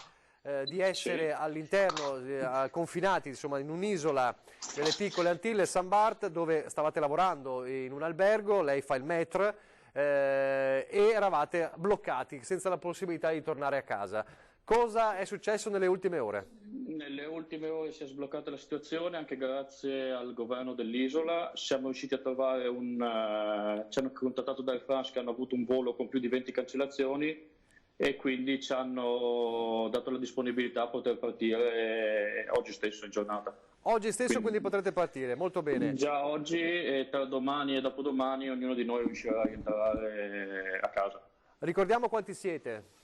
di essere all'interno, confinati, insomma, in un'isola delle piccole Antille, San Bart, dove stavate lavorando in un albergo, lei fa il maître, e eravate bloccati senza la possibilità di tornare a casa. Cosa è successo nelle ultime ore?
Nelle ultime ore si è sbloccata la situazione anche grazie al governo dell'isola. Siamo riusciti a trovare ci hanno contattato da Air France, che hanno avuto un volo con più di 20 cancellazioni, e quindi ci hanno dato la disponibilità a poter partire oggi stesso in giornata.
Oggi stesso quindi potrete partire, molto bene.
Già oggi, e tra domani e dopodomani ognuno di noi riuscirà a rientrare a casa.
Ricordiamo quanti siete?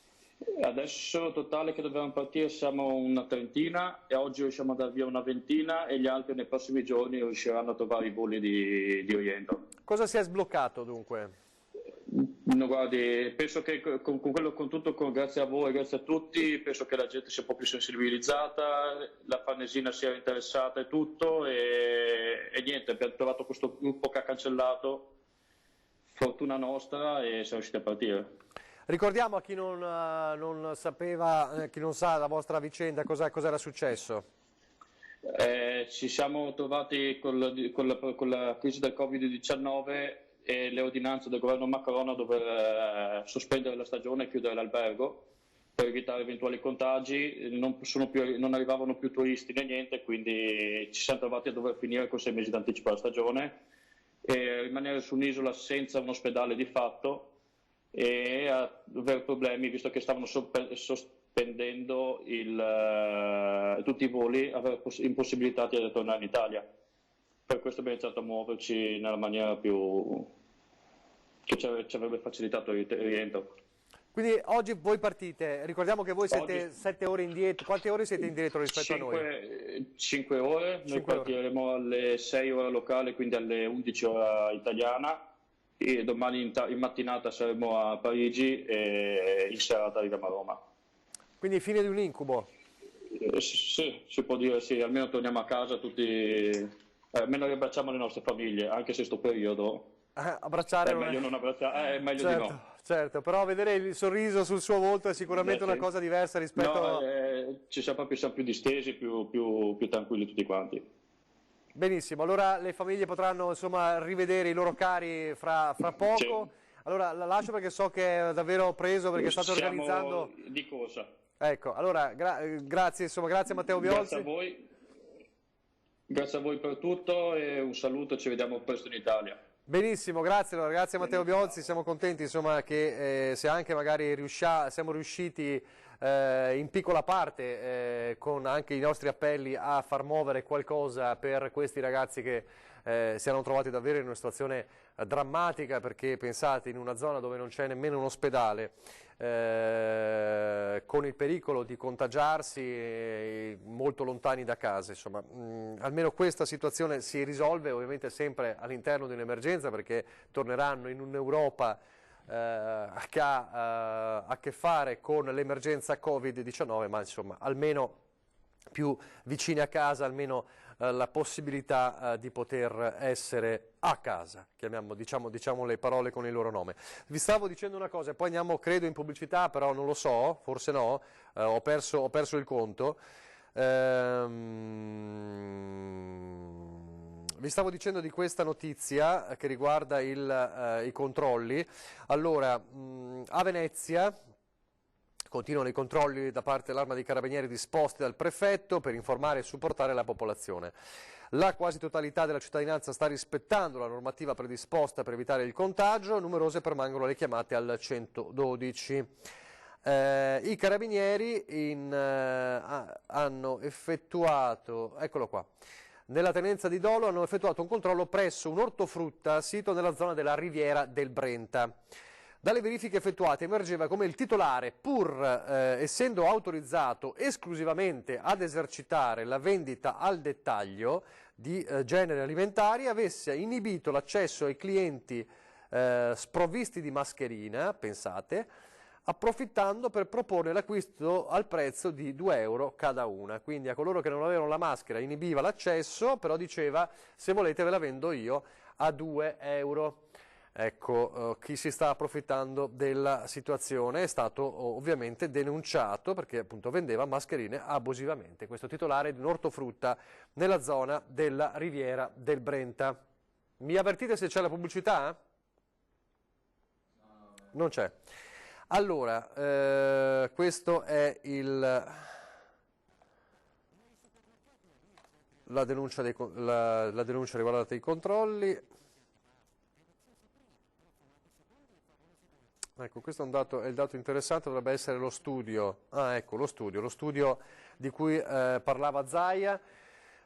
Adesso totale che dobbiamo partire siamo una trentina, e oggi riusciamo a dar via una ventina, e gli altri nei prossimi giorni riusciranno a trovare i voli di rientro.
Cosa si è sbloccato dunque?
No, guardi, penso che grazie a voi, grazie a tutti, penso che la gente sia un po' più sensibilizzata, la Farnesina sia interessata e tutto, e niente, abbiamo trovato questo gruppo che ha cancellato, fortuna nostra, e siamo riusciti a partire.
Ricordiamo a chi non sapeva, chi non sa la vostra vicenda, cosa era successo.
Ci siamo trovati con la crisi del Covid-19 e le ordinanze del governo Macron a dover sospendere la stagione e chiudere l'albergo per evitare eventuali contagi. Non arrivavano più turisti né niente, quindi ci siamo trovati a dover finire con 6 mesi d'anticipo la stagione e rimanere su un'isola senza un ospedale di fatto, e avere problemi visto che stavano sospendendo tutti i voli, avere impossibilitati a tornare in Italia. Per questo abbiamo iniziato a muoverci nella maniera più che ci avrebbe facilitato il rientro.
Quindi oggi voi partite, ricordiamo che voi siete 7 ore indietro. Quante ore siete indietro rispetto a noi?
5 ore, noi partiremo alle 6 ore locale, quindi alle 11 ora italiana, e domani in mattinata saremo a Parigi e in serata arriviamo a Roma.
Quindi fine di un incubo?
Sì, si può dire sì, almeno torniamo a casa tutti, almeno riabbracciamo le nostre famiglie, anche se sto periodo
abbracciare
è meglio non abbracciare, è meglio
certo,
di no.
certo, però vedere il sorriso sul suo volto è sicuramente una cosa diversa rispetto
No, ci siamo più distesi, più tranquilli tutti quanti.
Benissimo, allora le famiglie potranno insomma rivedere i loro cari fra poco. Allora la lascio perché so che è davvero preso perché state organizzando
di corsa.
Ecco, allora grazie, insomma, grazie Matteo Biolzi.
Grazie a voi per tutto e un saluto, ci vediamo presto in Italia.
Benissimo, grazie, allora, grazie a Matteo Biolzi, siamo contenti insomma che se anche magari siamo riusciti in piccola parte con anche i nostri appelli a far muovere qualcosa per questi ragazzi che si erano trovati davvero in una situazione drammatica, perché pensate, in una zona dove non c'è nemmeno un ospedale, con il pericolo di contagiarsi molto lontani da casa, insomma, almeno questa situazione si risolve ovviamente sempre all'interno di un'emergenza, perché torneranno in un'Europa che ha a che fare con l'emergenza Covid-19, ma insomma almeno più vicini a casa, almeno la possibilità di poter essere a casa, diciamo le parole con il loro nome. Vi stavo dicendo una cosa e poi andiamo credo in pubblicità, però non lo so, forse no, ho perso il conto. Vi stavo dicendo di questa notizia che riguarda i controlli. Allora, a Venezia continuano i controlli da parte dell'Arma dei Carabinieri disposti dal prefetto per informare e supportare la popolazione. La quasi totalità della cittadinanza sta rispettando la normativa predisposta per evitare il contagio, numerose permangono le chiamate al 112. I Carabinieri hanno effettuato, eccolo qua, nella tenenza di Dolo hanno effettuato un controllo presso un ortofrutta sito nella zona della Riviera del Brenta. Dalle verifiche effettuate emergeva come il titolare, pur essendo autorizzato esclusivamente ad esercitare la vendita al dettaglio di generi alimentari, avesse inibito l'accesso ai clienti sprovvisti di mascherina, pensate, approfittando per proporre l'acquisto al prezzo di 2 euro cada una. Quindi a coloro che non avevano la maschera inibiva l'accesso, però diceva se volete ve la vendo io a 2 euro. Ecco, chi si sta approfittando della situazione è stato ovviamente denunciato perché appunto vendeva mascherine abusivamente. Questo titolare di un ortofrutta nella zona della Riviera del Brenta. Mi avvertite se c'è la pubblicità? Non c'è. Allora, questo è la denuncia riguardante i controlli. Ecco, questo è il dato interessante, dovrebbe essere lo studio. Ah, ecco, lo studio di cui parlava Zaia.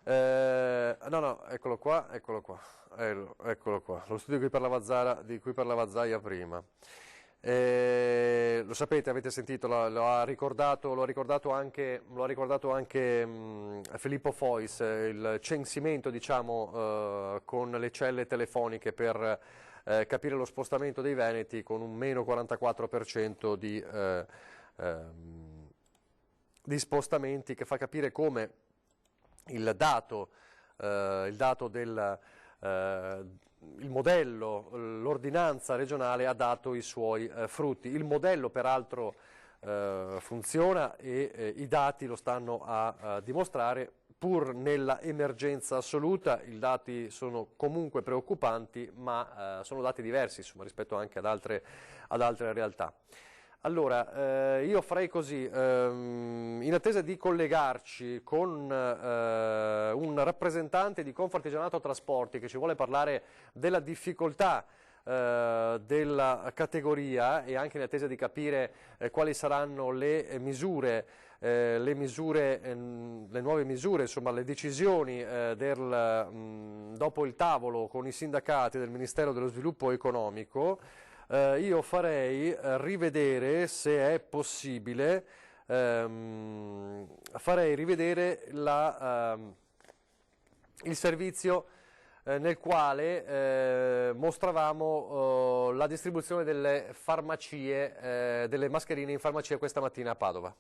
No, eccolo qua. Lo studio di cui parlava Zaia prima. Lo sapete, avete sentito, lo ha ricordato anche Filippo Fois, il censimento, diciamo, con le celle telefoniche per capire lo spostamento dei veneti con un meno 44% di spostamenti, che fa capire come il modello, l'ordinanza regionale ha dato i suoi frutti. Il modello peraltro funziona e i dati lo stanno a dimostrare. Pur nella emergenza assoluta i dati sono comunque preoccupanti, ma sono dati diversi insomma, rispetto anche ad altre realtà. Allora, io farei così, in attesa di collegarci con un rappresentante di Confartigianato Trasporti che ci vuole parlare della difficoltà della categoria e anche in attesa di capire quali saranno le nuove misure, insomma le decisioni dopo il tavolo con i sindacati del Ministero dello Sviluppo Economico. Io farei rivedere, se è possibile, il servizio nel quale mostravamo la distribuzione delle farmacie, delle mascherine in farmacia questa mattina a Padova.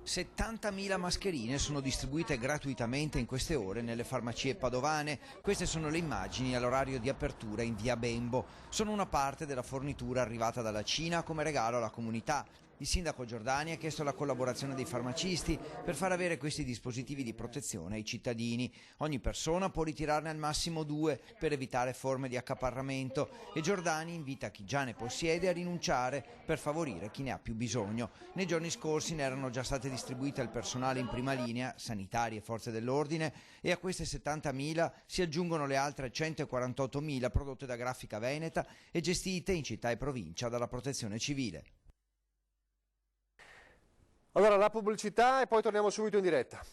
70.000 mascherine sono distribuite gratuitamente in queste ore nelle farmacie padovane. Queste sono le immagini all'orario di apertura in via Bembo. Sono una parte della fornitura arrivata dalla Cina come regalo alla comunità. Il sindaco Giordani ha chiesto la collaborazione dei farmacisti per far avere questi dispositivi di protezione ai cittadini. Ogni persona può ritirarne al massimo 2 per evitare forme di accaparramento e Giordani invita chi già ne possiede a rinunciare per favorire chi ne ha più bisogno. Nei giorni scorsi ne erano già state distribuite al personale in prima linea, sanitari e forze dell'ordine, e a queste 70.000 si aggiungono le altre 148.000 prodotte da Grafica Veneta e gestite in città e provincia dalla Protezione Civile.
Allora, la pubblicità e poi torniamo subito in diretta.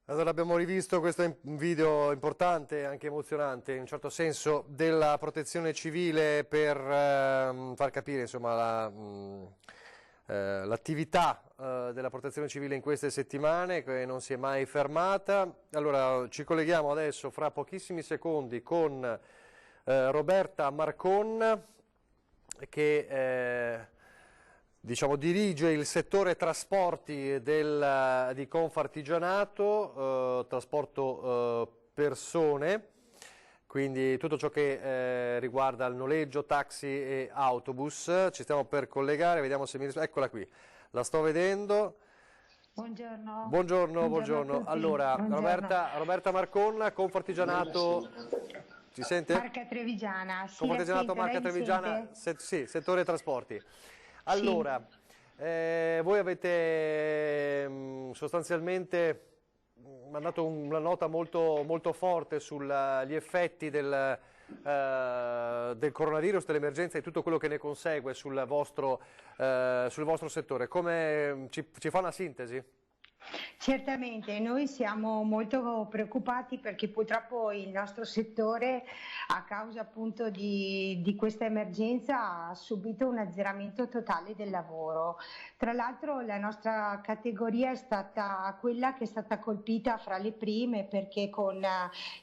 Allora abbiamo rivisto questo video importante e anche emozionante in un certo senso della protezione civile per far capire insomma l'attività della protezione civile in queste settimane che non si è mai fermata. Allora ci colleghiamo adesso fra pochissimi secondi con Roberta Marcon che diciamo, dirige il settore trasporti di Confartigianato, trasporto persone, quindi tutto ciò che riguarda il noleggio, taxi e autobus. Ci stiamo per collegare, vediamo se mi risponde. Eccola qui, la sto vedendo.
Buongiorno.
Buongiorno. Allora, buongiorno. Roberta Marcon, Confartigianato. Si sente?
Marca Trevigiana. Sì,
Confartigianato, Marca Trevigiana, sì, settore trasporti. Allora, voi avete sostanzialmente mandato una nota molto forte sugli effetti del coronavirus, dell'emergenza e tutto quello che ne consegue sul vostro settore. Come ci fa una sintesi?
Certamente, noi siamo molto preoccupati perché purtroppo il nostro settore, a causa appunto di questa emergenza, ha subito un azzeramento totale del lavoro. Tra l'altro la nostra categoria è stata quella che è stata colpita fra le prime, perché con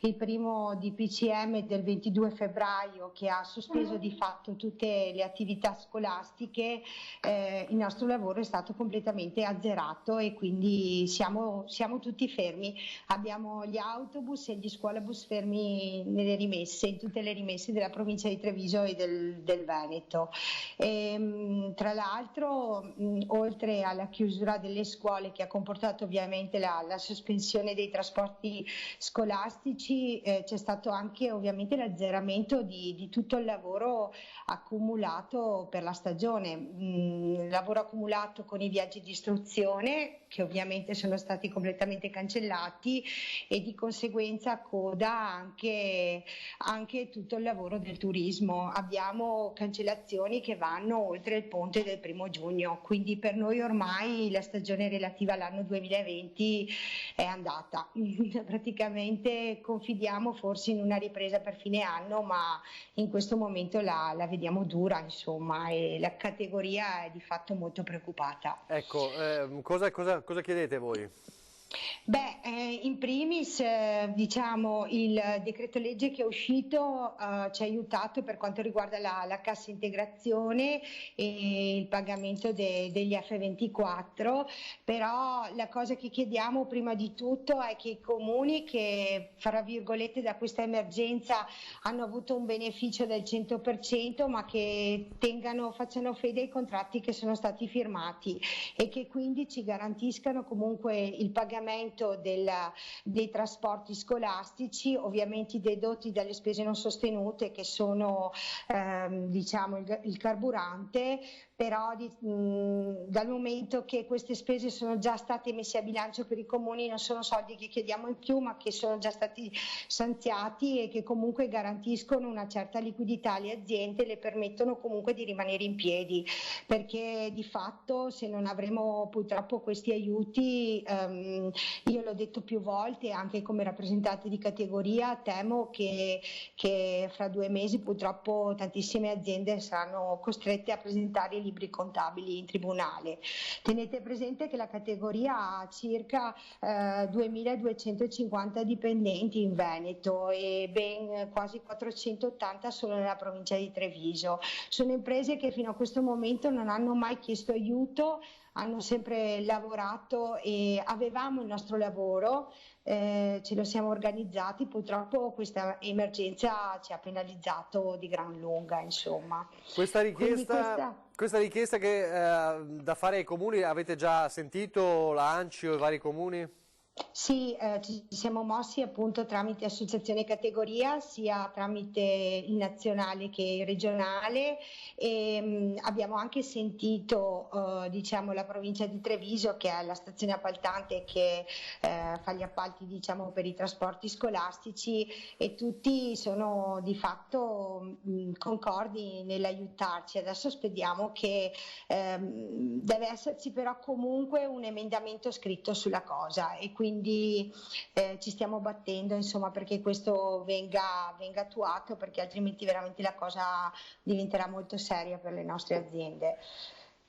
il primo DPCM del 22 febbraio che ha sospeso di fatto tutte le attività scolastiche, il nostro lavoro è stato completamente azzerato e quindi siamo tutti fermi. Abbiamo gli autobus e gli scuolabus fermi in tutte le rimesse della provincia di Treviso e del Veneto. Tra l'altro, oltre alla chiusura delle scuole, che ha comportato ovviamente la sospensione dei trasporti scolastici, c'è stato anche ovviamente l'azzeramento di tutto il lavoro accumulato per la stagione, lavoro accumulato con i viaggi di istruzione, che ovviamente sono stati completamente cancellati, e di conseguenza coda anche tutto il lavoro del turismo. Abbiamo cancellazioni che vanno oltre il ponte del 1° giugno, quindi per noi ormai la stagione relativa all'anno 2020 è andata. Praticamente confidiamo forse in una ripresa per fine anno, ma in questo momento la vediamo dura, insomma, e la categoria è di fatto molto preoccupata.
Ecco, cosa chiedete voi?
Beh, in primis diciamo il decreto legge che è uscito ci ha aiutato per quanto riguarda la cassa integrazione e il pagamento degli F24, però la cosa che chiediamo prima di tutto è che i comuni che, fra virgolette, da questa emergenza hanno avuto un beneficio del 100%, ma che facciano fede ai contratti che sono stati firmati e che quindi ci garantiscano comunque il pagamento dei trasporti scolastici, ovviamente dedotti dalle spese non sostenute, che sono diciamo il carburante, però dal momento che queste spese sono già state messe a bilancio per i comuni, non sono soldi che chiediamo in più, ma che sono già stati stanziati e che comunque garantiscono una certa liquidità alle aziende e le permettono comunque di rimanere in piedi, perché di fatto se non avremo purtroppo questi aiuti, io l'ho detto più volte anche come rappresentante di categoria, temo che fra 2 mesi purtroppo tantissime aziende saranno costrette a presentare i libri contabili in tribunale. Tenete presente che la categoria ha circa 2.250 dipendenti in Veneto e ben quasi 480 solo nella provincia di Treviso. Sono imprese che fino a questo momento non hanno mai chiesto aiuto, hanno sempre lavorato e avevamo il nostro lavoro, ce lo siamo organizzati, purtroppo questa emergenza ci ha penalizzato di gran lunga, insomma.
Questa richiesta che da fare ai comuni, avete già sentito l'ANCI o i vari comuni?
Sì, ci siamo mossi appunto tramite associazione categoria, sia tramite il nazionale che il regionale, e abbiamo anche sentito diciamo la provincia di Treviso, che è la stazione appaltante che fa gli appalti diciamo per i trasporti scolastici, e tutti sono di fatto concordi nell'aiutarci. Adesso speriamo che deve esserci però comunque un emendamento scritto sulla cosa, e quindi ci stiamo battendo insomma perché questo venga attuato, perché altrimenti veramente la cosa diventerà molto seria per le nostre aziende.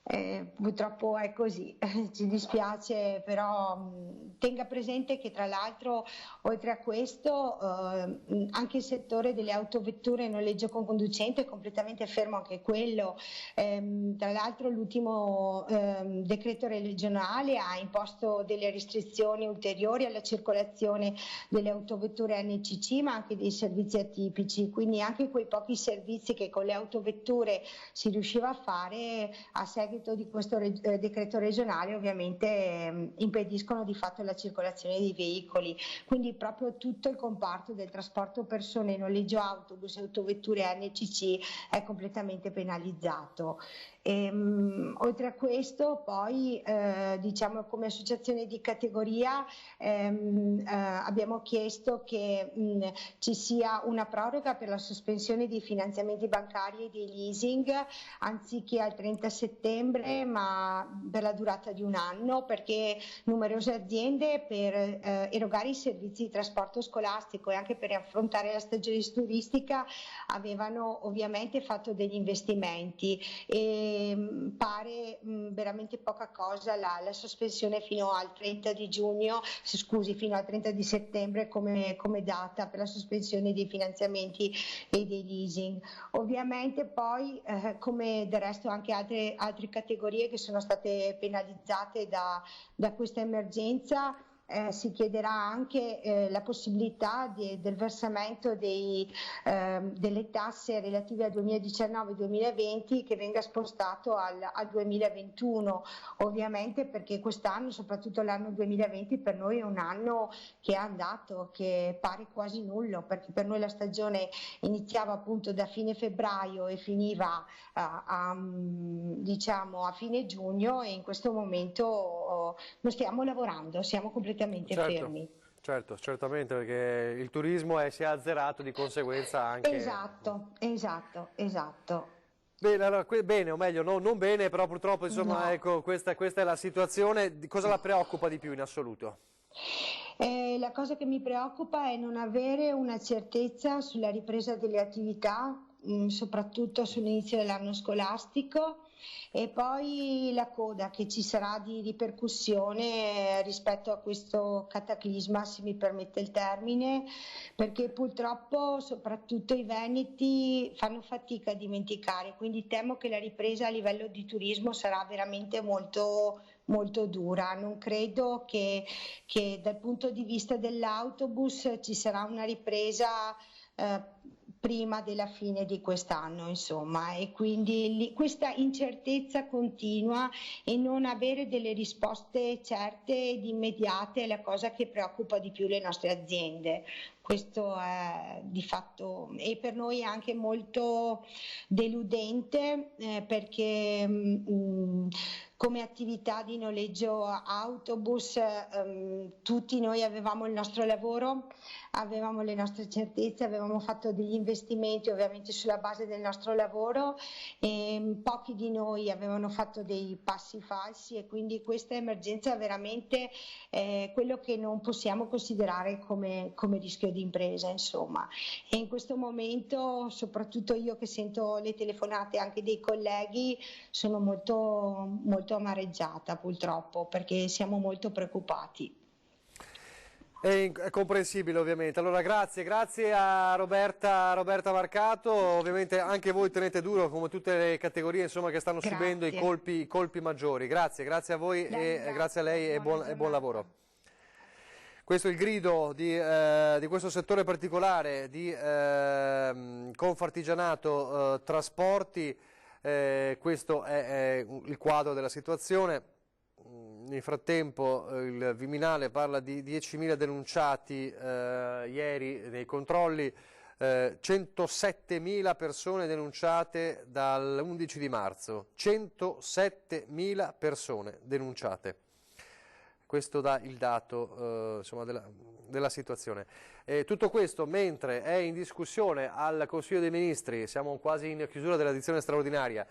Purtroppo è così, ci dispiace, però tenga presente che tra l'altro oltre a questo anche il settore delle autovetture in noleggio con conducente è completamente fermo anche quello. Tra l'altro l'ultimo decreto regionale ha imposto delle restrizioni ulteriori alla circolazione delle autovetture NCC, ma anche dei servizi atipici, quindi anche quei pochi servizi che con le autovetture si riusciva a fare a seguito di questo decreto regionale ovviamente impediscono di fatto la circolazione dei veicoli, quindi proprio tutto il comparto del trasporto persone, noleggio autobus e autovetture NCC è completamente penalizzato. Oltre a questo poi diciamo come associazione di categoria abbiamo chiesto che ci sia una proroga per la sospensione dei finanziamenti bancari e dei leasing anziché al 30 settembre ma per la durata di un anno, perché numerose aziende per erogare i servizi di trasporto scolastico e anche per affrontare la stagione turistica avevano ovviamente fatto degli investimenti e pare veramente poca cosa la sospensione fino al 30 di giugno, scusi, fino al 30 di settembre come data per la sospensione dei finanziamenti e dei leasing. Ovviamente poi come del resto anche altre categorie che sono state penalizzate da questa emergenza, si chiederà anche la possibilità del versamento delle tasse relative al 2019-2020 che venga spostato al 2021, ovviamente perché quest'anno, soprattutto l'anno 2020, per noi è un anno che è andato, che pare quasi nullo, perché per noi la stagione iniziava appunto da fine febbraio e finiva diciamo a fine giugno, e in questo momento non stiamo lavorando, siamo completamente fermi.
Certo, certamente, perché il turismo si è azzerato, di conseguenza anche...
Esatto.
Bene, allora, bene, o meglio, non bene, però purtroppo insomma, no. Ecco, questa è la situazione. Cosa la preoccupa di più in assoluto?
La cosa che mi preoccupa è non avere una certezza sulla ripresa delle attività, soprattutto sull'inizio dell'anno scolastico, e poi la coda che ci sarà di ripercussione rispetto a questo cataclisma, se mi permette il termine, perché purtroppo soprattutto i veneti fanno fatica a dimenticare, quindi temo che la ripresa a livello di turismo sarà veramente molto dura. Non credo che dal punto di vista dell'autobus ci sarà una ripresa prima della fine di quest'anno, insomma, e quindi questa incertezza continua e non avere delle risposte certe ed immediate è la cosa che preoccupa di più le nostre aziende. Questo è di fatto, e per noi è anche molto deludente perché come attività di noleggio autobus tutti noi avevamo il nostro lavoro, avevamo le nostre certezze, avevamo fatto degli investimenti ovviamente sulla base del nostro lavoro e pochi di noi avevano fatto dei passi falsi, e quindi questa emergenza è veramente quello che non possiamo considerare come rischio di impresa, insomma. E in questo momento, soprattutto io che sento le telefonate anche dei colleghi, sono molto amareggiata purtroppo, perché siamo molto preoccupati.
È comprensibile ovviamente. Allora grazie a Roberta Marcato, ovviamente anche voi tenete duro come tutte le categorie insomma, che stanno subendo i colpi maggiori. Grazie a voi e grazie a lei e buon lavoro. Questo è il grido di questo settore particolare di Confartigianato Trasporti, questo è il quadro della situazione. Nel frattempo il Viminale parla di 10.000 denunciati ieri nei controlli, 107.000 persone denunciate dall'11 di marzo, 107.000 persone denunciate. Questo dà il dato insomma, della situazione. Tutto questo mentre è in discussione al Consiglio dei Ministri, siamo quasi in chiusura dell'edizione straordinaria,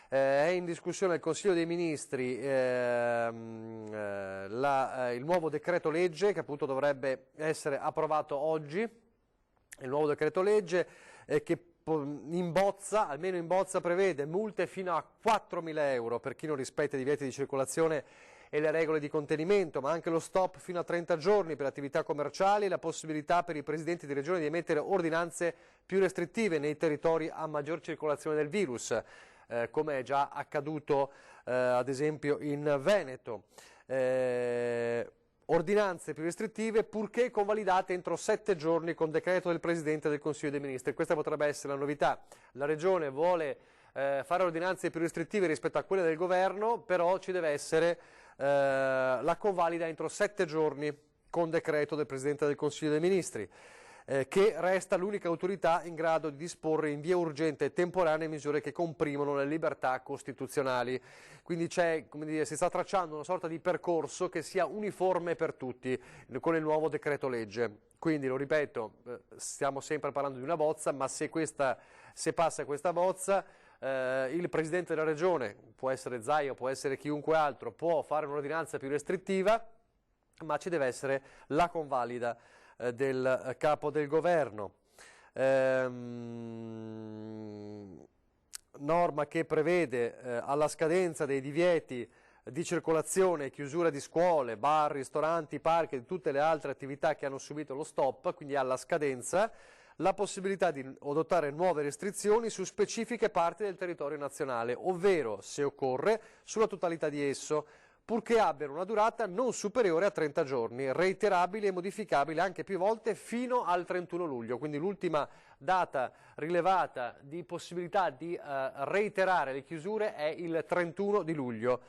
è in discussione al Consiglio dei Ministri il nuovo decreto legge che appunto dovrebbe essere approvato oggi, il nuovo decreto legge che almeno in bozza prevede multe fino a 4.000 euro per chi non rispetta i divieti di circolazione e le regole di contenimento, ma anche lo stop fino a 30 giorni per attività commerciali e la possibilità per i presidenti di regione di emettere ordinanze più restrittive nei territori a maggior circolazione del virus, come è già accaduto ad esempio in Veneto. Ordinanze più restrittive purché convalidate entro 7 giorni con decreto del Presidente del Consiglio dei Ministri. Questa potrebbe essere la novità. La Regione vuole fare ordinanze più restrittive rispetto a quelle del Governo, però ci deve essere la convalida entro 7 giorni con decreto del Presidente del Consiglio dei Ministri. che resta l'unica autorità in grado di disporre in via urgente e temporanea misure che comprimono le libertà costituzionali. Quindi si sta tracciando una sorta di percorso che sia uniforme per tutti con il nuovo decreto legge. Quindi, lo ripeto, stiamo sempre parlando di una bozza, ma se passa questa bozza, il Presidente della Regione, può essere Zaia, può essere chiunque altro, può fare un'ordinanza più restrittiva, ma ci deve essere la convalida del capo del governo. Norma che prevede alla scadenza dei divieti di circolazione e chiusura di scuole, bar, ristoranti, parchi e tutte le altre attività che hanno subito lo stop, quindi alla scadenza, la possibilità di adottare nuove restrizioni su specifiche parti del territorio nazionale, ovvero, se occorre, sulla totalità di esso, purché abbiano una durata non superiore a 30 giorni, reiterabili e modificabili anche più volte fino al 31 luglio. Quindi l'ultima data rilevata di possibilità di reiterare le chiusure è il 31 di luglio.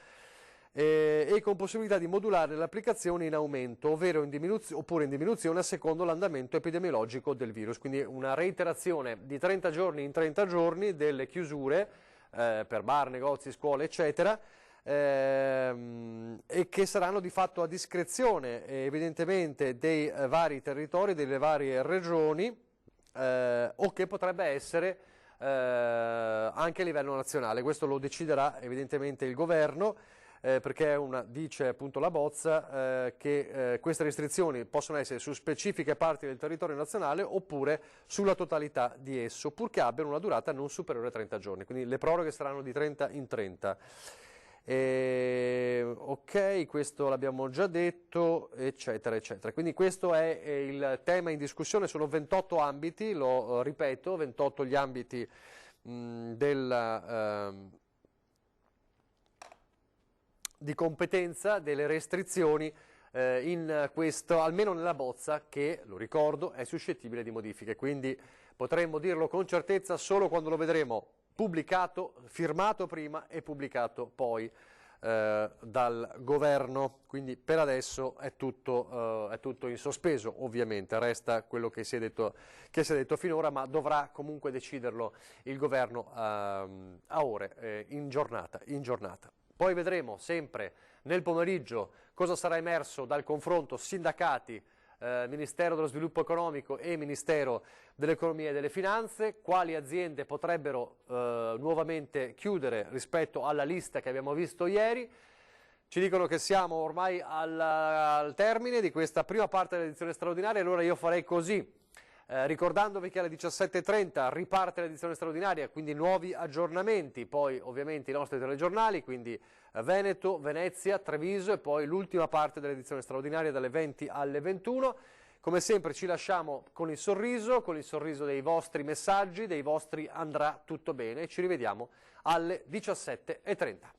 E con possibilità di modulare l'applicazione in aumento, ovvero oppure in diminuzione a secondo l'andamento epidemiologico del virus. Quindi una reiterazione di 30 giorni in 30 giorni delle chiusure per bar, negozi, scuole, eccetera, e che saranno di fatto a discrezione evidentemente dei vari territori, delle varie regioni, o che potrebbe essere anche a livello nazionale. Questo lo deciderà evidentemente il governo, perché dice appunto la bozza che queste restrizioni possono essere su specifiche parti del territorio nazionale oppure sulla totalità di esso, purché abbiano una durata non superiore a 30 giorni. Quindi le proroghe saranno di 30 in 30. Ok, questo l'abbiamo già detto, eccetera, eccetera. Quindi questo è il tema in discussione, sono 28 ambiti, lo ripeto, 28 gli ambiti di competenza delle restrizioni in questo, almeno nella bozza che, lo ricordo, è suscettibile di modifiche. Quindi potremmo dirlo con certezza solo quando lo vedremo pubblicato, firmato prima e pubblicato poi dal governo. Quindi per adesso è tutto in sospeso, ovviamente resta quello che si è detto finora, ma dovrà comunque deciderlo il governo a ore, in giornata. Poi vedremo sempre nel pomeriggio cosa sarà emerso dal confronto sindacati, Ministero dello Sviluppo Economico e Ministero dell'Economia e delle Finanze, quali aziende potrebbero nuovamente chiudere rispetto alla lista che abbiamo visto ieri. Ci dicono che siamo ormai al termine di questa prima parte dell'edizione straordinaria, allora io farei così, ricordandovi che alle 17:30 riparte l'edizione straordinaria, quindi nuovi aggiornamenti, poi ovviamente i nostri telegiornali, quindi Veneto, Venezia, Treviso e poi l'ultima parte dell'edizione straordinaria dalle 20 alle 21. Come sempre ci lasciamo con il sorriso dei vostri messaggi, dei vostri andrà tutto bene, e ci rivediamo alle 17:30.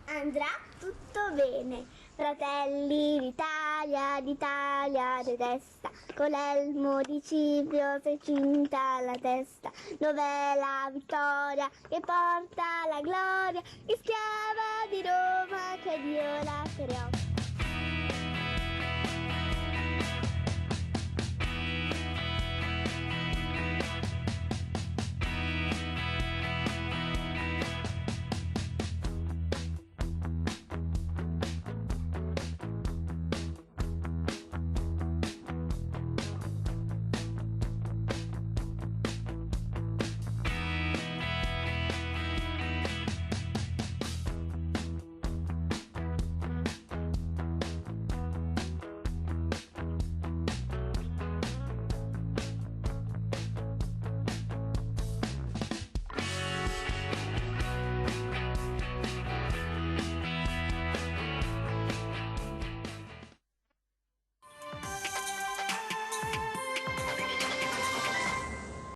Andrà tutto bene, fratelli d'Italia, d'Italia detesta, con l'elmo di Ciprio si è cinta la testa, dov'è la vittoria che porta la gloria, schiava di Roma che Dio la creò.